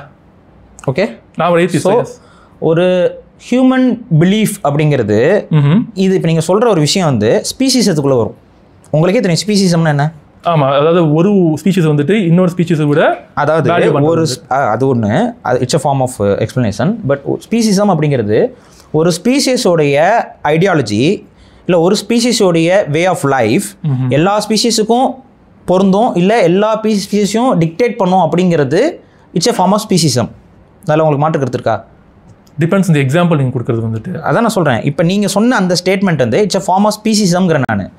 Okay, நான் ஒரு atheist. So ஒரு human belief அப்படிங்கிறது இது இப்போ நீங்க சொல்ற ஒரு விஷயம் வந்து ஸ்பீசிஸத்துக்குள்ள வரும். உங்களுக்கே தெரியும் ஸ்பீசிசம்னா என்ன? ஆமா, அதாவது ஒரு ஸ்பீஷீஸ் வந்துட்டு இன்னொரு ஸ்பீஷீஸை விட, அதாவது ஒரு அது ஒன்று, it's a form of explanation. But speciesism அப்படிங்கிறது ஒரு ஸ்பீஷீஸோடைய ஐடியாலஜி இல்லை ஒரு ஸ்பீஷீஸோடைய வே ஆஃப் லைஃப் எல்லா ஸ்பீஷீஸுக்கும் பொருந்தும், இல்லை எல்லா ஸ்பீஷீஸையும் டிக்டேட் பண்ணும் அப்படிங்கிறது இட்ஸ் அ ஃபார்ம் ஆஃப் ஸ்பீசிசம். அதில் உங்களுக்கு மாற்று கருத்து இருக்கா? டிபெண்ட்ஸ். இந்த எக்ஸாம்பிள் நீங்கள் கொடுக்குறது வந்துட்டு அதான் நான் சொல்கிறேன். இப்போ நீங்கள் சொன்ன அந்த ஸ்டேட்மெண்ட் வந்து இட்ஸ் அ ஃபார்ம் ஆஃப் ஸ்பீசிசம்ங்கிற நான்.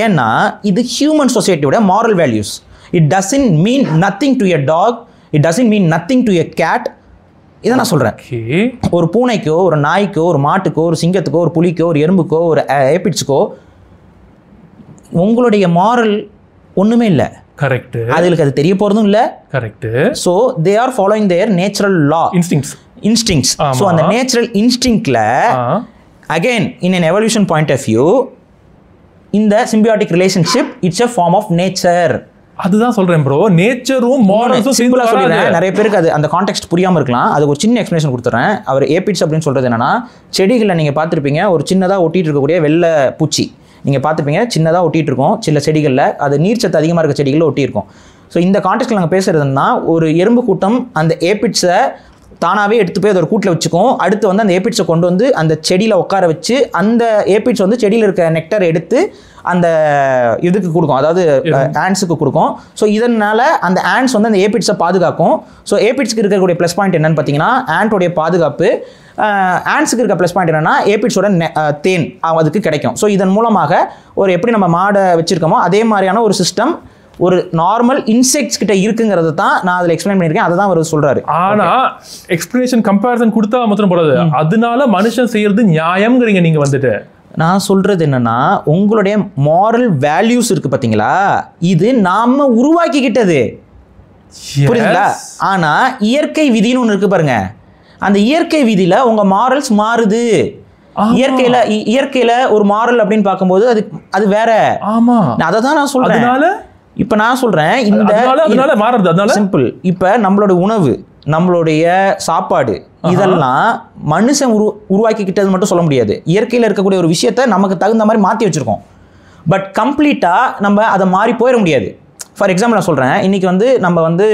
ஏன்னா இது ஹியூமன் சொசைட்டியோட moral values. It doesn't mean nothing to a dog, it doesn't mean nothing to a cat. இதை நான் சொல்கிறேன். ஒரு பூனைக்கோ, ஒரு நாய்க்கோ, ஒரு மாட்டுக்கோ, ஒரு சிங்கத்துக்கோ, ஒரு புலிக்கோ, ஒரு எறும்புக்கோ, ஒரு ஏபிட்ஸ்க்கோ உங்களுடைய மாரல் ஒன்றுமே இல்லை. கரெக்ட். அதுக்கு அது தெரிய போகிறதும் இல்லை. Correct. So they are following their natural law, instincts. So அந்த நேச்சுரல் இன்ஸ்டிங்க்ல again in an evolution point of view இந்த symbiotic relationship it's a form of nature. அதுதான் சொல்றேன் ப்ரோ. நேச்சரும் மாரல்ஸும் சிம்பிளா சொல்றேன். நிறைய பேருக்கு அது அந்த கான்டெக்ஸ்ட் புரியாம இருக்கலாம். அது ஒரு சின்ன எக்ஸ்பிளேஷன் கொடுத்துறேன். அவர் ஏபிட்ஸ் அப்படின்னு சொல்றது என்னன்னா, செடிகளில் நீங்க பார்த்துருப்பீங்க ஒரு சின்னதாக ஒட்டிட்டு இருக்கக்கூடிய வெள்ளை பூச்சி நீங்க பார்த்துருப்பீங்க, சின்னதாக ஒட்டிட்டு இருக்கும் சில செடிகளில். அது நீர்ச்சத்து அதிகமாக இருக்க செடிகளில் ஒட்டியிருக்கும். ஸோ இந்த கான்டெக்ஸ்ட்ல நாங்கள் பேசுறதுன்னா, ஒரு எறும்பு கூட்டம் அந்த ஏபிட்ஸை தானாகவே எடுத்து போய் அதை ஒரு கூட்டில் வச்சுக்கும். அடுத்து வந்து அந்த ஏபிட்ஸை கொண்டு வந்து அந்த செடியில் உட்கார வச்சு அந்த ஏபிட்ஸ் வந்து செடியில் இருக்க நெக்டர் எடுத்து அந்த இதுக்கு கொடுக்கும், அதாவது ஆண்ட்ஸுக்கு கொடுக்கும். ஸோ இதனால் அந்த ஆண்ட்ஸ் வந்து அந்த ஏபிட்ஸை பாதுகாக்கும். ஸோ ஏபிட்ஸ்க்கு இருக்கக்கூடிய ப்ளஸ் பாயிண்ட் என்னன்னு பார்த்தீங்கன்னா ஆண்ட்டோடைய பாதுகாப்பு. ஆண்ட்ஸுக்கு இருக்க ப்ளஸ் பாயிண்ட் என்னன்னா ஏபிட்ஸோட தேன் அதுக்கு கிடைக்கும். ஸோ இதன் மூலமாக ஒரு எப்படி நம்ம மாடை வச்சுருக்கோமோ அதே மாதிரியான ஒரு சிஸ்டம் ஒரு நார்மல் இன்செக்ட்ஸ் கிட்ட இருக்குங்கிறது தான் நான் அதில் எக்ஸ்பிளைன் பண்ணியிருக்கேன். அதை தான் அவர் சொல்றாரு. ஆனா எக்ஸ்பிளனேஷன் கம்பேரிசன் கொடுத்தா மாத்திரம் போடாது. அதனால மனுஷன் செய்யறது நியாயம்ங்கிறீங்க நீங்க வந்துட்டு. நான் சொல்றது என்னன்னா, உங்களுடைய மாரல் வேல்யூஸ் இருக்கு பாத்தீங்களா, இது நாம உருவாக்கிக்கிட்டது, புரியுதுங்களா? ஆனா இயற்கை விதின்னு ஒன்று இருக்கு பாருங்க, அந்த இயற்கை விதியில உங்க மாரல்ஸ் மாறுது. இயற்கையில ஒரு மாரல் அப்படின்னு பார்க்கும்போது அது வேற. ஆமா, அதை தான் நான் சொல்றேன். இப்ப நான் சொல்றேன் இந்த சிம்பிள். இப்ப நம்மளோட உணவு நம்மளுடைய சாப்பாடு இதெல்லாம் மனுஷன் உருவாக்கிக்கிட்டது மட்டும் சொல்ல முடியாது. இயற்கையில் இருக்கக்கூடிய ஒரு விஷயத்த நமக்கு தகுந்த மாதிரி மாற்றி வச்சுருக்கோம். பட் கம்ப்ளீட்டாக நம்ம அதை மாறி போயிட முடியாது. ஃபார் எக்ஸாம்பிள் நான் சொல்கிறேன், இன்னைக்கு வந்து நம்ம வந்து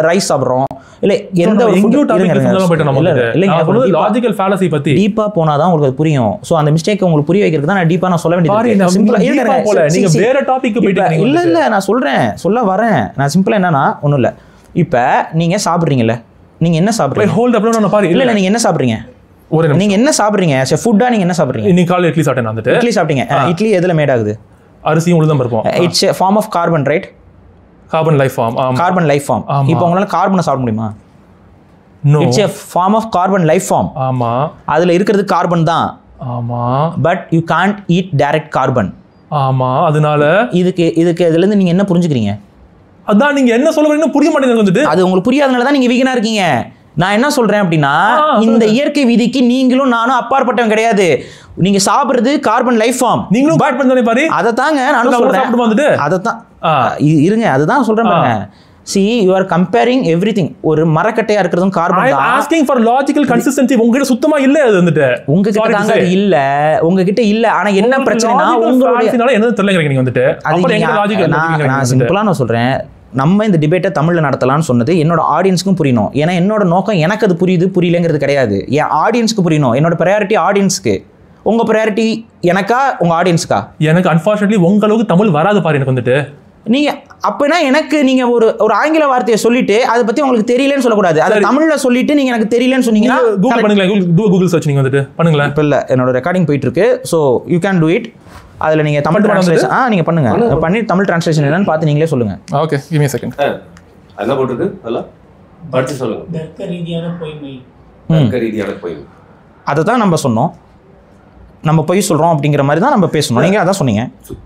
ரைஸ் சாப்பிட்றோம், இல்லை எந்த ஒரு லாஜிக்கல் ஃபேலசி பத்தி டீப்பாக போனால் தான் உங்களுக்கு அது புரியும். ஸோ அந்த மிஸ்டேக் உங்களுக்கு புரிய வைக்கிறது தான் நான் டீப்பாக நான் சொல்ல வேண்டியது. வேற டாபிக் இல்லை நான் சொல்ல வரேன். நான் சிம்பிளாக என்னன்னா ஒன்றும் இல்லை. இப்போ நீங்கள் சாப்பிட்றீங்கல்ல, நீங்கள் என்ன சாப்பிட்றீங்க? இல்லை நீங்கள் என்ன சாப்பிட்றீங்க? நீங்க என்ன சாப்பிட்றீங்க? ஃபுட்டா நீங்க என்ன சாப்பிட்றீங்க? இன்னைக்கு காலையில் இட்லி சாப்பிட்டேன். வந்துட்டு இட்லி சாப்பிட்டீங்க. இட்லி எதில் மேட் ஆகுது? அரிசியும் உளுந்தும் பருப்பும். It's form of carbon, right? Carbon life form. Carbon life form. இப்போ உங்களால கார்பனை சாப்பிட முடியுமா? No. It's a form of carbon life form. ஆமா. அதுல இருக்கிறது கார்பன் தான். ஆமா. But you can't eat direct carbon. ஆமா. அதனால இதுக்கு இதுல இருந்து நீங்க என்ன புரிஞ்சுக்கிறீங்க? அதான் நீங்க என்ன சொல்ல வரீங்கன்னு புரிய மாட்டேங்குது. வந்துட்டு அது உங்களுக்கு புரியாதனால தான் நீங்க வீகனா இருக்கீங்க. நான் என்ன சொல்றேன் அப்படின்னா, இந்த இயற்கை விதிக்கு நீங்களும் நானும் அப்பாற்பட்டவன் கிடையாது. நீங்க சாப்பிடுறது கார்பன் லைஃப் ஃபார்ம். நீங்களும் பேட் பண்ணி பாரு. அதை தாங்க நானும் சொல்றேன். வந்துட்டு அதை தான் இருங்க, அதுதான் சொல்றேன் பாருங்க. See, you are comparing everything. ஒரு மரக்கட்டையா இருக்கிறதும் கார்பன் தான். asking for logical consistency. உங்ககிட்ட சுத்தமா இல்ல. அது வந்துட்டு உங்ககிட்ட தாங்க இல்ல, உங்ககிட்ட இல்ல. ஆனா என்ன பிரச்சனைனா உங்களுடைய என்ன தெரியலங்க நீங்க வந்துட்டு அப்புறம் எங்க லாஜிக்கல் நான் சிம்பிளா நான் சொல்றேன். நம்ம இந்த டிபேட்டை தமிழில் நடத்தலாம்னு சொன்னது என்னோட ஆடியன்ஸ்க்கும் புரியணும். ஏன்னா என்னோட நோக்கம் எனக்கு அது புரியுது புரியலங்கிறது கிடையாது. என் ஆடியன்ஸ்க்கு புரியணும். என்னோட ப்ரையாரிட்டி ஆடியன்ஸ்க்கு. உங்கள் ப்ரையாரிட்டி எனக்கா உங்கள் ஆடியன்ஸ்க்கா? எனக்கு அன்ஃபார்ச்சுனேட்லி உங்களுக்கு தமிழ் வராது பாரு. எனக்கு வந்துட்டு நீங்கள் அப்படின்னா எனக்கு நீங்கள் ஒரு ஆங்கில வார்த்தையை சொல்லிட்டு அதை பற்றி உங்களுக்கு தெரியலன்னு சொல்லக்கூடாது. அதை தமிழில் சொல்லிட்டு நீங்கள் எனக்கு தெரியலன்னு சொன்னீங்கன்னா கூகுள் பண்ணுங்களேன். கூகுள் சர்ச் நீங்கள் வந்துட்டு பண்ணுங்களேன். இப்போ இல்லை, என்னோட ரெக்கார்டிங் போயிட்டு இருக்கு. So you can do it. அதில் நீங்கள் தமிழ் ட்ரான்ஸ்லேஷன் நீங்கள் பண்ணுங்க. பண்ணி தமிழ் ட்ரான்ஸ்லேஷன் என்னன்னு பார்த்து நீங்களே சொல்லுங்கள். Okay, give me a second. என்ன போட்டுருக்கு அதெல்லாம் படிச்சு சொல்லுங்க. தர்க்க ரீதியான பொய்மை. தர்க்க ரீதியான பொய்மை. அதை தான் நம்ம சொன்னோம். நம்ம பொய் சொல்றோம் அப்படிங்கிற மாதிரி தான் நம்ம பேசணும். நீங்க அதான் சொன்னீங்க.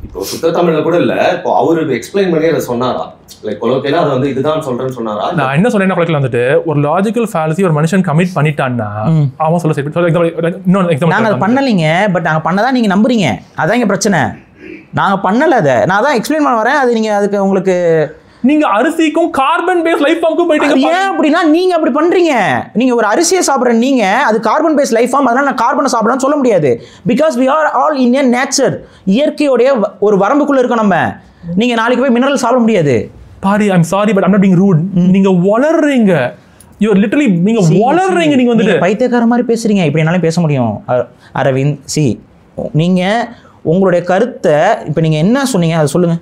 இப்போ சுத்த தமிழ்ல கூட இல்ல, இப்போ அவரு எக்ஸ்பிளைன் பண்ணி அதை சொன்னாரா? லைக் கொலோக்கியலா அதை வந்து இதுதான் சொல்றேன்னு சொன்னாரா? நான் என்ன சொன்னேன்னா கொலோக்கியலா வந்துட்டு ஒரு லாஜிக்கல் ஃபேலசி ஒரு மனுஷன் கமிட் பண்ணிட்டான்னா அவன் சொல்ல சரி. நாங்க அதை பண்ணலைங்க. பட் நாங்க பண்ணதா நீங்க நம்புறீங்க. அதான் இங்க பிரச்சனை. நாங்க பண்ணல. அதை நான் தான் எக்ஸ்பிளைன் பண்ண வரேன். அது நீங்க அதுக்கு உங்களுக்கு நீங்க அரிசிக்கும் கார்பன் பேஸ் லைஃப் ஃபார்முக்கும் போயிட்டீங்க. ஏன் அப்படின்னா நீங்க அப்படி பண்றீங்க. நீங்க ஒரு அரிசியை சாப்பிடுற நீங்க அது கார்பன் பேஸ் லைஃப் ஃபார்ம், அதனால நான் கார்பனை சாப்பிடணும்னு சொல்ல முடியாது. Because we are all in a nature. இயற்கையோடைய ஒரு வரம்புக்குள்ள இருக்கோம் நம்ம. நீங்க நாளைக்கு போய் மினரல் சாப்பிட முடியாது. Paari, I am sorry but I am not being rude. நீங்க வளர்றீங்க. யூ ஆர் லிட்டரலி நீங்க வளர்றீங்க. நீங்க வந்துட்டு பைத்தியக்கார மாதிரி பேசுறீங்க. இப்படி என்னால பேச முடியும் அரவிந்த்? நீங்க உங்களுடைய கருத்தை இப்போ நீங்க என்ன சொன்னீங்க அதை சொல்லுங்க.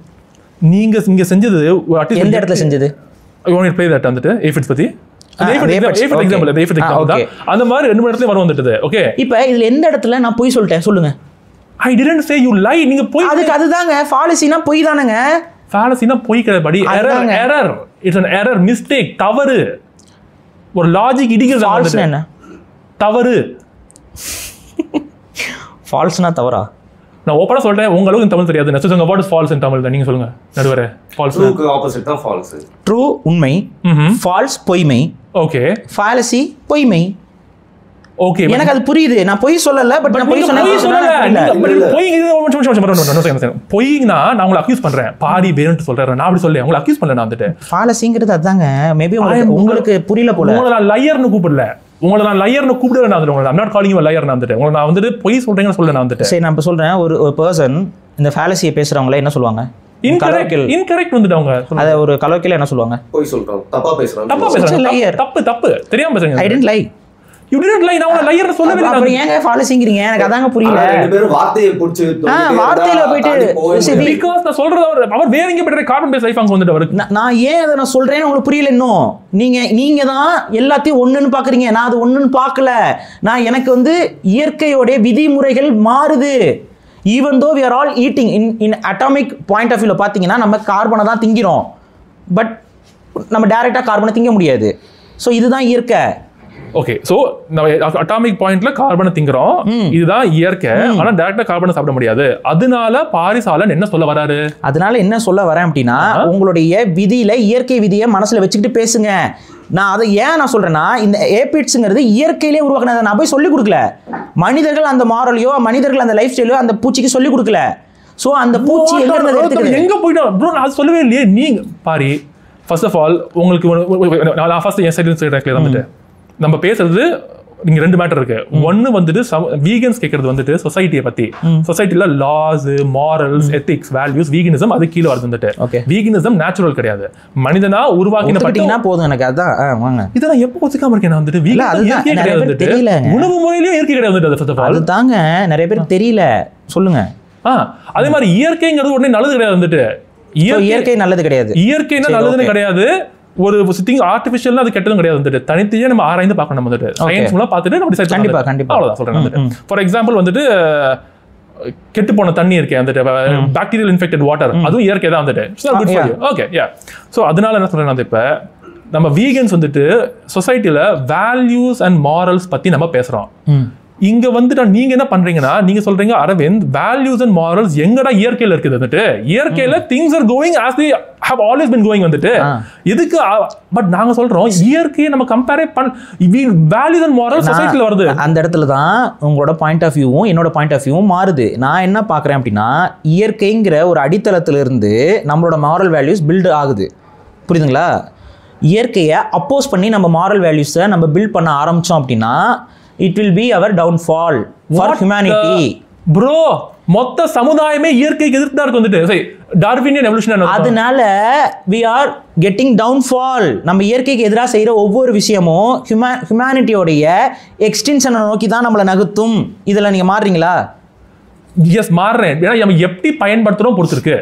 நீங்க இங்க செஞ்சது எந்த இடத்துல செஞ்சது? I want to play that வந்துட்டு ஏஃபிட்ஸ் பத்தி. அந்த மாதிரி ரெண்டு இடத்துல வரும் வந்துட்டது. ஓகே, இப்போ இதுல எந்த இடத்துல நான் பொய் சொல்லிட்டேன் சொல்லுங்க. I didn't say you lie. நீங்க பொய். அதுதாங்க ஃபாலசினா பொய் தானங்க. ஃபாலசினா பொய் கிடையாது படி. Error. It's an error, mistake, தவறு. ஒரு லாஜிக் இடிக்கிறது. ஃபால்ஸ்னா என்ன? தவறு. ஃபால்ஸ்னா தவறா? நான் ஓப்பனா சொல்றேன், உங்களுக்கு தமிழ் தெரியாது. நெக்ஸ்ட் சொல்லுங்க, what is false in Tamil? நீங்க சொல்லுங்க நடுவரே. ஃபால்ஸ் ட்ரூக்கு ஆப்போசிட் தான் ஃபால்ஸ். ட்ரூ உண்மை, ஃபால்ஸ் பொய்மை. ஓகே, ஃபாலசி பொய்மை. ஓகே, எனக்கு அது புரியுது. நான் பொய் சொல்லல. பட் நான் பொய் சொல்லல. பொய்னா நான் உங்களை அக்யூஸ் பண்றேன். பாரி வேணும்னு சொல்றேன். நான் அப்படி சொல்ல உங்களை அக்யூஸ் பண்ணல. நான் வந்துட்டு ஃபாலசிங்கிறது அதாங்க. மேபி உங்களுக்கு புரியல போல. உங்களை நான் லையர்னு கூப்பிடல. உங்களை நான் லையர்னு கூப்பிடுவேன். நான் வந்துட்டு I'm not calling you a liar. நான் வந்துட்டு உங்களை நான் வந்துட்டு பொய் சொல்றேன்னு சொல்ல. நான் வந்துட்டு சரி, நான் இப்போ சொல்றேன். ஒரு பர்சன் இந்த ஃபாலசியை பேசுறவங்கள என்ன சொல்லுவாங்க? இன்கரெக்ட் வந்துட்டு அவங்க அத ஒரு கலோக்கில என்ன சொல்லுவாங்க? பொய் சொல்றாங்க, தப்பா பேசுறாங்க. தப்பு தெரியாம பேசுறீங்க. I didn't lie. You didn't lie. நான் உங்களை லையர்னு சொல்லவே இல்லை. அப்புறம் ஏங்க ஃபாலசிங்கிறீங்க? எனக்கு அதாங்க புரியல. ரெண்டு பேரும் வார்த்தையை புடிச்சு வார்த்தையில போயிட்டு because நான் சொல்றது அவர் வேற எங்க போயிட்டு கார்பன் பேஸ் லைஃப் அங்க வந்துட்டு அவருக்கு நான் ஏன் அதை நான் சொல்றேன்னு உங்களுக்கு புரியல இன்னும். நீங்க தான் எல்லாத்தையும் ஒண்ணுன்னு பாக்குறீங்க. நான் அது ஒண்ணுன்னு பார்க்கல. நான் எனக்கு வந்து இயற்கையோட விதிமுறைகள் மாறுது. Even though we are all eating in atomic point of view பாத்தீங்கன்னா நம்ம கார்பனை தான் திங்கிறோம். பட் நம்ம டைரக்டா கார்பனை திங்க முடியாது. ஸோ இதுதான் இயற்கை. ஓகே, சோ நம்ம அட்டாமிக் பாயிண்ட்ல கார்பனை திங்கிறோம். இதுதான் இயற்கை. ஆனா டைரக்டா கார்பனை சாப்பிட முடியாது. அதனால பாரிசாலன் என்ன சொல்ல வராரு? அதனால என்ன சொல்ல வரேன் அப்படின்னா, உங்களுடைய விதியில இயற்கை விதியை மனசுல வச்சுக்கிட்டு பேசுங்க. நான் அதை ஏன் நான் சொல்றேன்னா, இந்த ஏபிட்ஸ்ங்கிறது இயற்கையிலே உருவாக்குனதை நான் போய் சொல்லிக் கொடுக்கல. மனிதர்கள் அந்த மாரலையோ மனிதர்கள் அந்த லைஃப் ஸ்டைலையோ அந்த பூச்சிக்கு சொல்லிக் கொடுக்கல. சோ அந்த பூச்சி எங்க போயிட்டோம் ப்ரோ? நான் சொல்லவே இல்லையே. நீங்க பாரி ஃபர்ஸ்ட் ஆஃப் ஆல் உங்களுக்கு நான் ஃபர்ஸ்ட் என் சைடு சொல்றேன் வந்துட்டு நம்ம பேசுறது நீங்க ரெண்டு மேட்டர் இருக்கு. ஒன்னு வந்துட்டு வீகன்ஸ் கேட்கறது வந்துட்டு சொசைட்டியை பத்தி, சொசைட்டில laws, morals, ethics, values, veganism அது கீழே வருது வந்துட்டு. வீகனிசம் நேச்சுரல் கிடையாது, மனிதனா உருவாக்கின பட்டினா போதும். எனக்கு அதான் வாங்க இதெல்லாம் எப்போ ஒத்துக்காம இருக்கேன் நான் வந்துட்டு. இயற்கை கிடையாது வந்துட்டு, உணவு முறையிலயும் இயற்கை கிடையாது வந்துட்டு. அதுதாங்க நிறைய பேருக்கு தெரியல. சொல்லுங்க. அதே மாதிரி இயற்கைங்கிறது உடனே நல்லது கிடையாது வந்துட்டு. இயற்கை நல்லது கிடையாது, இயற்கைன்னா நல்லதுன்னு கிடையாது. ஒரு சிட்டிங் ஆர்டிஃபிஷியல் அது கெட்டதும் கிடையாது வந்துட்டு. தனித்தையே நம்ம ஆராய்ந்து பார்க்கணும் நம்ம வந்துட்டு. சயின்ஸ் மூலம் பார்த்துட்டு நம்ம டிசைட் கண்டிப்பா கண்டிப்பா அவ்வளவுதான் சொல்றேன் வந்துட்டு. ஃபார் எக்ஸாம்பிள் வந்துட்டு கெட்டு போன தண்ணி இருக்கே வந்துட்டு, பாக்டீரியல் இன்ஃபெக்டட் வாட்டர், அதுவும் இயற்கை தான் வந்துட்டு. Okay yeah. ஸோ அதனால என்ன சொல்றேன் வந்து, இப்ப நம்ம வீகன்ஸ் வந்துட்டு சொசைட்டில வேல்யூஸ் அண்ட் மாரல்ஸ் பத்தி நம்ம பேசுறோம். இங்க வந்துட்டு நீங்க என்ன பண்றீங்கன்னா, நீங்க சொல்றீங்க அரவிந்த் வேல்யூஸ் அண்ட் மாரல்ஸ் எங்கடா இயற்கையில இருக்குது வந்துட்டு. இயற்கையில things are going as they have always been going வந்துட்டு. இதுக்கு பட் நாங்க சொல்றோம் இயற்கையை நம்ம கம்பேர் வேல்யூஸ் அண்ட் மாரல்ஸ் சொசைட்டில வருது. அந்த இடத்துல தான் உங்களோட பாயிண்ட் ஆஃப் வியூவும் என்னோட பாயிண்ட் ஆஃப் வியூவும் மாறுது. நான் என்ன பாக்குறேன் அப்படின்னா, இயற்கைங்கிற ஒரு அடித்தளத்துல இருந்து நம்மளோட மாரல் வேல்யூஸ் பில்ட் ஆகுது. புரியுதுங்களா? இயற்கையை அப்போஸ் பண்ணி நம்ம மாரல் வேல்யூஸை நம்ம பில்ட் பண்ண ஆரம்பிச்சோம் அப்படின்னா it will be our downfall for humanity. bro மொத்த சமுதாயமே இயற்கைக்கு எதிர்த்து தான் வந்துட்டு. சரி, டார்வினியன் எவல்யூஷன். அதனால we are getting downfall. நம்ம இயற்கைக்கு எதிராக செய்யற ஒவ்வொரு விஷயமும் ஹியூமனிட்டியோடைய எக்ஸ்டென்ஷனை நோக்கி தான் நம்மளை நகர்த்தும். இதுல நீங்க மாறுறீங்களா? எஸ் மாறுறேன். ஏன்னா நம்ம எப்படி பயன்படுத்துறோம் பொறுத்திருக்கு.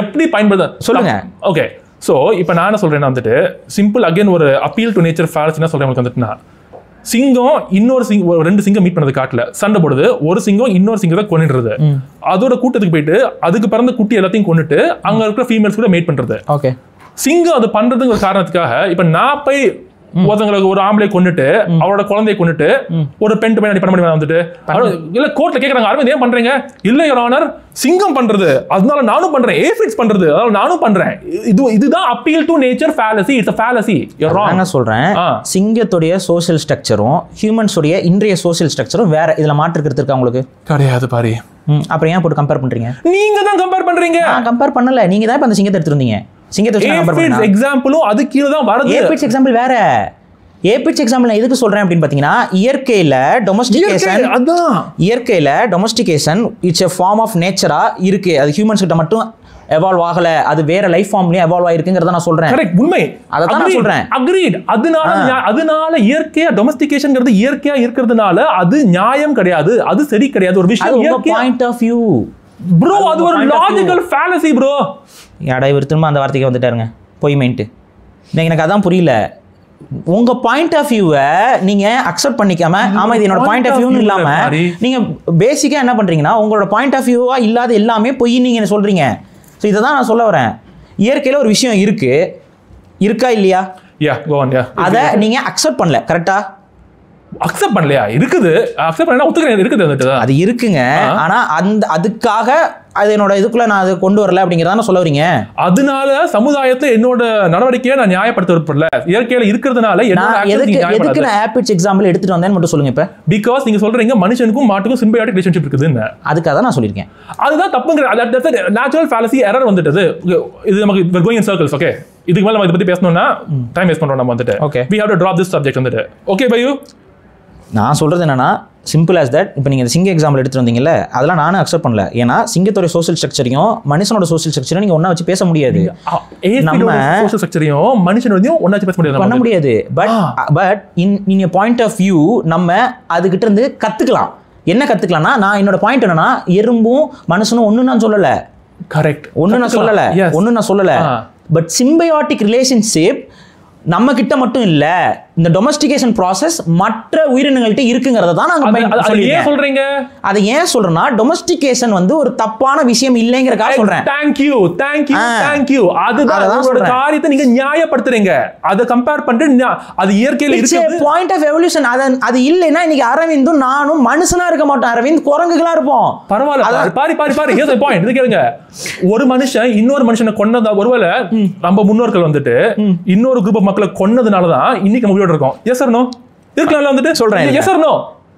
எப்படி பயன்படுத்த சொல்லுங்க. ஓகே, ஸோ இப்போ நான் என்ன சொல்றேன்னா வந்துட்டு சிம்பிள் அகைன் ஒரு அப்பீல் டு நேச்சர் ஃபேலசி என்ன சொல்றேன் உங்களுக்கு வந்துட்டுனா, சிங்கம் இன்னொரு ரெண்டு சிங்கம் மீட் பண்ணது காட்டுல சண்டை போடுது, ஒரு சிங்கம் இன்னொரு சிங்கத்தை கொன்னுடுறது, அதோட கூட்டத்துக்கு போயிட்டு அதுக்கு பிறந்த குட்டி எல்லாத்தையும் கொண்டுட்டு அங்க இருக்கிற ஃபீமேல்ஸ் கூட மேட் பண்றது. ஓகே, சிங்கம் அது பண்றதுங்கிற காரணத்துக்காக இப்ப நான் போய் ஒருத்தங்களுக்கு ஒரு ஆம்பளை கொண்டுட்டு அவரோட குழந்தைய கொண்டுட்டு ஒரு பெண் பண்ண முடியுமா வந்துட்டு? இல்ல கோர்ட்ல கேக்குறாங்க, அரவிந்த் ஏன் பண்றீங்க? இல்ல யுவர் ஆனர், சிங்கம் பண்றது அதனால நானும் பண்றேன், ஏஃபிட்ஸ் பண்றது அதனால நானும் பண்றேன். இதுதான் appeal to nature fallacy. It's a fallacy. You wrong. நான் சொல்றேன் சிங்கத்துடைய சோஷியல் ஸ்ட்ரக்சரும் ஹியூமன்ஸ் உடைய இன்றைய சோஷியல் ஸ்ட்ரக்சரும் வேற. இதுல மாற்றுக்கிறது இருக்கா உங்களுக்கு? கிடையாது பாரி. அப்புறம் ஏன் போட்டு கம்பேர் பண்றீங்க? நீங்க தான் கம்பேர் பண்றீங்க. நான் கம்பேர் பண்ணல, நீங்க தான் இப்ப அந்த சிங்கத்தை எடுத்துறீங்க. எக்ஸாம்பிளும் அது கீழ தான் வருது. ஏபிட்ஸ் எக்ஸாம்பிள் வேற. ஏபிட்ஸ் எக்ஸாம்பிள் நான் எதுக்கு சொல்றேன் அப்படின்னு பாத்தீங்கன்னா, இயற்கையில டொமஸ்டிகேஷன், அதான் இயற்கையில domestication it's a form of நேச்சரா இருக்கு. அது ஹியூமன்ஸ் கிட்ட மட்டும் எவால்வ் ஆகல, அது வேற லைஃப் ஃபார்ம்லயே எவால்வ் ஆயிருக்குங்கறத நான் சொல்றேன். கரெக்ட், உண்மை. அத தான் நான் சொல்றேன். அக்ரீட். அதனால இயற்கையா டொமஸ்டிகேஷன்ங்கிறது இயற்கையா இருக்கிறதுனால அது நியாயம் கிடையாது, அது சரி கிடையாது. ஒரு விஷயம் இயற்கை பாயிண்ட் ஆஃப் வியூ ப்ரோ, அது ஒரு லாஜிக்கல் ஃபேலசி ப்ரோ. யாடா இவர் திரும்ப அந்த வார்த்தைக்கு வந்துட்டாருங்க, பொய்மைன்ட்டு. எனக்கு அதான் புரியல. உங்க பாயிண்ட் ஆஃப் வியூவை நீங்க அக்செப்ட் பண்ணிக்காம, ஆமா இது என்னோட பாயிண்ட் ஆஃப் வியூன்னு இல்லாம நீங்க பேசிக்கா என்ன பண்றீங்கன்னா, உங்களோட பாயிண்ட் ஆஃப் வியூவா இல்லாத எல்லாமே பொய் நீங்க சொல்றீங்க. ஸோ இதை தான் நான் சொல்ல வரேன். இயற்கையில ஒரு விஷயம் இருக்கு, இருக்கா இல்லையா? அதை நீங்க அக்செப்ட் பண்ணல, கரெக்டா? அக்செப்ட் பண்ணலையா? இருக்குது, அக்செப்ட் பண்ணா ஒத்துக்கிறேன், இருக்குது, அது இருக்குங்க. ஆனா அந்த அதுக்காக அது என்னோட இதுக்குள்ள நான் அதை கொண்டு வரல அப்படிங்கிறத சொல்ல வரீங்க. அதனால சமுதாயத்தை என்னோட நடவடிக்கையை நான் நியாயப்படுத்த விருப்பப்படல. இயற்கையில இருக்கிறதுனால எதுக்கு நான் ஆப்பிட்ஸ் எக்ஸாம்பிள் எடுத்துட்டு வந்தேன்னு மட்டும் சொல்லுங்க. இப்ப பிகாஸ் நீங்க சொல்றீங்க மனுஷனுக்கும் மாட்டுக்கும் சிம்பியாட்டிக் ரிலேஷன்ஷிப் இருக்குதுன்னு, அதுக்காக தான் நான் சொல்லியிருக்கேன். அதுதான் தப்புங்கிற நேச்சுரல் ஃபேலசி எரர் வந்துட்டது. இது நமக்கு கோயிங் இன் சர்க்கிள்ஸ். ஓகே, இதுக்கு மேல நம்ம இதை பத்தி பேசணும்னா டைம் வேஸ்ட் பண்றோம் நம்ம வந்துட்டு. Okay, we have to drop this subject வந்துட்டு. Okay bye you. நான் சொல்கிறது என்னன்னா, சிம்பிள் ஆஸ் தட். இப்போ நீங்கள் இந்த சிங்க எக்ஸாம்பிள் எடுத்துட்டு வந்தீங்கல்ல, அதெல்லாம் நானும் அக்செப்ட் பண்ணல. ஏன்னா சிங்கத்தோட சோஷியல் ஸ்ட்ரக்சரையும் மனுஷனோட சோஷியல் ஸ்ட்ரக்சரையும் நீங்கள் ஒன்றா வச்சு பேச முடியாது. நம்ம சோஷியல் ஸ்ட்ரக்சரையும் மனுஷனோடையும் ஒன்றா வச்சு பேச முடியாது, பண்ண முடியாது. But in point of view நம்ம அதுகிட்ட இருந்து கற்றுக்கலாம். என்ன கற்றுக்கலாம்னா, நான் என்னோட பாயிண்ட் என்னன்னா, எறும்பும் மனுஷனும் ஒன்று நான் சொல்லலை. கரெக்ட், ஒன்று நான் சொல்லலை. பட் சிம்பயாட்டிக் ரிலேஷன்ஷிப் நம்ம கிட்ட மட்டும் இல்ல, இந்த டொமஸ்டிகேஷன் ப்ராசஸ் மற்ற உயிரினங்கள்ட்ட இருக்குங்கிறத தான் நாங்க சொல்றீங்க. அதை ஏன் சொல்றேன்னா, டொமஸ்டிகேஷன் வந்து ஒரு தப்பான விஷயம் இல்லைங்கிறதுக்காக சொல்றேன். தேங்க்யூ. அதுதான் உங்களோட காரியத்தை நீங்க நியாயப்படுத்துறீங்க. அதை கம்பேர் பண்ணிட்டு அது இயற்கையில இருக்கு, பாயிண்ட் ஆஃப் எவல்யூஷன். அது இல்லைன்னா இன்னைக்கு அரவிந்தும் நானும் மனுஷனா இருக்க மாட்டோம், அரவிந்த் குரங்குகளா இருப்போம். பரவாயில்ல, பாரு ஹியர்ஸ் தி பாயிண்ட். இது கேளுங்க, ஒரு மனுஷன் இன்னொரு மனுஷனை கொன்னதா, ஒருவேளை நம்ம முன்னோர்கள் வந்துட்டு இன்னொரு குரூப் ஆஃப் மக்களை கொன்னதுனாலதான் இன்னைக்கு நம்ம உயிரோட இருக்கோம். Yes or no? இருக்கலாம் வந்துட்டு சொல்றேன். Yes or no?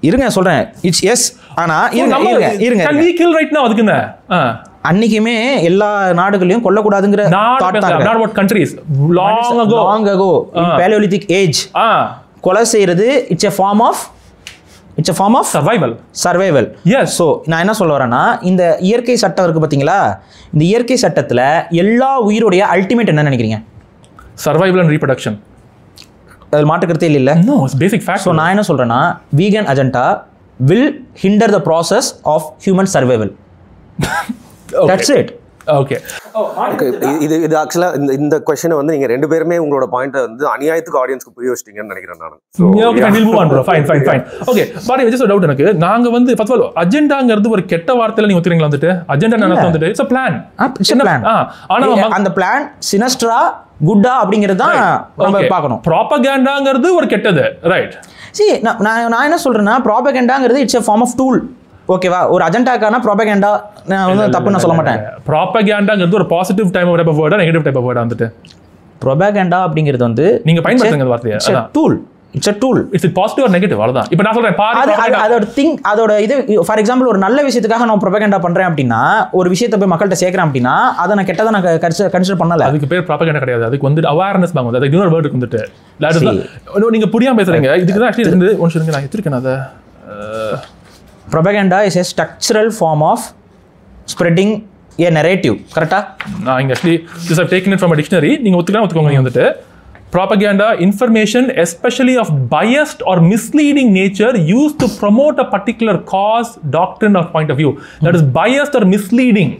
இருங்க சொல்றேன். It's yes. ஆனா இருங்க. Can we kill right now? அதுக்கு என்ன? அன்னைக்குமே எல்லா நாடுகளையும் கொல்லக்கூடாதுங்கிற not about countries long ago in Paleolithic age கொலை செய்யறது it's a form of survival yes so நான் என்ன சொல்ல வரேன்னா இந்த இயற்கை சட்டம் இருக்கு பாத்தீங்களா இந்த இயற்கை சட்டத்துல எல்லா உயிரோட அல்டிமேட் என்ன நினைக்கிறீங்க survival and reproduction அது மாற்றுக்கிறதே இல்ல no it's basic fact so நான் என்ன சொல்றேன்னா vegan agenda will hinder the process of human survival okay. That's it okay இது ஆக்சுவலா இந்த क्वेश्चन வந்து நீங்க ரெண்டு பேருமே உங்களோட பாயிண்ட் வந்து அநியாயத்துக்கு ஆடியன்ஸ்க்கு புரிய வச்சிட்டீங்கன்னு நினைக்கிறேன் நான். Okay we'll move on bro fine okay பாரு just a doubt எனக்கு நாங்க வந்து first of all அஜெண்டாங்கிறது ஒரு கெட்ட வார்த்தையில நீங்க ஒத்துறீங்களா வந்துட்டு அஜெண்டா என்ன வந்துட்டு it's a plan ஆனா அந்த பிளான் சினஸ்ட்ரா குட்டா அப்படிங்கிறது தான் நம்ம பார்க்கணும் ப்ராபகேண்டாங்கிறது ஒரு கெட்டது ரைட் see நான் என்ன சொல்றேன்னா ப்ராபகேண்டாங்கிறது it's a form of tool ஓகேவா ஒரு அஜெண்டாக்கான ப்ராபகேண்டா நான் வந்து தப்புன்னு சொல்ல மாட்டேன் ப்ராபகேண்டாங்கிறது ஒரு பாசிட்டிவ் டைப் ஆஃப் வேர்டா நெகட்டிவ் டைப் ஆஃப் வேர்டா வந்துட்டு ப்ராபகேண்டா அப்படிங்கிறது வந்து நீங்க பயன்படுத்துங்க வார்த்தையை அதான் tool it's a tool it's positive or negative அவ்வளவுதான் இப்போ நான் சொல்றேன் பாரு அதோட திங் அதோட இது ஃபார் எக்ஸாம்பிள் ஒரு நல்ல விஷயத்துக்காக நான் ப்ராபகேண்டா பண்றேன் அப்படின்னா ஒரு விஷயத்தை போய் மக்கள்கிட்ட சேர்க்கிறேன் அப்படின்னா அதை நான் கெட்டதை நான் கன்சிடர் பண்ணல அதுக்கு பேர் ப்ராபகேண்டா கிடையாது அதுக்கு வந்து அவேர்னஸ் பாங்க அதுக்கு இன்னொரு வேர்டு வந்துட்டு நீங்க புரியாம பேசுறீங்க இதுக்கு தான் ஆக்சுவலி இருந்து ஒன்னு சொல்லுங்க நான் எடுத்துக்கேன் அதை propaganda is a structural form of spreading a narrative கரெக்ட்டா நான் இங்க actually this I've taken it from a dictionary நீங்க ஒத்துக்கோங்க நீங்க வந்துட்டு propaganda information especially of biased or misleading nature used to promote a particular cause doctrine or point of view that is biased or misleading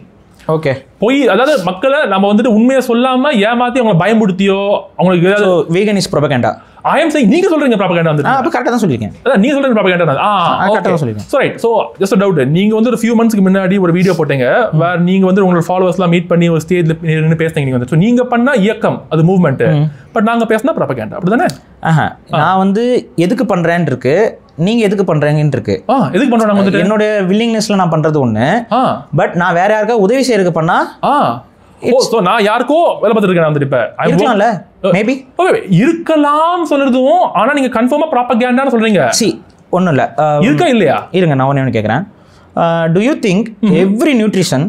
okay போய் அதாவது மக்களை நம்ம வந்துட்டு உண்மையை சொல்லாம ஏமாத்தி அவங்களை பயமுடுத்தியோ அவங்களுக்கு ஏதாவது vegan is propaganda I am saying நீங்க சொல்றீங்க propaganda வந்து அப்ப கரெக்ட்டா தான் சொல்லிருக்கீங்க அதான் நீங்க சொல்றீங்க propaganda கரெக்ட்டா தான் சொல்லிருக்கீங்க so right so just a doubt நீங்க வந்து ஒரு few monthsக்கு முன்னாடி ஒரு வீடியோ போட்டீங்க வேற நீங்க வந்து உங்களோட ஃபாலோவர்ஸ்லாம் மீட் பண்ணி ஒரு ஸ்டேஜ்ல நின்னு பேசுறீங்க நீங்க வந்து சோ நீங்க பண்ண இயக்கம் அது மூவ்மெண்ட் பட் நாங்க பேசினா propaganda அப்படிதானே நான் வந்து எதுக்கு பண்றேன்னு இருக்கு நீங்க எதுக்கு பண்றீங்கன்னு இருக்கு எதுக்கு பண்றோம் நாங்க வந்து என்னோட வில்லிங்னஸ்ல நான் பண்றது ஒண்ணு பட் நான் வேற யாருக்கா உதவி செய்யறதுக்கு பண்ணா சோ நான் யாருக்கோ வேலை பார்த்துருக்கேன் வந்துட்டு இப்ப இருக்கலாம்ல மேபி இருக்கலாம் சொல்றதும் ஆனா நீங்க கன்ஃபார்மா ப்ராபகேண்டான்னு சொல்றீங்க சி ஒண்ணும் இல்ல இருக்கா இல்லையா இருங்க நான் ஒன்னு கேக்குறேன் do you think every nutrition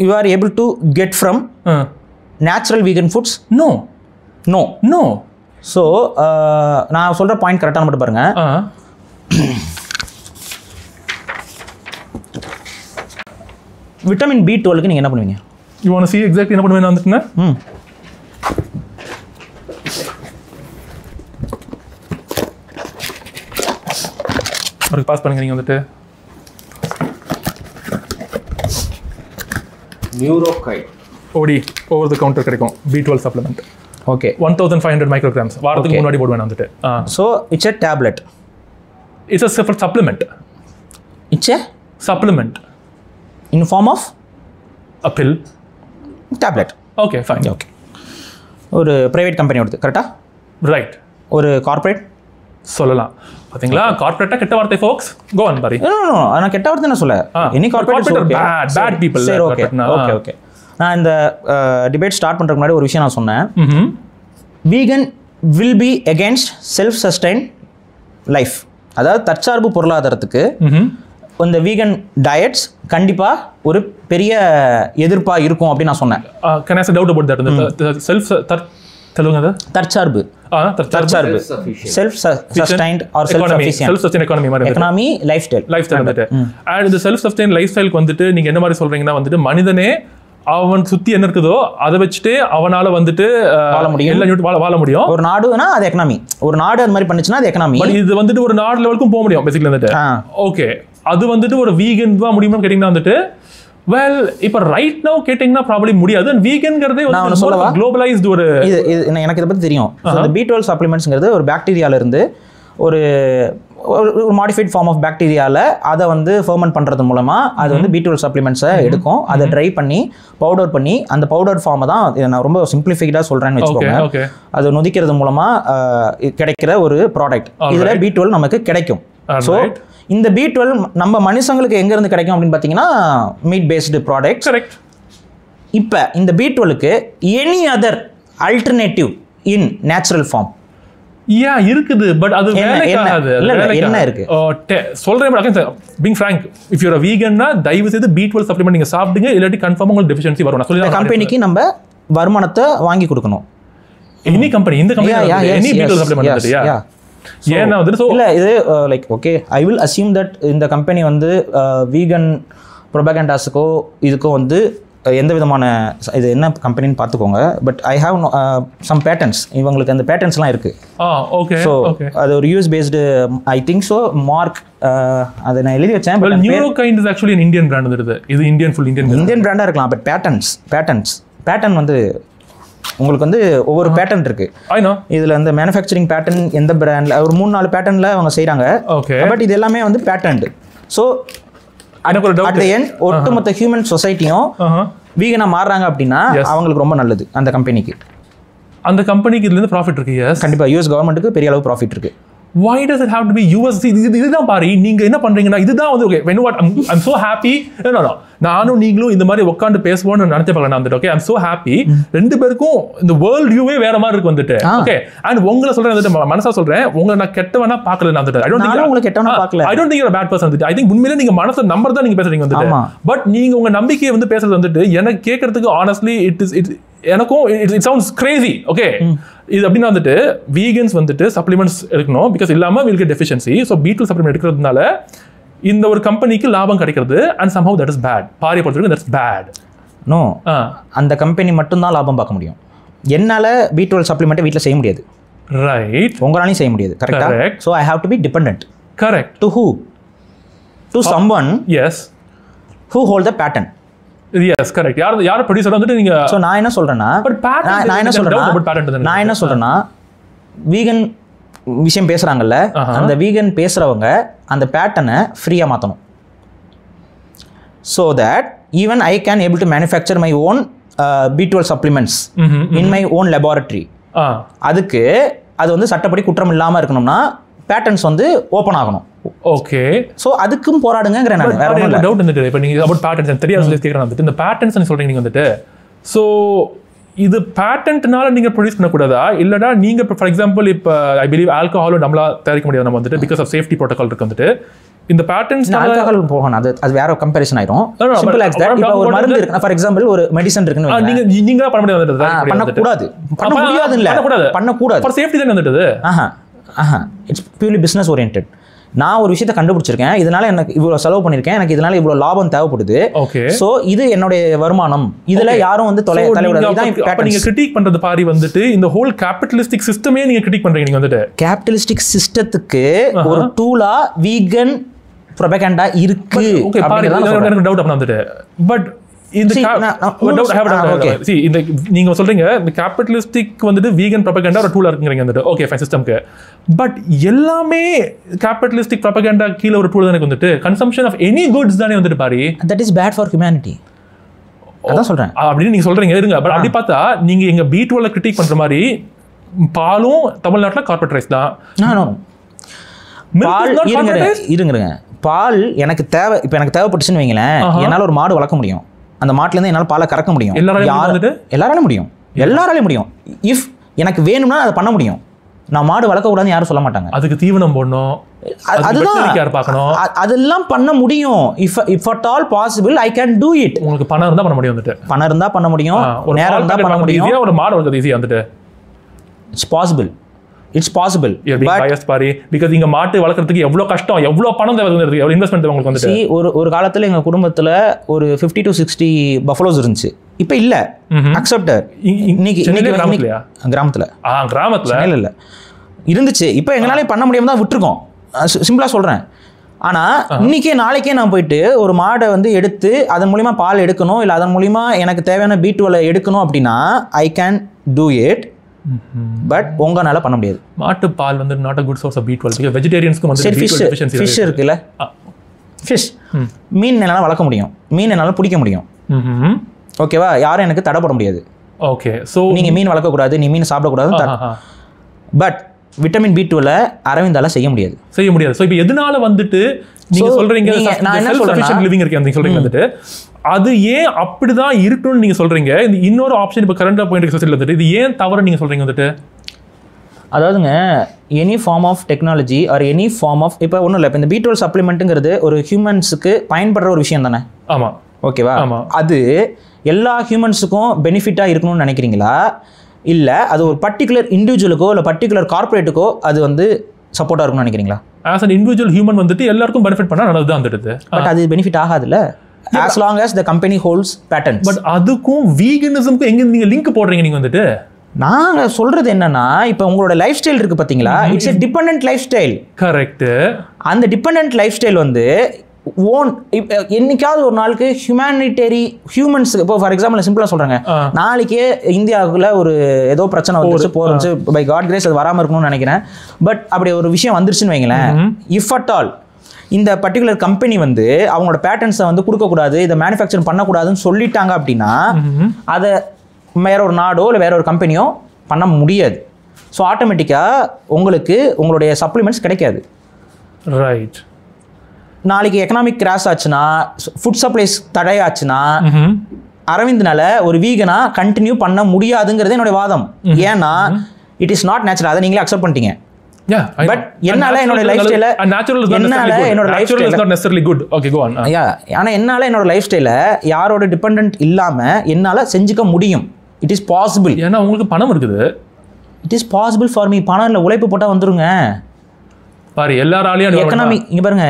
you are able to get from natural vegan foods no so நான் சொல்ற பாயிண்ட் கரெக்ட்டா மட்டும் பாருங்க விட்டமின் B12 க்கு நீங்க என்ன பண்ணுவீங்க you want to see exactly என்ன பண்ணுவேன்னு வந்துட்டேன்னா அவருக்கு பாஸ் பண்ணுங்க நீங்க வந்துட்டு நியூரோகைட் ஓடி ஓவர் தி கவுண்டர் கிடைக்கும் B12 சப்ளிமெண்ட் ஓகே 1500 மைக்ரோகிராம்ஸ் வாரத்துக்கு முன்னாடி போடுவேன் வந்துட்டு so it's a tablet it's a separate supplement it's a supplement in form of a pill tablet okay fine okay ஒரு பிரைவேட் கம்பெனி வருது கரெக்ட்டா ரைட் ஒரு கார்ப்பரேட் சொல்லலாம் பாத்தீங்களா கார்ப்பரேட்டா கெட்ட வார்த்தை folks go on buddy no நான் கெட்ட வார்த்தை என்ன சொல்ல any corporate is bad people சரி ஓகே நான் இந்த டிபேட் ஸ்டார்ட் பண்றதுக்கு முன்னாடி ஒரு விஷயம் நான் சொன்னேன் vegan will be against self sustained life அதாவது தற்சார்பு பொருளாதாரத்துக்கு இந்த வீகன் டயட்ஸ் கண்டிப்பா ஒரு பெரிய எதிர்ப்பா இருக்கும் அப்படி நான் சொன்னேன் can I say doubt about that the self தெலுங்குங்க தற்சார்பு self sustained or self sufficient self sustain economy lifestyle வந்துட்டு அண்ட் இந்த செல்ஃப் சஸ்டைன் லைஃப் ஸ்டைலுக்கு வந்துட்டு நீங்க என்ன மாதிரி சொல்றீங்கன்னா வந்துட்டு மனிதனே அவன் சுத்தி என்ன இருக்குதோ அதை வச்சுட்டு அவனால வந்துட்டு வாழ முடியும் எல்லா வாழ முடியும் ஒரு நாடுனா அது எக்கனாமி ஒரு நாடு அது மாதிரி பண்ணுச்சுன்னா அது எக்கனாமி பட் இது வந்துட்டு ஒரு நாடு லெவலுக்கும் போக முடியும் பேசிக்கலி வந்துட்டு ஓகே அது வந்துட்டு ஒரு வீகன் தான் முடியும்னு கேட்டீங்கன்னா வந்துட்டு வெல் இப்போ ரைட் நவ் கேட்டிங்கன்னா ப்ராபபிலி முடியாது அண்ட் வீகன்ங்கிறதே ஒரு குளோபலைஸ்டு ஒரு இது எனக்கு இதை பற்றி தெரியும் இந்த B12 சப்ளிமெண்ட்ஸ்ங்கிறது ஒரு பாக்டீரியால இருந்து ஒரு மாடிஃபைட் ஃபார்ம் ஆஃப் பாக்டீரியாவில் அதை வந்து ஃபர்மெண்ட் பண்ணுறது மூலமாக அது வந்து B12 சப்ளிமெண்ட்ஸை எடுக்கும் அதை ட்ரை பண்ணி பவுடர் பண்ணி அந்த பவுடர் ஃபார்மை தான் நான் ரொம்ப சிம்பிளிஃபைடாக சொல்கிறேன்னு வச்சுக்கோங்க அது நொதிக்கிறது மூலமாக கிடைக்கிற ஒரு ப்ராடக்ட் இதில் B12 நமக்கு கிடைக்கும் ஸோ இந்த B12 நம்ம மனுஷங்களுக்கு எங்கேருந்து கிடைக்கும் அப்படின்னு பார்த்தீங்கன்னா மீட் பேஸ்டு ப்ராடக்ட் இப்போ இந்த B12க்கு any other alternative in natural form இருக்குது பட் அது வேலைக்காகாது. என்ன இருக்கு சொல்றேன் பீங் ஃப்ராங்க், இஃப் யூர் வீகன்னா தயவு செய்து B12 சப்ளிமெண்ட் நீங்க சாப்பிடுங்க, இல்லாட்டி கன்ஃபார்மா உங்களுக்கு டெஃபிஷியன்சி வரும். நான் சொல்லி கம்பெனிக்கு நம்ம வருமானத்தை வாங்கி கொடுக்கணும். எனி கம்பெனி இந்த கம்பெனி எனி B12 சப்ளிமெண்ட் வந்துட்டியா? ஏன்னா வந்து சோ இல்ல இது like okay I will assume that இந்த கம்பெனி வந்து வீகன் ப்ரொபகண்டாஸுக்கோ இதுக்கோ வந்து எந்த விதமான இது என்ன கம்பெனின்னு பார்த்துக்கோங்க. But I have some patents, இவங்களுக்கு அந்த பேட்டன்ஸ்லாம் இருக்கு. ஓகே ஸோ அது ஒரு US based I think so mark அதை நான் எழுதி வச்சேன். பட் Neurokind is actually Indian brand வந்துடுது. இது இந்தியன் பிராண்டாக இருக்கலாம். பட் பேட்டன் வந்து உங்களுக்கு வந்து ஒவ்வொரு பேட்டன் இருக்கு. இதில் அந்த மேனுஃபேக்சரிங் பேட்டன் எந்த பிராண்டில் ஒரு 3-4 பேட்டனில் அவங்க செய்கிறாங்க. பட் இது எல்லாமே வந்து பேட்டன்டு. ஸோ அட் தி எண்ட் ஒட்டுமொத்த ஹியூமன் சொசைட்டியும் வீகனா மாறுறாங்க அப்படின்னா அவங்களுக்கு ரொம்ப நல்லது. அந்த கம்பெனிக்கு இதுல இருந்து ப்ராஃபிட் இருக்கு. எஸ் கண்டிப்பா. யூஎஸ் கவர்மெண்ட்டுக்கு பெரிய அளவு ப்ராஃபிட் இருக்கு. Why does it have to be US? இதுதான் பாரு, நீங்க என்ன பண்றீங்கன்னா இதுதான் வந்து okay when what I'm so happy. No நானும் நீங்களும் இந்த மாதிரி உட்காந்து பேசுவோம்னு நினைச்ச பார்க்கலாம் வந்துட்டு. Okay I'm so happy. ரெண்டு பேருக்கும் இந்த வேர்ல்ட் வியூவே வேற மாதிரி இருக்கு வந்துட்டு. ஓகே அண்ட் உங்களை சொல்றேன் வந்துட்டு, மனசா சொல்றேன், உங்களை நான் கெட்டவனா பார்க்கல நான் வந்துட்டு. I don't think உங்களுக்கு கெட்டவனா பார்க்கல. I don't think you're a bad person வந்துட்டு. I think உண்மையிலே நீங்க மனச நம்பர் தான் நீங்க பேசுறீங்க வந்துட்டு. பட் நீங்க உங்க நம்பிக்கையை வந்து பேசுறது வந்துட்டு எனக்கு கேட்கறதுக்கு honestly எனக்கும் it sounds crazy. ஓகே இது அப்படின்னா வந்துட்டு வீகன்ஸ் வந்துட்டு சப்ளிமெண்ட்ஸ் எடுக்கணும் பிகாஸ் இல்லாம will get deficiency. So B12 supplement எடுக்கிறதுனால இந்த ஒரு கம்பெனிக்கு லாபம் கிடைக்கிறது and somehow that is bad. பாரியை பொறுத்தவரைக்கும் that's bad. நோ அந்த கம்பெனி மட்டும்தான் லாபம் பார்க்க முடியும். என்னால் B12 சப்ளிமெண்ட்டை வீட்டில் செய்ய முடியாது. ரைட். உங்களாலையும் செய்ய முடியாது. கரெக்டா? So I have to be dependent. Correct. To who? To someone yes who hold the patent. Yes, correct. யார் ப்ரொடியூசர் வந்துட்டு நீங்க. சோ நான் என்ன சொல்றேன்னா நான் என்ன சொல்றேன்னா வீகன் விஷயம் பேசுறாங்கல்ல, அந்த வீகன் பேசுறவங்க அந்த பேட்டனை ஃப்ரீயா மாத்தணும். so that even I can able to manufacture my own B12 supplements in my own laboratory. அதுக்கு அது வந்து சட்டப்படி குற்றம் இல்லாம இருக்கணும்னா பேட்டன்ஸ் வந்து ஓபன் ஆகணும். ஓகே சோ அதுக்கும் போராடுங்கங்கற நான் வேற ஒரு டவுட் வந்துட்டு. இப்போ நீங்க அபௌட் பேட்டன்ஸ் தெரியாது கேக்குறேன் வந்துட்டு. இந்த பேட்டன்ஸ் நீங்க சொல்றீங்க நீங்க வந்துட்டு, சோ இது பேட்டன்ட்னால நீங்க ப்ரொடியூஸ் பண்ண கூடாதா? இல்லடா நீங்க ஃபார் எக்ஸாம்பிள் இப்போ ஐ பிலீவ் ஆல்கஹாலும் நம்மளா தயாரிக்க முடியாது நம்ம வந்துட்டு பிகாஸ் ஆஃப் சேஃப்டி ப்ரோட்டோகால் இருக்கு வந்துட்டு. இந்த பேட்டன்ஸ் ஆல்கஹால் போகணும், அது வேற கம்பேரிசன் ஆயிடும். Simple like that. இப்போ ஒரு மருந்து இருக்கு ஃபார் எக்ஸாம்பிள், ஒரு மெடிசன் இருக்குன்னு நீங்க பண்ண முடியாது, பண்ண கூடாது. பண்ண முடியாது இல்ல, பண்ண கூடாது. ஃபார் சேஃப்டி தான் வந்துட்டு. It's purely business oriented. நான் ஒரு விஷயத்தை கண்டுபிடிச்சிருக்கேன், இதனால எனக்கு இவ்வளவு செலவு பண்ணிருக்கேன், எனக்கு இதனால இவ்வளவு லாபம் தேவைப்படுது. சோ இது என்னுடைய வருமானம், இதுல யாரும் வந்து நீங்க கிரிட்டிக் பண்றது பாரி வந்துட்டு இந்த ஹோல் கேபிட்டலிஸ்டிக் சிஸ்டமே நீங்க கிரிட்டிக் பண்றீங்க நீங்க வந்துட்டு. கேபிட்டலிஸ்டிக் சிஸ்டத்துக்கு ஒரு டூலா வீகன் ப்ரொபகண்டா இருக்கு. ஓகே பாரி எனக்கு டவுட் அப்ப வந்துட்டு. பட் இந்த நீங்க சொல்றீங்க இந்த கேபிட்டலிஸ்டிக் வந்துட்டு வீகன் ப்ரொபகண்டா ஒரு டூலா இருக்குங்கறீங்க வந்துட்டு. ஓகே ஃபைன் சிஸ்டம்க்கு. பட் எல்லாமே கேபிட்டலிஸ்டிக் ப்ரொபகண்டா கீழ ஒரு டூல் தானே வந்துட்டு. கன்சம்ப்ஷன் ஆஃப் எனி குட்ஸ் தானே வந்துட்டு Paari. That is bad for humanity. அதான் சொல்றேன். அப்படி நீங்க சொல்றீங்க இருங்க. பட் அப்படி பார்த்தா நீங்க எங்க B12 கிரிட்டிக் பண்ற மாதிரி பாலும் தமிழ்நாட்டுல கார்ப்பரேட் ரைஸ் தான். இருங்க பால் எனக்கு தேவை. இப்போ எனக்கு தேவைப்பட்டுச்சுன்னு வைங்களேன், என்னால ஒரு மாடு வளர்க்க முடியும். அந்த மாட்டுல இருந்து என்னால பாலை கறக்க முடியும். எல்லாராலையும் முடியும். இஃப் எனக்கு வேணும்னா அதை பண்ண முடியும். நான் மாடு வளர்க்க கூடாதுன்னு யாரும் சொல்ல மாட்டாங்க. அதுக்கு தீவனம் போடணும், அதெல்லாம் பண்ண முடியும். If at all possible I can do it. உங்களுக்கு பணம் இருந்தா பண்ண முடியும் வந்துட்டு. பணம் இருந்தா பண்ண முடியும், நேரம் இருந்தா பண்ண முடியும். ஒரு மாடு வளர்க்கறது ஈஸியா வந்துட்டு. It's possible. பாரி பிகாஸ் இங்க மாட்டு வளர்க்கறதுக்கு எவ்வளவு கஷ்டம், எவ்வளவு பணம் தேவை, எவ்வளவு இன்வெஸ்ட்மென்ட் உங்களுக்கு வந்து. ஒரு காலத்துல எங்க குடும்பத்துல ஒரு 50 to 60 பஃபலோஸ் இருந்துச்சு. இப்ப இல்ல. அக்செப்ட். கிராமத்துல இல்ல இருந்துச்சு. இப்ப எங்களால பண்ண முடியாம தான் விட்டுருக்கோம். சிம்பிளா சொல்றேன். ஆனா இன்னைக்கே நாளைக்கே நான் போயிட்டு ஒரு மாடை வந்து எடுத்து அதன் மூலியமா பால் எடுக்கணும், இல்ல அதன் மூலியமா எனக்கு தேவையான B12 எடுக்கணும் அப்படின்னா I can do it. But உங்களால பண்ண முடியாது. மாட்டு பால் வந்து not a good source of B12 because vegetariansக்கு வந்து B12 deficiency. ஃபிஷ் இருக்குல்ல, ஃபிஷ் மீன் என்னால வளர்க்க முடியும், மீன் என்னால பிடிக்க முடியும். ஓகேவா? யாரும் எனக்கு தடை போட முடியாது. ஓகே சோ நீங்க மீன் வளர்க்க கூடாது, நீ மீன் சாப்பிட கூடாது. பட் விட்டமின் B12 அரவிந்தால செய்ய முடியாது. சோ இப்போ எதனால வந்துட்டு நீங்க சொல்றீங்க நான் என்ன சொல்றேன் லிவிங் இருக்கு அந்த சொல்றீங்க வந்துட்டு அது ஏன் அப்படிதான் இருக்குன்னு நீங்க சொல்றீங்க. இந்த இன்னொரு ஆப்ஷன் இப்போ கரண்டா போயிட்டு சொசைட்டில வந்துட்டு இது ஏன் தவறு நீங்க சொல்றீங்க வந்துட்டு. அதாவதுங்க any form of technology or any form of இப்போ ஒன்றும் இல்லை, இப்போ இந்த B12 சப்ளிமெண்ட்டுங்கிறது ஒரு ஹியூமன்ஸுக்கு பயன்படுற ஒரு விஷயம் தானே. ஆமாம். ஓகேவா? அது எல்லா ஹியூமன்ஸுக்கும் பெனிஃபிட்டாக இருக்கணும்னு நினைக்கிறீங்களா, இல்லை அது ஒரு பர்டிகுலர் இண்டிவிஜுவலுக்கோ இல்லை பர்டிகுலர் கார்பரேட்டுக்கோ அது வந்து சப்போர்ட்டாக இருக்கும்னு நினைக்கிறீங்களா? ஆஸ் அன் இண்டிவிஜுவல் ஹியூமன் வந்துட்டு எல்லாருக்கும் பெனிஃபிட் பண்ணால் நல்லது தான் வந்துடுது. பட் அது பெனிஃபிட் ஆகாதுல்ல as long as the company holds patents. But அதுக்கும் வீகனிசம்க்கும் எங்கே நீங்கள் லிங்க் போடுறீங்க நீங்கள் வந்துட்டு? நாங்கள் சொல்கிறது என்னன்னா, இப்போ உங்களோட லைஃப் ஸ்டைல் இருக்குது பார்த்தீங்களா, it's a dependent life style. Correct. அந்த டிபெண்டன்ட் லைஃப் ஸ்டைல் வந்து என்னைக்காவது ஒரு நாளுக்கு ஹியூமன்ஸுக்கு இப்போ ஃபார் எக்ஸாம்பிள் சிம்பிளாக சொல்கிறாங்க, நாளைக்கே இந்தியாவுக்குள்ள ஒரு ஏதோ பிரச்சனை வந்துருச்சு போச்சு, பை காட் கிரேஸ் அது வராமல் இருக்கணும்னு நினைக்கிறேன். பட் அப்படி ஒரு விஷயம் வந்துருச்சுன்னு வைங்களேன், இஃப் அட் ஆல் இந்த பர்டிகுலர் கம்பெனி வந்து அவங்களோட பேட்டன்ஸை வந்து கொடுக்கக்கூடாது, இதை மேனுஃபேக்சர் பண்ணக்கூடாதுன்னு சொல்லிட்டாங்க அப்படின்னா அதை வேற ஒரு நாடோ இல்லை வேற ஒரு கம்பெனியோ பண்ண முடியாது. ஸோ ஆட்டோமேட்டிக்காக உங்களுக்கு உங்களுடைய சப்ளிமெண்ட்ஸ் கிடைக்காது. ரைட். நாளைக்கு எக்கனாமிக் கிராஷ் ஆச்சுன்னா, ஃபுட் சப்ளைஸ் தடையாச்சுன்னா, அரவிந்த்னால ஒரு வீகனா கண்டினியூ பண்ண முடியாதுங்கிறது என்னோட வாதம். ஏன்னா இட் இஸ் நாட் நேச்சுரல். அதை நீங்களே அக்செப்ட் பண்ணிட்டீங்க. பட் என்னால என்னோட லைஃப் ஸ்டைல ஆனா என்னால என்னோட லைஃப் ஸ்டைல யாரோட டிபெண்டன்ட் இல்லாம என்னால செஞ்சுக்க முடியும். It is possible. ஏன்னா உங்களுக்கு பணம் இருக்குது. It is possible for me. பணம் இல்லை, உழைப்பு போட்டா வந்துருங்க. பாரு எல்லாராலையும் எக்கனாமி இங்க பாருங்க,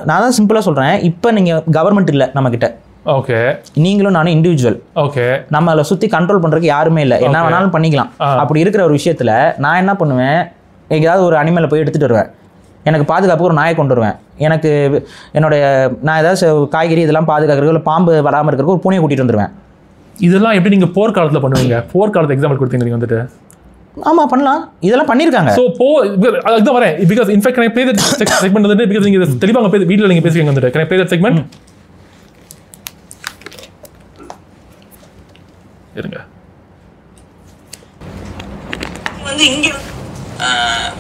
நான் தான் சிம்பிளா சொல்றேன். இப்போ நீங்க கவர்மெண்ட் இல்லை நம்ம கிட்ட. ஓகே. நீங்களும் நானும் இண்டிவிஜுவல். ஓகே. நம்மளை சுத்தி கண்ட்ரோல் பண்றதுக்கு யாருமே இல்லை. என்ன வேணாலும் பண்ணிக்கலாம். அப்படி இருக்கிற ஒரு விஷயத்துல நான் என்ன பண்ணுவேன், எங்கேயாவது ஒரு அனிமலை போய் எடுத்துகிட்டு வருவேன். எனக்கு பாதுகாப்புக்கு ஒரு நாயை கொண்டு வருவேன். எனக்கு என்னுடைய நான் ஏதாவது காய்கறி இதெல்லாம் பாதுகாக்கிறதுக்கு இல்லை பாம்பு வராமல் இருக்கிறதுக்கு ஒரு பூனையை கூட்டிகிட்டு வந்துடுவேன். இதெல்லாம் எப்படி நீங்கள் போர்க்காலத்தில் பண்ணுவீங்க? போர்க்காலத்து எக்ஸாம்பிள் கொடுத்தீங்க நீங்கள் வந்துட்டு. ஆமாம் பண்ணலாம், இதெல்லாம் பண்ணியிருக்காங்க. ஸோ அதுதான் வரேன். Because in fact can I play that segment வந்துட்டு, பிகாஸ் நீங்கள் தெளிவாக வீட்டில் நீங்கள் பேசுவீங்க வந்துட்டு. can I play that segment? இருங்க. வந்து இங்கே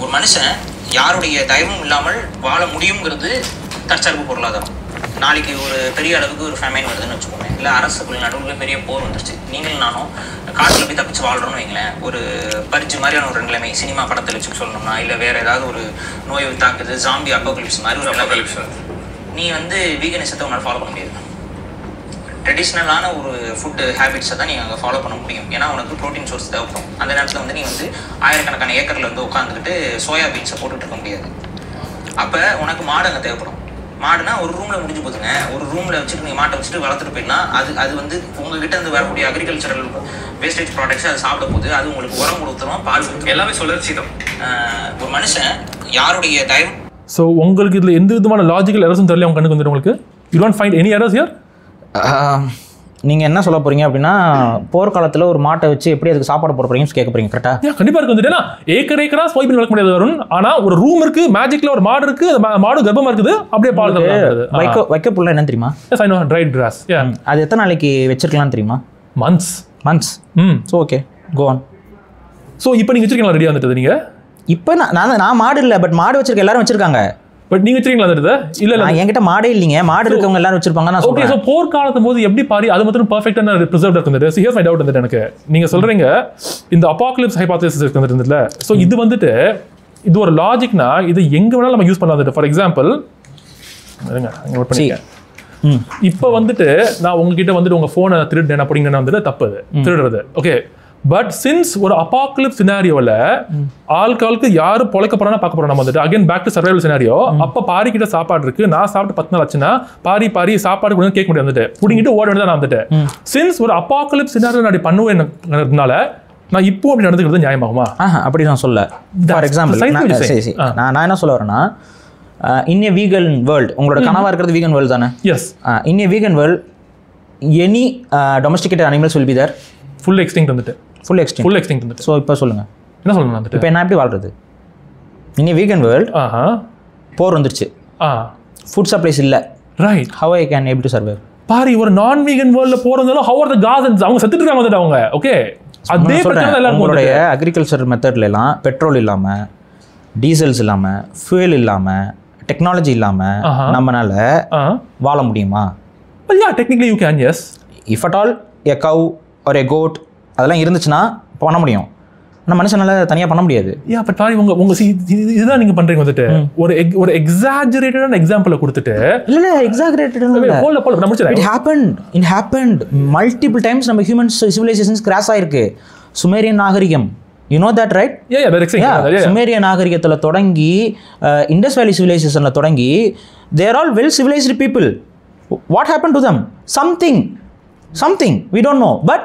ஒரு மனுஷன் யாருடைய தயவும் இல்லாமல் வாழ முடியுங்கிறது தற்சார்பு பொருளாதாரம். நாளைக்கு ஒரு பெரிய அளவுக்கு ஒரு ஃபேமைன் வருதுன்னு வச்சுக்கோங்க, இல்லை அரசுக்குள்ள நடுவில் பெரிய போர் வந்துருச்சு, நீங்களும் நானும் காட்டில் போய் தப்பிச்சு வாழ்கிறோன்னு வைங்களேன். ஒரு பரிச்சு மாதிரியான ஒரு நிலைமை சினிமா படத்தில் வச்சு சொல்லணும்னா, இல்லை வேறு ஏதாவது ஒரு நோய் தாக்குது, ஜாம்பி அப்போகலிப்ஸ் மாதிரி ஒரு அப்போகலிப்ஸ், நீ வந்து வீகனிசத்தை உன்னால் ஃபாலோ பண்ண முடியாது. ட்ரெடிஷ்னலான ஒரு ஃபுட் ஹேபிட்ஸை தான் நீங்கள் அங்கே ஃபாலோ பண்ண முடியும். ஏன்னா உனக்கு ப்ரோட்டீன் சோர்ஸ் தேவைப்படும். அந்த நேரத்தில் வந்து நீ வந்து ஆயிரக்கணக்கான ஏக்கரில் வந்து உட்காந்துக்கிட்டு சோயா பீன்ஸை போட்டுட்டு இருக்க முடியாது. அப்போ உனக்கு மாடு அங்கே தேவைப்படும். மாடுனா ஒரு ரூமில் முடிஞ்சு போதுங்க. ஒரு ரூமில் வச்சுட்டு நீங்கள் மாட்டை வச்சுட்டு வளர்த்துட்டு போயிடலாம். அது வந்து உங்ககிட்ட இருந்து வரக்கூடிய அக்ரிகல்ச்சரல் வேஸ்டேஜ் ப்ராடக்ட்ஸ் அதை சாப்பிட போது அது உங்களுக்கு உரம் கொடுத்துரும், பால் கொடுத்துரும், எல்லாமே சுழற்சிதம். ஒரு மனுஷன் யாருடைய தயவு. ஸோ உங்களுக்கு இதில் எந்த விதமான லாஜிக்கல் எரர்ஸும் தெரியல உங்க கண்ணுக்கு வந்துடும். உங்களுக்கு you don't find any errors here? நீங்கள் என்ன சொல்ல போகிறீங்க அப்படின்னா, போர்க்காலத்தில் ஒரு மாட்டை வச்சு எப்படி அதுக்கு சாப்பாடு போட போகிறீங்கன்னு கேட்க போகிறீங்க. கரெக்டாக? கண்டிப்பாக இருக்கு வந்துட்டு. ஏக்கரா சோய்பீன் வளர்க்க முடியாது வரும். ஆனால் ஒரு ரூம் இருக்கு, மேஜிக்கில் ஒரு மாடு இருக்கு, மாடு கர்ப்பமாக இருக்குது, அப்படியே பால் வைக்க புள்ள என்ன தெரியுமா? Yes I know, dried grass. அது எத்தனை நாளைக்கு வச்சிருக்கலாம்னு தெரியுமா? Months. So okay, go on. So இப்போ நீங்கள் வச்சிருக்கீங்களா ரெடியாக வந்துட்டு? நீங்கள் இப்போ நான் மாடு இல்லை, பட் மாடு வச்சிருக்க எல்லாரும் வச்சிருக்காங்க. பட் நீங்க வச்சிருக்கீங்களா அது? இல்ல என்கிட்ட மாடே இல்லைங்க. மாடு இருக்கவங்க எல்லாரும் வச்சிருப்பாங்க. நான் ஓகே. சோ போர்க்காலத்து போது எப்படி பாரி அது மட்டும் பெர்ஃபெக்ட்டான ப்ரிசர்வ்ட் இருக்குது. சோ ஹியர்ஸ் மை டவுட் வந்துட்டு எனக்கு. நீங்க சொல்றீங்க இந்த அபாகலிப்ஸ் ஹைபோதீசிஸ் இருக்குதுல. சோ இது வந்துட்டு இது ஒரு லாஜிக்னா இது எங்க வேணாலும் நம்ம யூஸ் பண்ணலாம். ஃபார் எக்ஸாம்பிள் இருங்க நோட் பண்ணிக்க. இப்போ வந்துட்டு நான் உங்ககிட்ட வந்துட்டு உங்க போனை திருடுறேன் அப்படிங்கன்னா வந்துட்டு தப்பு திருடுறது. ஓகே. பட் சின்ஸ் ஒரு அபாகலிப்ஸ் சினாரியோவில் ஆளுக்கு யாரு பொழைக்க போறானா பார்க்க போறோம் நம்ம வந்துட்டு again back to survival scenario. அப்போ பாரி கிட்ட சாப்பாடு இருக்கு, நான் சாப்பிட்டு 10 நாள் ஆச்சுன்னா பாரி சாப்பாடு கூட கேட்க முடியாது வந்துட்டு பிடிங்கிட்டு ஓட வேண்டியதான் நான் வந்துட்டு. சின்ஸ் ஒரு அபாகலிப்ஸ் சினாரியோ நான் பண்ணுவேன்னால நான் இப்போ அப்படி நடந்துக்கிறது நியாயமாகுமா? அப்படி நான் சொல்ல. ஃபார் எக்ஸாம்பிள் நான் என்ன சொல்ல வரேன்னா, இன் ஏ வீகன் வேர்ல்டு, உங்களோட கனவா இருக்கிறது வீகன் வேர்ல்டு தானே? Yes. In a vegan world any domesticated animals will be there. Full extinct வந்துட்டு. ஃபுல் எக்ஸ்டிங்க்ட் வந்துட்டு. ஸோ இப்போ சொல்லுங்க என்ன சொல்லணும் வந்துட்டு? இப்போ என்ன எப்படி வாழ்றது? இனி வீகன் வேர்ல்ட் போர் வந்துருச்சு, ஃபுட் சப்ளைஸ் இல்லை, right? How I can able to survive? Paari ஒரு நான் வீகன் வேர்ல்ட்ல போறதால ஹவ் ஆர் தி கார்டன்ஸ் அவங்க செத்துட்டு இருக்காங்க வந்துட்டு அவங்க. ஓகே. அதே பிரச்சனை எல்லாரும் உங்களுடைய அக்ரிகல்ச்சர் மெத்தட்ல எல்லாம் பெட்ரோல் இல்லாம, டீசல்ஸ் இல்லாம, ஃபியூயல் இல்லாம, டெக்னாலஜி இல்லாம நம்மனால வாழ முடியுமா? well yeah technically you can, yes. if at all a cow or a goat அதெல்லாம் இருந்துச்சுன்னா பண்ண முடியும். ஆனால் மனுஷனால தனியாக பண்ண முடியாது. யா பட் பாரி உங்க இதுதான் நீங்க பண்றீங்க வந்துட்டு ஒரு எக்ஸாஜரேட்டடான எக்ஸாம்பிளை கொடுத்துட்டு இல்லை exaggerated it happened multiple times. நம்ம ஹியூமன் சிவிலைசேஷன்ஸ் கிராஸ் ஆயிருக்கு. சுமேரியன் நாகரிகம், you know that right? சுமேரிய நாகரிகத்தில் தொடங்கி இண்டஸ் வேலி சிவிலைசேஷனில் தொடங்கி they are all well civilized people. What happened to them? Something we don't know, but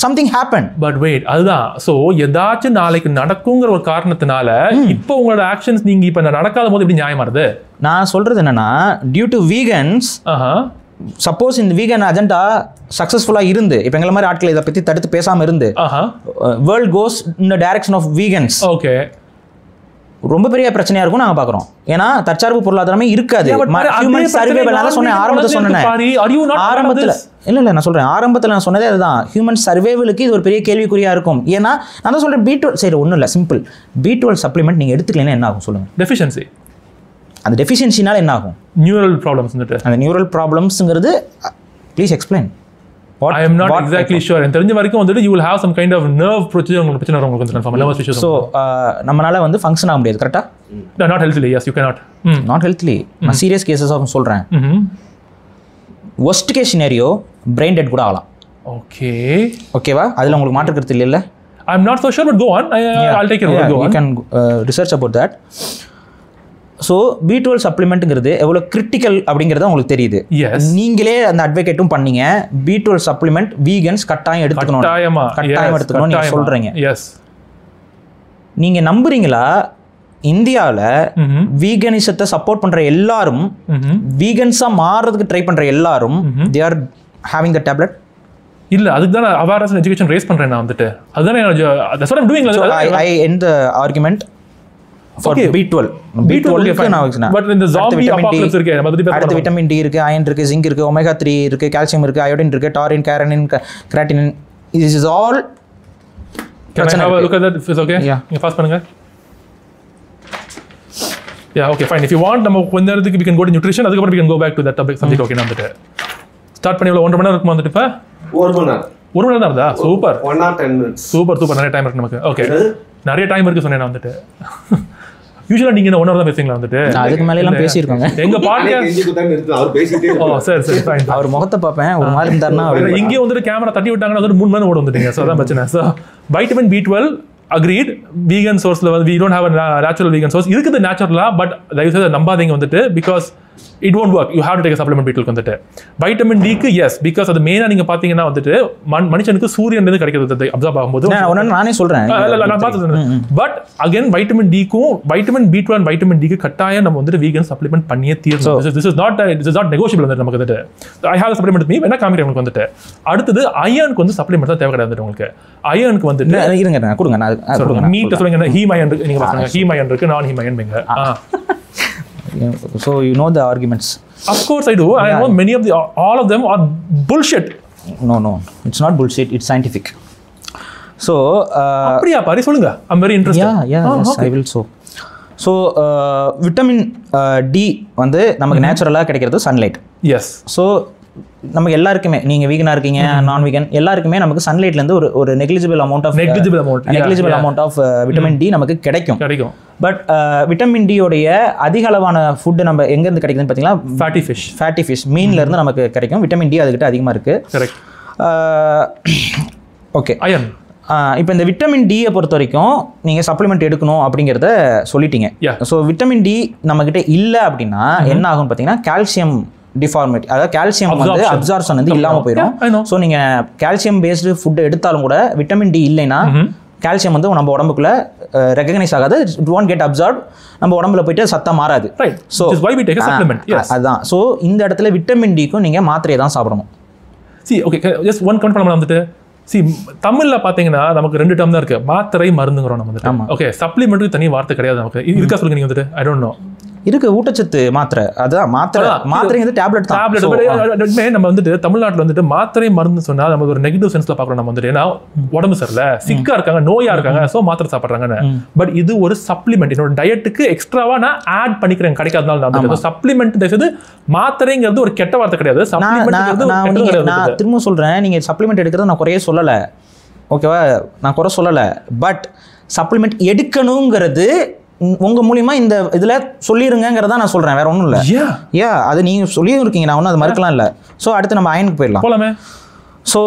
something happened. But wait, அதுதான். So ஏதாச்சும் நாளைக்கு நடக்குங்கிற ஒரு காரணத்தினால இப்போ உங்களோட ஆக்ஷன்ஸ் நீங்க இப்போ நடக்காத போது எப்படி நியாயமா இருது? நான் சொல்றது என்னன்னா, டியூ டு வீகன்ஸ், சப்போஸ் இந்த வீகன் அஜெண்டா சக்ஸஸ்ஃபுல்லாக இருந்து இப்போ எங்களை மாதிரி ஆட்களை இதை பற்றி தடுத்து பேசாமல் இருந்து world goes in the direction of vegans, okay, ரொம்ப பெரிய பிரச்சனையா இருக்கும் நாங்க பாக்குறோம். ஏன்னா தற்சார்பு பொருளாதாரமே இருக்காது. ஹியூமன் சர்வைவல் நான் சொன்னேன் ஆரம்பத்துல இல்ல நான் சொல்றேன் ஆரம்பத்துல நான் சொன்னதே அதுதான். ஹியூமன் சர்வைவலுக்கு இது ஒரு பெரிய கேள்விக்குறியா இருக்கும். ஏன்னா நான் தான் சொல்றேன் B12 சரி ஒன்றும் இல்லை சிம்பிள். B12 சப்ளிமெண்ட் நீங்க எடுத்துக்கலன்னா என்ன ஆகும் சொல்லுங்க? டெஃபிஷியன்சி. அந்த டெஃபிஷியன்சினால என்ன ஆகும்? Neural problems. அந்த நியூரல் ப்ராப்ளம்ஸ்ங்கிறது please explain. I am not exactly sure. எனக்கு தெரிஞ்ச வரைக்கும் வந்துட்டு you will have some kind of nerve procedure உங்களுக்கு பிரச்சனை வரும் உங்களுக்கு கன்ஃபார்ம் nervous issues. So நம்மனால வந்து ஃபங்க்ஷன் ஆக முடியாது கரெக்ட்டா? Not healthily. Yes, you cannot. Not healthily. நான் சீரியஸ் கேसेस ஆஃப் சொல்றேன். worst case scenario brain dead கூட ஆகலாம். ஓகே. ஓகேவா? அதுல உங்களுக்கு மாற்று கருத்து இல்ல? I am not so sure, but go on. I'll take it. Go on. You can research about that. So B12 சப்ளிமெண்ட்டுங்கிறது எவ்வளோ கிரிட்டிக்கல் அப்படிங்கிறது உங்களுக்கு தெரியுது. நீங்களே அந்த அட்வொகேட்டும் பண்ணீங்க. B12 சப்ளிமெண்ட் வீகன்ஸ் கட்டாயம் எடுத்துக்கணும், கட்டாயம் எடுத்துக்கணும் நீங்க சொல்றீங்க. நீங்க நம்புறீங்களா இந்தியாவில் வீகனிசத்தை சப்போர்ட் பண்ற எல்லாரும், வீகன்ஸா மாறுறதுக்கு ட்ரை பண்ற எல்லாரும் they are having the tablet? இல்ல அதுக்கு தான் அவேர்னஸ் அண்ட் எஜுகேஷன் ரேஸ் பண்றேன் நான் வந்துட்டு. அதுதான் that's what I'm doing. I end the argument for B12 but இந்த zombie apocalypse இருக்கு. அடுத்து விட்டமின் டி இருக்கு, அயன் இருக்கு, ஜிங்க் இருக்கு, ஒமேகா 3 இருக்கு, கால்சியம் இருக்கு, அயோடின் இருக்கு, டாரின், கேரனின், கிராட்டினின். this is all. Can I have a look at that if it's okay? நீங்க பாஸ் பண்ணுங்க. Yeah, okay, fine. If you want நம்ம கொஞ்ச நேரத்துக்கு we can go to nutrition, அதுக்கு அப்புறம் we can go back to that topic subject. Okay, நான் வந்துட்டு start பண்ணி 1.5 மணி நேரம் இருக்குமா வந்துட்டு? இப்ப 1 மணி நேரம். 1 மணி நேரம் தான். சூப்பர். 1 or 10 minutes. சூப்பர் நிறைய டைம் இருக்கு நமக்கு. ஓகே, நிறைய டைம் இருக்கு சொன்னேன் நான் வந்துட்டு. யூசுவலா நீங்க என்ன 1 hour தான் பேசுவீங்களா வந்துட்டு? அதுக்கு மேல எல்லாம் பேசியிருக்காங்க. எங்க பாட்காஸ்ட் அவர் பேசிட்டே இருப்பாரு. சரி ஃபைன். அவர் முகத்தை பார்ப்பேன் ஒரு மாதிரி இருந்தாருன்னா இங்கே வந்துட்டு கேமரா தட்டி விட்டாங்கன்னா அது 3 மணி நேரம் ஓட வந்துட்டீங்க. ஸோ அதான் பிரச்சனை. So vitamin B12 agreed vegan sourceல வந்து we don't have a natural vegan source. இருக்குது நேச்சுரலா, பட் தயவு செய்து நம்பாதீங்க வந்துட்டு, because it won't work. You have to take a supplement B12 வந்துட்டு. வைட்டமின் டிக்கு எஸ், பிகாஸ் அது மெயினா நீங்க பாத்தீங்கன்னா வந்துட்டு மனுஷனுக்கு சூரியன்ல இருந்து கிடைக்கிறது அப்சர்வ் ஆகும்போது நானே சொல்றேன் நான் பார்த்தது. பட் அகைன் வைட்டமின் டிக்கும் வைட்டமின் B12 அண்ட் வைட்டமின் டிக்கு கட்டாயம் நம்ம வந்துட்டு வீகன் சப்ளிமெண்ட் பண்ணியே தீரணும். this is not negotiable வந்துட்டு நமக்கு வந்துட்டு. I have a supplement with me. வேணா காமிக்கிறேன் உங்களுக்கு வந்துட்டு. அடுத்தது அயனுக்கு வந்து சப்ளிமெண்ட் தான் தேவை கிடையாது உங்களுக்கு. அயனுக்கு வந்துட்டு இருங்க கொடுங்க நான் மீட் சொல்லுங்க. ஹீம் அயன் இருக்கு, நீங்க பாருங்க. ஹீம் அயன் இருக்கு, நான் ஹீம் அயன் நீங்க. So you know the arguments. Of course I do. I know many of all of them are bullshit. No, it's not bullshit. It's scientific. So அப்படியா பாரி சொல்லுங்க. I'm very interested. Yeah, yes, okay. I will so vitamin D வந்து நமக்கு நேச்சுரலா கிடைக்கிறது sunlight. Yes. So நமக்கு எல்லாருக்குமே, நீங்க வீகனா இருக்கீங்க, நான் வீகன், எல்லாருக்குமே நமக்கு சன்லைட்ல இருந்து ஒரு negligible amount of vitamin D நமக்கு கிடைக்கும். பட் விட்டமின் டி உடைய அதிக அளவான ஃபுட் நம்ம எங்க இருந்து கிடைக்குதுன்னு பாத்தீங்கன்னா ஃபேட்டி ஃபிஷ் மீன்ல இருந்து நமக்கு கிடைக்கும். விட்டமின் டி அதுகிட்ட அதிகமா இருக்கு. Okay, iron. இப்போ இந்த விட்டமின் டியை பொறுத்த வரைக்கும் நீங்கள் சப்ளிமெண்ட் எடுக்கணும் அப்படிங்கிறத சொல்லிட்டீங்க. ஸோ விட்டமின் டி நம்மக்கிட்ட இல்லை அப்படின்னா என்ன ஆகும்னு பார்த்தீங்கன்னா கால்சியம் டிஃபார்மிட்டி, அதாவது கால்சியம் வந்து அப்சார்ப்ஷன் வந்து இல்லாமல் போயிடும். ஸோ நீங்கள் கால்சியம் பேஸ்டு ஃபுட் எடுத்தாலும் கூட விட்டமின் டி இல்லைன்னா கால்சியம் வந்து நம்ம உடம்புக்குள்ள ரெகக்னைஸ் ஆகாது, இட் ஒன்ட் கெட் அப்சார்ப், நம்ம உடம்புல போயிட்டு சத்தம் மாறாது. ஸோ அதுதான். ஸோ இந்த இடத்துல விட்டமின் டிக்கும் நீங்கள் மாத்திரையை தான் சாப்பிடணும். தமிழ்ல பாத்தீங்கன்னா நமக்கு 2 டேர்ம் தான் இருக்கு. மாத்திரை மருந்துங்கிறோம் நம்ம வந்துட்டு. ஓகே, சப்ளிமெண்ட்டுக்கு தனி வார்த்தை கிடையாது நமக்கு. இருக்கா சொல்லுங்க நீங்க வந்துட்டு? I don't know. இருக்கு ஊட்டச்சத்து மாத்திரை, அதான் மாத்திரைங்கிறது டேப்லெட் தான். டேப்லெட் நம்ம வந்துட்டு தமிழ்நாட்டில் வந்துட்டு மாத்திரை மருந்து சொன்னா நம்ம ஒரு நெகட்டிவ் சென்ஸ்ல பாக்குறோம். நம்ம வந்துட்டு ஏன்னா உடம்பு சரியில்லை, சிக்கா இருக்காங்க, நோயா இருக்காங்க, சோ மாத்திரை சாப்பிட்றாங்கன்னு. பட் இது ஒரு சப்ளிமெண்ட். என்னோட டயட்டுக்கு எக்ஸ்ட்ராவா நான் ஆட் பண்ணிக்கிறேன், கிடைக்காதனால நான் சப்ளிமெண்ட். தயவுசெய்து மாத்திரைங்கிறது ஒரு கெட்ட வார்த்தை கிடையாது. நான் திரும்ப சொல்றேன், நீங்க சப்ளிமெண்ட் எடுக்கிறது நான் குறைய சொல்லலை, ஓகேவா? நான் குறை சொல்லலை. பட் சப்ளிமெண்ட் எடுக்கணுங்கிறது உங்க மூலியமா இந்த இதுல சொல்லிருங்கிறத நான் சொல்றேன், வேற ஒன்றும் இல்லை. அது நீங்க சொல்லியும் இருக்கீங்க, நான் ஒன்றும் அது மறுக்கலாம் இல்லை. ஸோ அடுத்து நம்ம அயனுக்கு போயிடலாம். ஸோ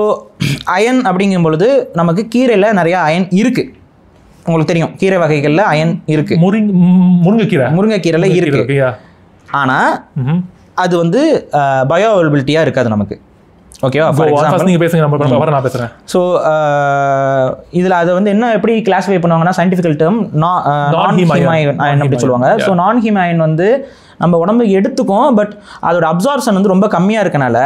அயன் அப்படிங்கும் பொழுது நமக்கு கீரையில் நிறைய அயன் இருக்கு. உங்களுக்கு தெரியும் கீரை வகைகளில் அயன் இருக்கு. முருங்கைக்கீரையில் இருக்கு. ஆனால் அது வந்து பயோ அவைலபிலிட்டியாக இருக்காது நமக்கு. ஓகேவா? ஃபார் எக்ஸாம்பிள் ஸோ இதில் அதை வந்து என்ன எப்படி கிளாஸிஃபை பண்ணுவாங்கன்னா சயின்டிஃபிக்கல் டேர்ம் நான் ஹீம் அயன் அப்படி சொல்லுவாங்க. ஸோ நான் ஹீம் அயன் வந்து நம்ம உடம்புக்கு எடுத்துக்கும், பட் அதோட அப்சார்ப்ஷன் வந்து ரொம்ப கம்மியாக இருக்கனால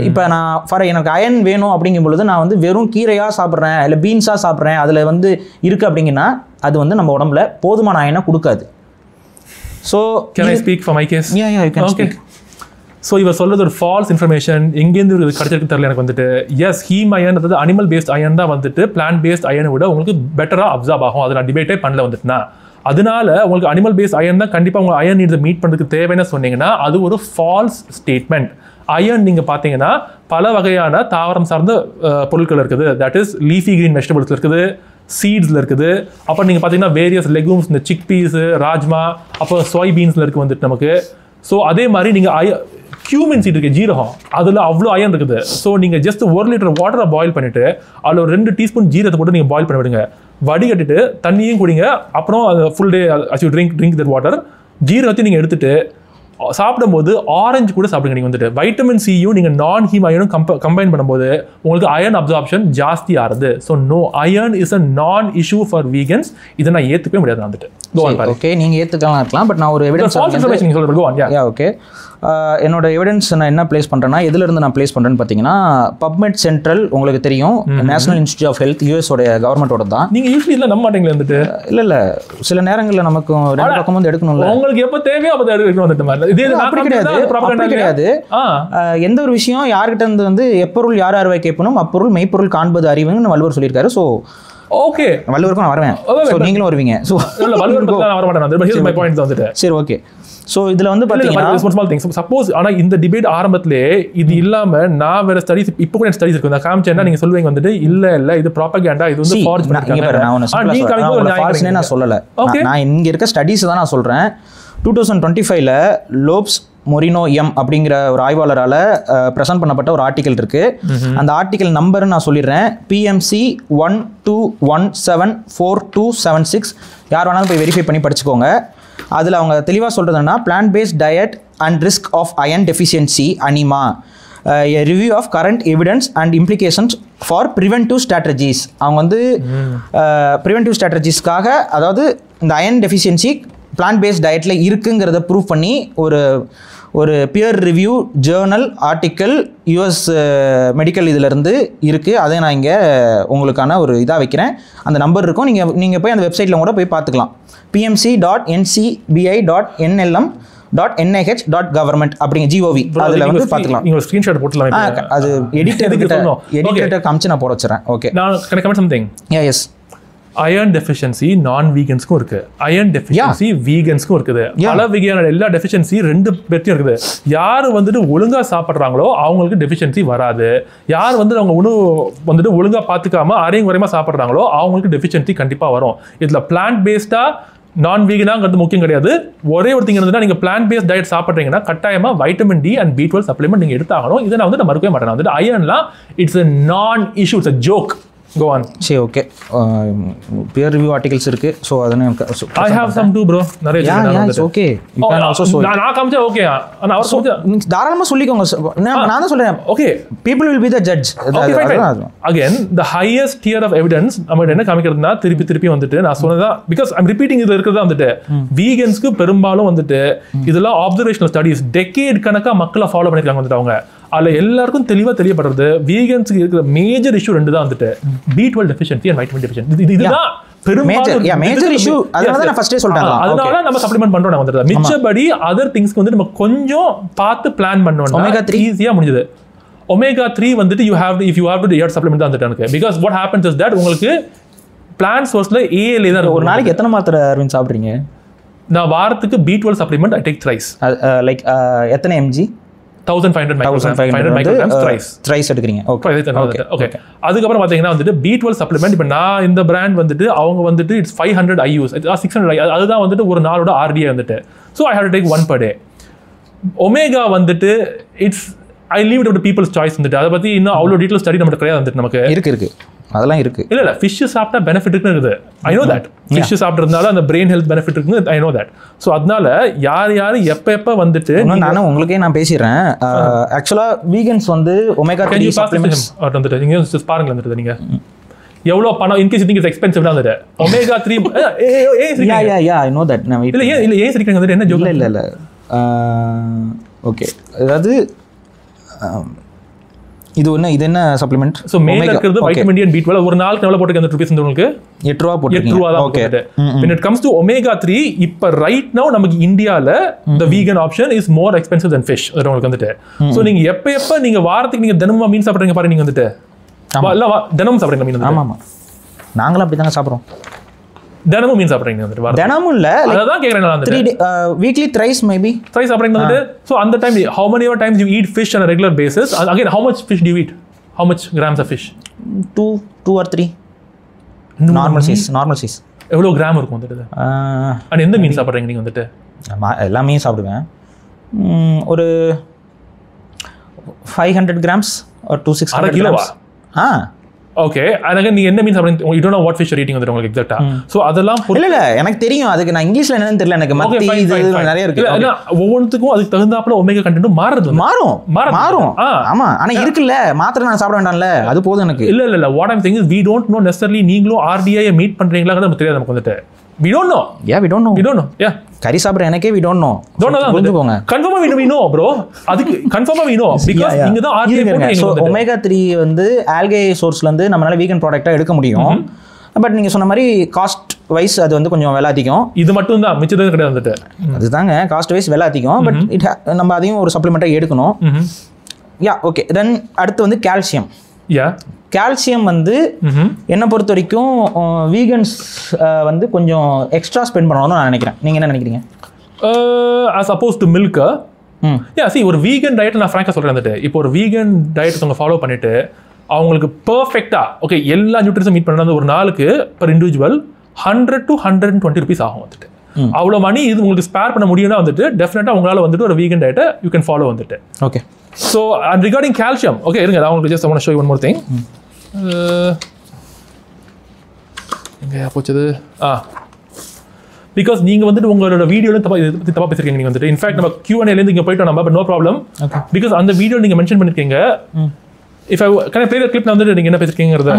இப்போ நான் எனக்கு அயன் வேணும் அப்படிங்கும் பொழுது நான் வந்து வெறும் கீரையாக சாப்பிட்றேன் இல்லை பீன்ஸாக சாப்பிட்றேன், அதில் வந்து இருக்குது அப்படிங்கன்னா அது வந்து நம்ம உடம்புல போதுமான அயனை கொடுக்காது. So can I speak for my case? You can speak. So இவர் சொல்றது ஒரு ஃபால்ஸ் இன்ஃபர்மேஷன், எங்கேருந்து கிடைச்சிருக்கு தெரியல எனக்கு வந்துட்டு. எஸ், ஹீம் அயன் அதாவது அனிமல் பேஸ்ட் அயன் தான் வந்துட்டு பிளான்ட் பேஸ்ட் அயனை விட உங்களுக்கு பெட்டராக அப்சார்ப் ஆகும். அதை நான் டிபேட்டே பண்ணல வந்துட்டுனா. அதனால உங்களுக்கு அனிமல் பேஸ்ட் அயன் தான் கண்டிப்பாக உங்கள் அயன் நீட்ஸை மீட் பண்ணுறதுக்கு தேவைன்னு சொன்னீங்கன்னா அது ஒரு ஃபால்ஸ் ஸ்டேட்மெண்ட். அயன் நீங்கள் பார்த்தீங்கன்னா பல வகையான தாவரம் சார்ந்த பொருட்கள் இருக்குது. That is leafy green vegetables இருக்குது, சீட்ஸில் இருக்குது. அப்புறம் நீங்கள் பார்த்தீங்கன்னா வேரியஸ் லெகூம்ஸ், இந்த சிக் பீஸு, ராஜ்மா, அப்புறம் சோய் பீன்ஸில் இருக்குது வந்துட்டு நமக்கு. ஸோ அதே மாதிரி நீங்கள் கியூமின் சீட் இருக்குது, ஜீரகம், அதில் அவ்வளோ அயன் இருக்குது. ஸோ நீங்கள் ஜஸ்ட் 1 லிட்டர் வாட்டரை பாயில் பண்ணிவிட்டு அதில் ஒரு 2 டீஸ்பூன் ஜீரகத்தை போட்டு நீங்கள் பாயில் பண்ணி விடுங்க. வடிகட்டிட்டு தண்ணியும் குடிங்க. அப்புறம் அது full day drink that water. ஜீரகத்தையும் நீங்கள் எடுத்துகிட்டு சாப்பிடும்போது ஆரஞ்சு கூட சாப்பிடுங்க. நீங்கள் வந்துட்டு வைட்டமின் சியும் நீங்கள் நான் ஹீம் அயனும் கம்பைன் பண்ணும்போது உங்களுக்கு அயன் அப்சார்ப்ஷன் ஜாஸ்தி ஆகுது. So no, iron is a non issue for vegans. இதை நான் ஏற்றுக்கவே முடியாது வந்துட்டு. ஓகே, நீங்கள் ஏற்றுக்கலாம் இருக்கலாம், பட் நான் ஒரு எவிடன்ஸ் ஓகே என்னோட எவிடன்ஸ் நான் என்ன பிளேஸ் பண்ணுறேன்னா எதுலேருந்து நான் பிளேஸ் பண்ணுறேன்னு பார்த்தீங்கன்னா பப்மெட் சென்ட்ரல் உங்களுக்கு தெரியும், நேஷனல் இன்ஸ்டியூட் ஆஃப் ஹெல்த், யூஎஸோட கவர்மெண்ட்டோட தான். நீங்கள் யூஸ்வலி இல்லை நம்ப மாட்டீங்களா வந்துட்டு? இல்லை சில நேரங்களில் நமக்கு 2 பக்கம் வந்து எடுக்கணும்ல. உங்களுக்கு எப்போ தேவையோ அப்போ எடுக்கணும் வந்துட்டு மாதிரி. இது அப்படி கிடையாது. எந்த ஒரு விஷயம் யார்கிட்ட இருந்து வந்து எப்பொருள் யார் யார் கேட்பணும் அப்பொருள் மெய்ப்பொருள் காண்பது அறிவுன்னு வள்ளுவர் சொல்லியிருக்காரு. ஸோ ஓகே, வள்ளுவருக்கும் நான் வருவேன், நீங்களும் வருவீங்க. ஸோ சரி, ஓகே. ஸோ இதில் வந்து பார்த்தீங்கன்னா சப்போஸ் ஆனால் இந்த டிபேட் ஆரம்பத்திலே இது இல்லாமல் நான் வேற ஸ்டடிஸ் இப்போ கூட ஸ்டடிஸ் இருக்கு நான் காமிச்சேன்னா நீங்கள் சொல்லுவீங்க வந்துட்டு இல்லை இது ப்ராபகேண்டா, இது வந்து ஃபார்ஜ் நான் சொல்லலை. நான் இங்கே இருக்க ஸ்டடிஸ் தான் நான் சொல்கிறேன். 2025 லோப்ஸ் மொரினோ எம் அப்படிங்கிற ஒரு ஆய்வாளரால் ப்ரெசென்ட் பண்ணப்பட்ட ஒரு ஆர்டிக்கல் இருக்குது. அந்த ஆர்டிக்கல் நம்பர்னு நான் சொல்லிடுறேன், PMC 12174276. யார் வேணாலும் போய் வெரிஃபை பண்ணி படிச்சுக்கோங்க. அதில் அவங்க தெளிவாக சொல்கிறதுனா plant based diet and risk of iron deficiency anaemia, a review of current evidence and implications for preventive strategies. அவங்க வந்து preventive strategiesக்காக, அதாவது இந்த அயன் டெஃபிஷியன்சி பிளான்ட் பேஸ்ட் டயட்டில் இருக்குங்கிறத ப்ரூவ் பண்ணி ஒரு peer review Journal article US medical இதிலேருந்து இருக்குது. அதை நான் இங்கே உங்களுக்கான ஒரு இதாக வைக்கிறேன். அந்த நம்பர் இருக்கும், நீங்கள் போய் அந்த வெப்சைட்டில் கூட போய் பார்த்துக்கலாம். pmc.ncbi.nlm.nih.government அப்படிங்க GOV அதில் வந்து பார்த்துக்கலாம். நீங்கள் ஸ்க்ரீன்ஷாட் போட்டுலாம். அது எடிட்டர் காமிச்சு நான் போட வச்சுறேன். ஓகே, நான் சம்திங். எஸ், அயர்ன் டெஃபிஷியன்சி நான் வீகன்ஸ்க்கும் இருக்கு, அயர்ன் டெஃபிஷியன்சி வீகன்ஸ்க்கும் இருக்குது. பல வகையான எல்லா டெஃபிஷியன்சி 2 பேர்த்தையும் இருக்குது. யார் வந்துட்டு ஒழுங்காக சாப்பிட்றாங்களோ அவங்களுக்கு டெஃபிஷியன்சி வராது. யார் வந்து அவங்க உணவு வந்துட்டு ஒழுங்காக பார்த்துக்காம அரையும் குறையமாக சாப்பிட்றாங்களோ அவங்களுக்கு டெஃபிஷியன்சி கண்டிப்பாக வரும். இதில் பிளான்ட் பேஸ்டாக நான் வீகனாங்கிறது முக்கியம் கிடையாது. ஒரே ஒரு திங் இருந்ததுன்னா நீங்கள் பிளான்ட் பேஸ்ட் டயட் சாப்பிட்றீங்கன்னா கட்டாயமாக vitamin D and B12 supplement நீங்கள் எடுத்தாகணும். இதை நான் வந்து நான் மறுக்கவே மாட்டேன். வந்துட்டு அயர்ன்லாம் it's a non issue, it's a joke. Go on. சரி, ஓகே. peer review articles இருக்கு. சோ அதனே I have some too bro. நிறைய இருக்கு. Okay, you can also show. நான் காமிச்சா ஓகே. انا அவர் சொல்லுங்க, தாராளமா சொல்லிக்கோங்க. நான் தான் சொல்றேன். Okay, people will be the judge. Again, the highest tier of evidence நம்ம என்ன காமிக்கிறதுனா திருப்பி வந்துட்டு நான் சொன்னதா, because I'm repeating இது இருக்குதா வந்துட்டு வீகன்ஸ்க்கு பெரும்பாலும் வந்துட்டு இதெல்லாம் observational studies decade கணக்கா மக்களை ஃபாலோ பண்ணிருக்காங்க வந்துட்டு. அவங்க அதில் எல்லாருக்கும் தெளிவாக தெரியப்படுறது வீகன்ஸுக்கு இருக்கிற மேஜர் இஷ்யூ 2 தான் வந்துட்டு B12 deficiency and vitamin deficiency. இதுதான் மேஜர் இஷ்யூ. அதனால நான் ஃபர்ஸ்டே சொல்றேன். அதனால நம்ம சப்ளிமெண்ட் பண்றோம் வந்துட்டு. மிச்சபடி அதர் திங்ஸ்க்கு வந்து நம்ம கொஞ்சம் பார்த்து பிளான் பண்ணோம்னா ஒமேகா 3 ஈஸியா முடிஞ்சது. ஒமேகா 3 வந்துட்டு you have to add supplement தான் வந்துட்டு எனக்கு. because what happens is that உங்களுக்கு பிளான்ட் சோர்ஸ்ல AL தான் இருக்கும். ஒரு நாளைக்கு எத்தனை மாத்திரை அரவிந்த் சாப்பிடுறீங்க? நான் வாரத்துக்கு B12 supplement I take thrice. Like எத்தனை mg? 1500 micrograms thrice எடுக்கிறீங்க. ஓகே. அதுக்கப்புறம் பார்த்தீங்கன்னா வந்துட்டு B12 சப்ளிமெண்ட். இப்போ நான் இந்த பிராண்ட் வந்துட்டு அவங்க வந்துட்டு இட்ஸ் 500 IUs, 600 அதுதான் வந்துட்டு ஒரு நாளோட RDA வந்துட்டு. So I have to take 1 per day. Omega வந்துட்டு it's I leave it to people's choice வந்துட்டு. அதை பற்றி இன்னும் அவ்வளோ டீட்டெயில் ஸ்டடி நமக்கு கிடையாது வந்துட்டு. நமக்கு இருக்கு அதெல்லாம் இருக்கு. இல்ல ஃபிஷ் சாப்பிட்டா பெனிஃபிட் இருக்குது. ஐ நோ தட். ஃபிஷ் சாப்பிட்றதுனால அந்த பிரெயின் ஹெல்த் பெனிஃபிட் இருக்குது. ஐ நோ தட். ஸோ அதனால யார் எப்ப வந்துட்டு நானும் உங்களுக்கே நான் பேசிடுறேன். ஆக்சுவலா வீகன்ஸ் வந்து ஒமேகா 3 சப்ளிமெண்ட்ஸ் வந்துட்டு நீங்க பாருங்க வந்துட்டு நீங்க எவ்வளோ பணம் in case you think it's expensive வந்துட்டு omega 3 yeah I know that. நான் இல்ல ஏன் சிரிக்கிறீங்க வந்துட்டு என்ன ஜோக்? இல்ல ஓகே. அதாவது இது என்ன சப்ளிமெண்ட்? சோ மேல இருக்குது வைட்டமின் டி அண்ட் B12. ஒரு நாளுக்கு எவ்வளவு போட்டுக்க ரூபீஸ் உங்களுக்கு 8 ரூபாய் போட்டுருக்கீங்க. 8 ரூபாய் தான். Okay. when it comes to omega 3 இப்ப ரைட் நவ நமக்கு இந்தியால the vegan option is more expensive than fish. அது உங்களுக்கு வந்துட்டு. சோ நீங்க எப்ப நீங்க வாரத்துக்கு நீங்க தினமும் மீன் சாப்பிடுறீங்க பாருங்க. நீங்க வந்துட்டு இல்ல தினமும் சாப்பிடுறீங்க மீன்? ஆமா நாங்களும் அப்படி தாங்க சாப்பிடுறோம். தினமும் மீன் சாப்பிடுறீங்க வந்துட்டு? தினமும் இல்ல, அதான் கேக்குறேன் நான். 3 weekly thrice maybe thrice சாப்பிடுறீங்க வந்துட்டு. சோ அந்த time how many times you eat fish on a regular basis? Again, how much fish do you eat? How much grams of fish? 2 or 3 normal size. எவ்வளவு gram இருக்கும் வந்துட்டு? and எந்த மீன் சாப்பிடுறீங்க நீங்க வந்துட்டு? எல்லா மீன் சாப்பிடுவேன். ஒரு 500 grams or 260 grams. ஓகே. அதுக்கு நீங்க என்ன மீன் சாப்பிடுறீங்க? you don't know what fish you're eating வந்து உங்களுக்கு எக்ஸாக்ட்டா. சோ அதெல்லாம் இல்ல எனக்கு தெரியும். அதுக்கு நான் இங்கிலீஷ்ல என்னன்னு தெரியல. எனக்கு மத்தி இது நிறைய இருக்கு. இல்ல ஒவ்வொன்றுத்துக்கும் அதுக்கு தகுந்தாப்புல ஒமேகா கண்டென்ட் மாறும். ஆமா ஆனா இருக்குல்ல மாத்திரை நான் சாப்பிட வேண்டாம்ல, அது போதும் எனக்கு. இல்ல what I'm saying is we don't know necessarily நீங்களும் RDA மீட் பண்றீங்களா நமக்கு தெரியாது. நமக்கு வந்துட்டு we don't know. Yeah. கறி சாப்பிடுற எனக்கே we don't know. புரிஞ்சுக்கோங்க. கன்ஃபார்மா we know bro. அதுக்கு கன்ஃபார்மா we know because நீங்க தான் RDA போடுறீங்க. சோ ஒமேகா 3 வந்து ஆல்கே சோர்ஸ்ல இருந்து நம்மளால வீகன் ப்ராடக்ட்டா எடுக்க முடியும். பட் நீங்க சொன்ன மாதிரி காஸ்ட் வைஸ் அது வந்து கொஞ்சம் விலை அதிகம். இது மட்டும் தான், மிச்சது கிடையாது வந்துட்டு. அதுதாங்க காஸ்ட் வைஸ் விலை அதிகம். பட் நம்ம அதையும் ஒரு சப்ளிமெண்டா எடுக்கணும். Yeah okay. தென் அடுத்து வந்து கால்சியம். கால்சியம் வந்து என்னை பொறுத்த வரைக்கும் வீகன்ஸ் வந்து கொஞ்சம் எக்ஸ்ட்ரா ஸ்பெண்ட் பண்ணணும்னு நான் நினைக்கிறேன். நீங்கள் என்ன நினைக்கிறீங்க? as opposed to milk. see ஒரு வீகன் டயட் நான் ஃப்ராங்காக சொல்கிறேன் வந்துட்டு. இப்போ ஒரு வீகன் டயட் அவங்க ஃபாலோ பண்ணிட்டு அவங்களுக்கு பர்ஃபெக்டாக ஓகே எல்லா நியூட்ரிஷன் மீட் பண்ணுறது ஒரு நாளுக்கு பர் இண்டிவிஜுவல் 100 to 120 rupees ஆகும் வந்துட்டு. அவ்வளோ மணி இது உங்களுக்கு ஸ்பேர் பண்ண முடியும்னா வந்துட்டு டெஃபினட்டாக உங்களால் வந்துட்டு ஒரு வீகன் டயட்டை யூ கேன் ஃபாலோ வந்துட்டு. Okay. So and regarding calcium, okay, இருங்க நான் உங்களுக்கு just I want to show you one more thing. எங்க போச்சது? because நீங்க வந்துட்டு உங்களோட வீடியோல தப்பா பேசிருக்கீங்க. நீங்க வந்துட்டு இன்ஃபேக்ட் நம்ம Q&A ல இருந்து இங்க போய்ட்டோம் நம்ம, but no problem. because அந்த வீடியோ நீங்க மென்ஷன் பண்ணிருக்கீங்க. if I can I play the clip நான் வந்துட்டு நீங்க என்ன பேசிருக்கீங்கறத?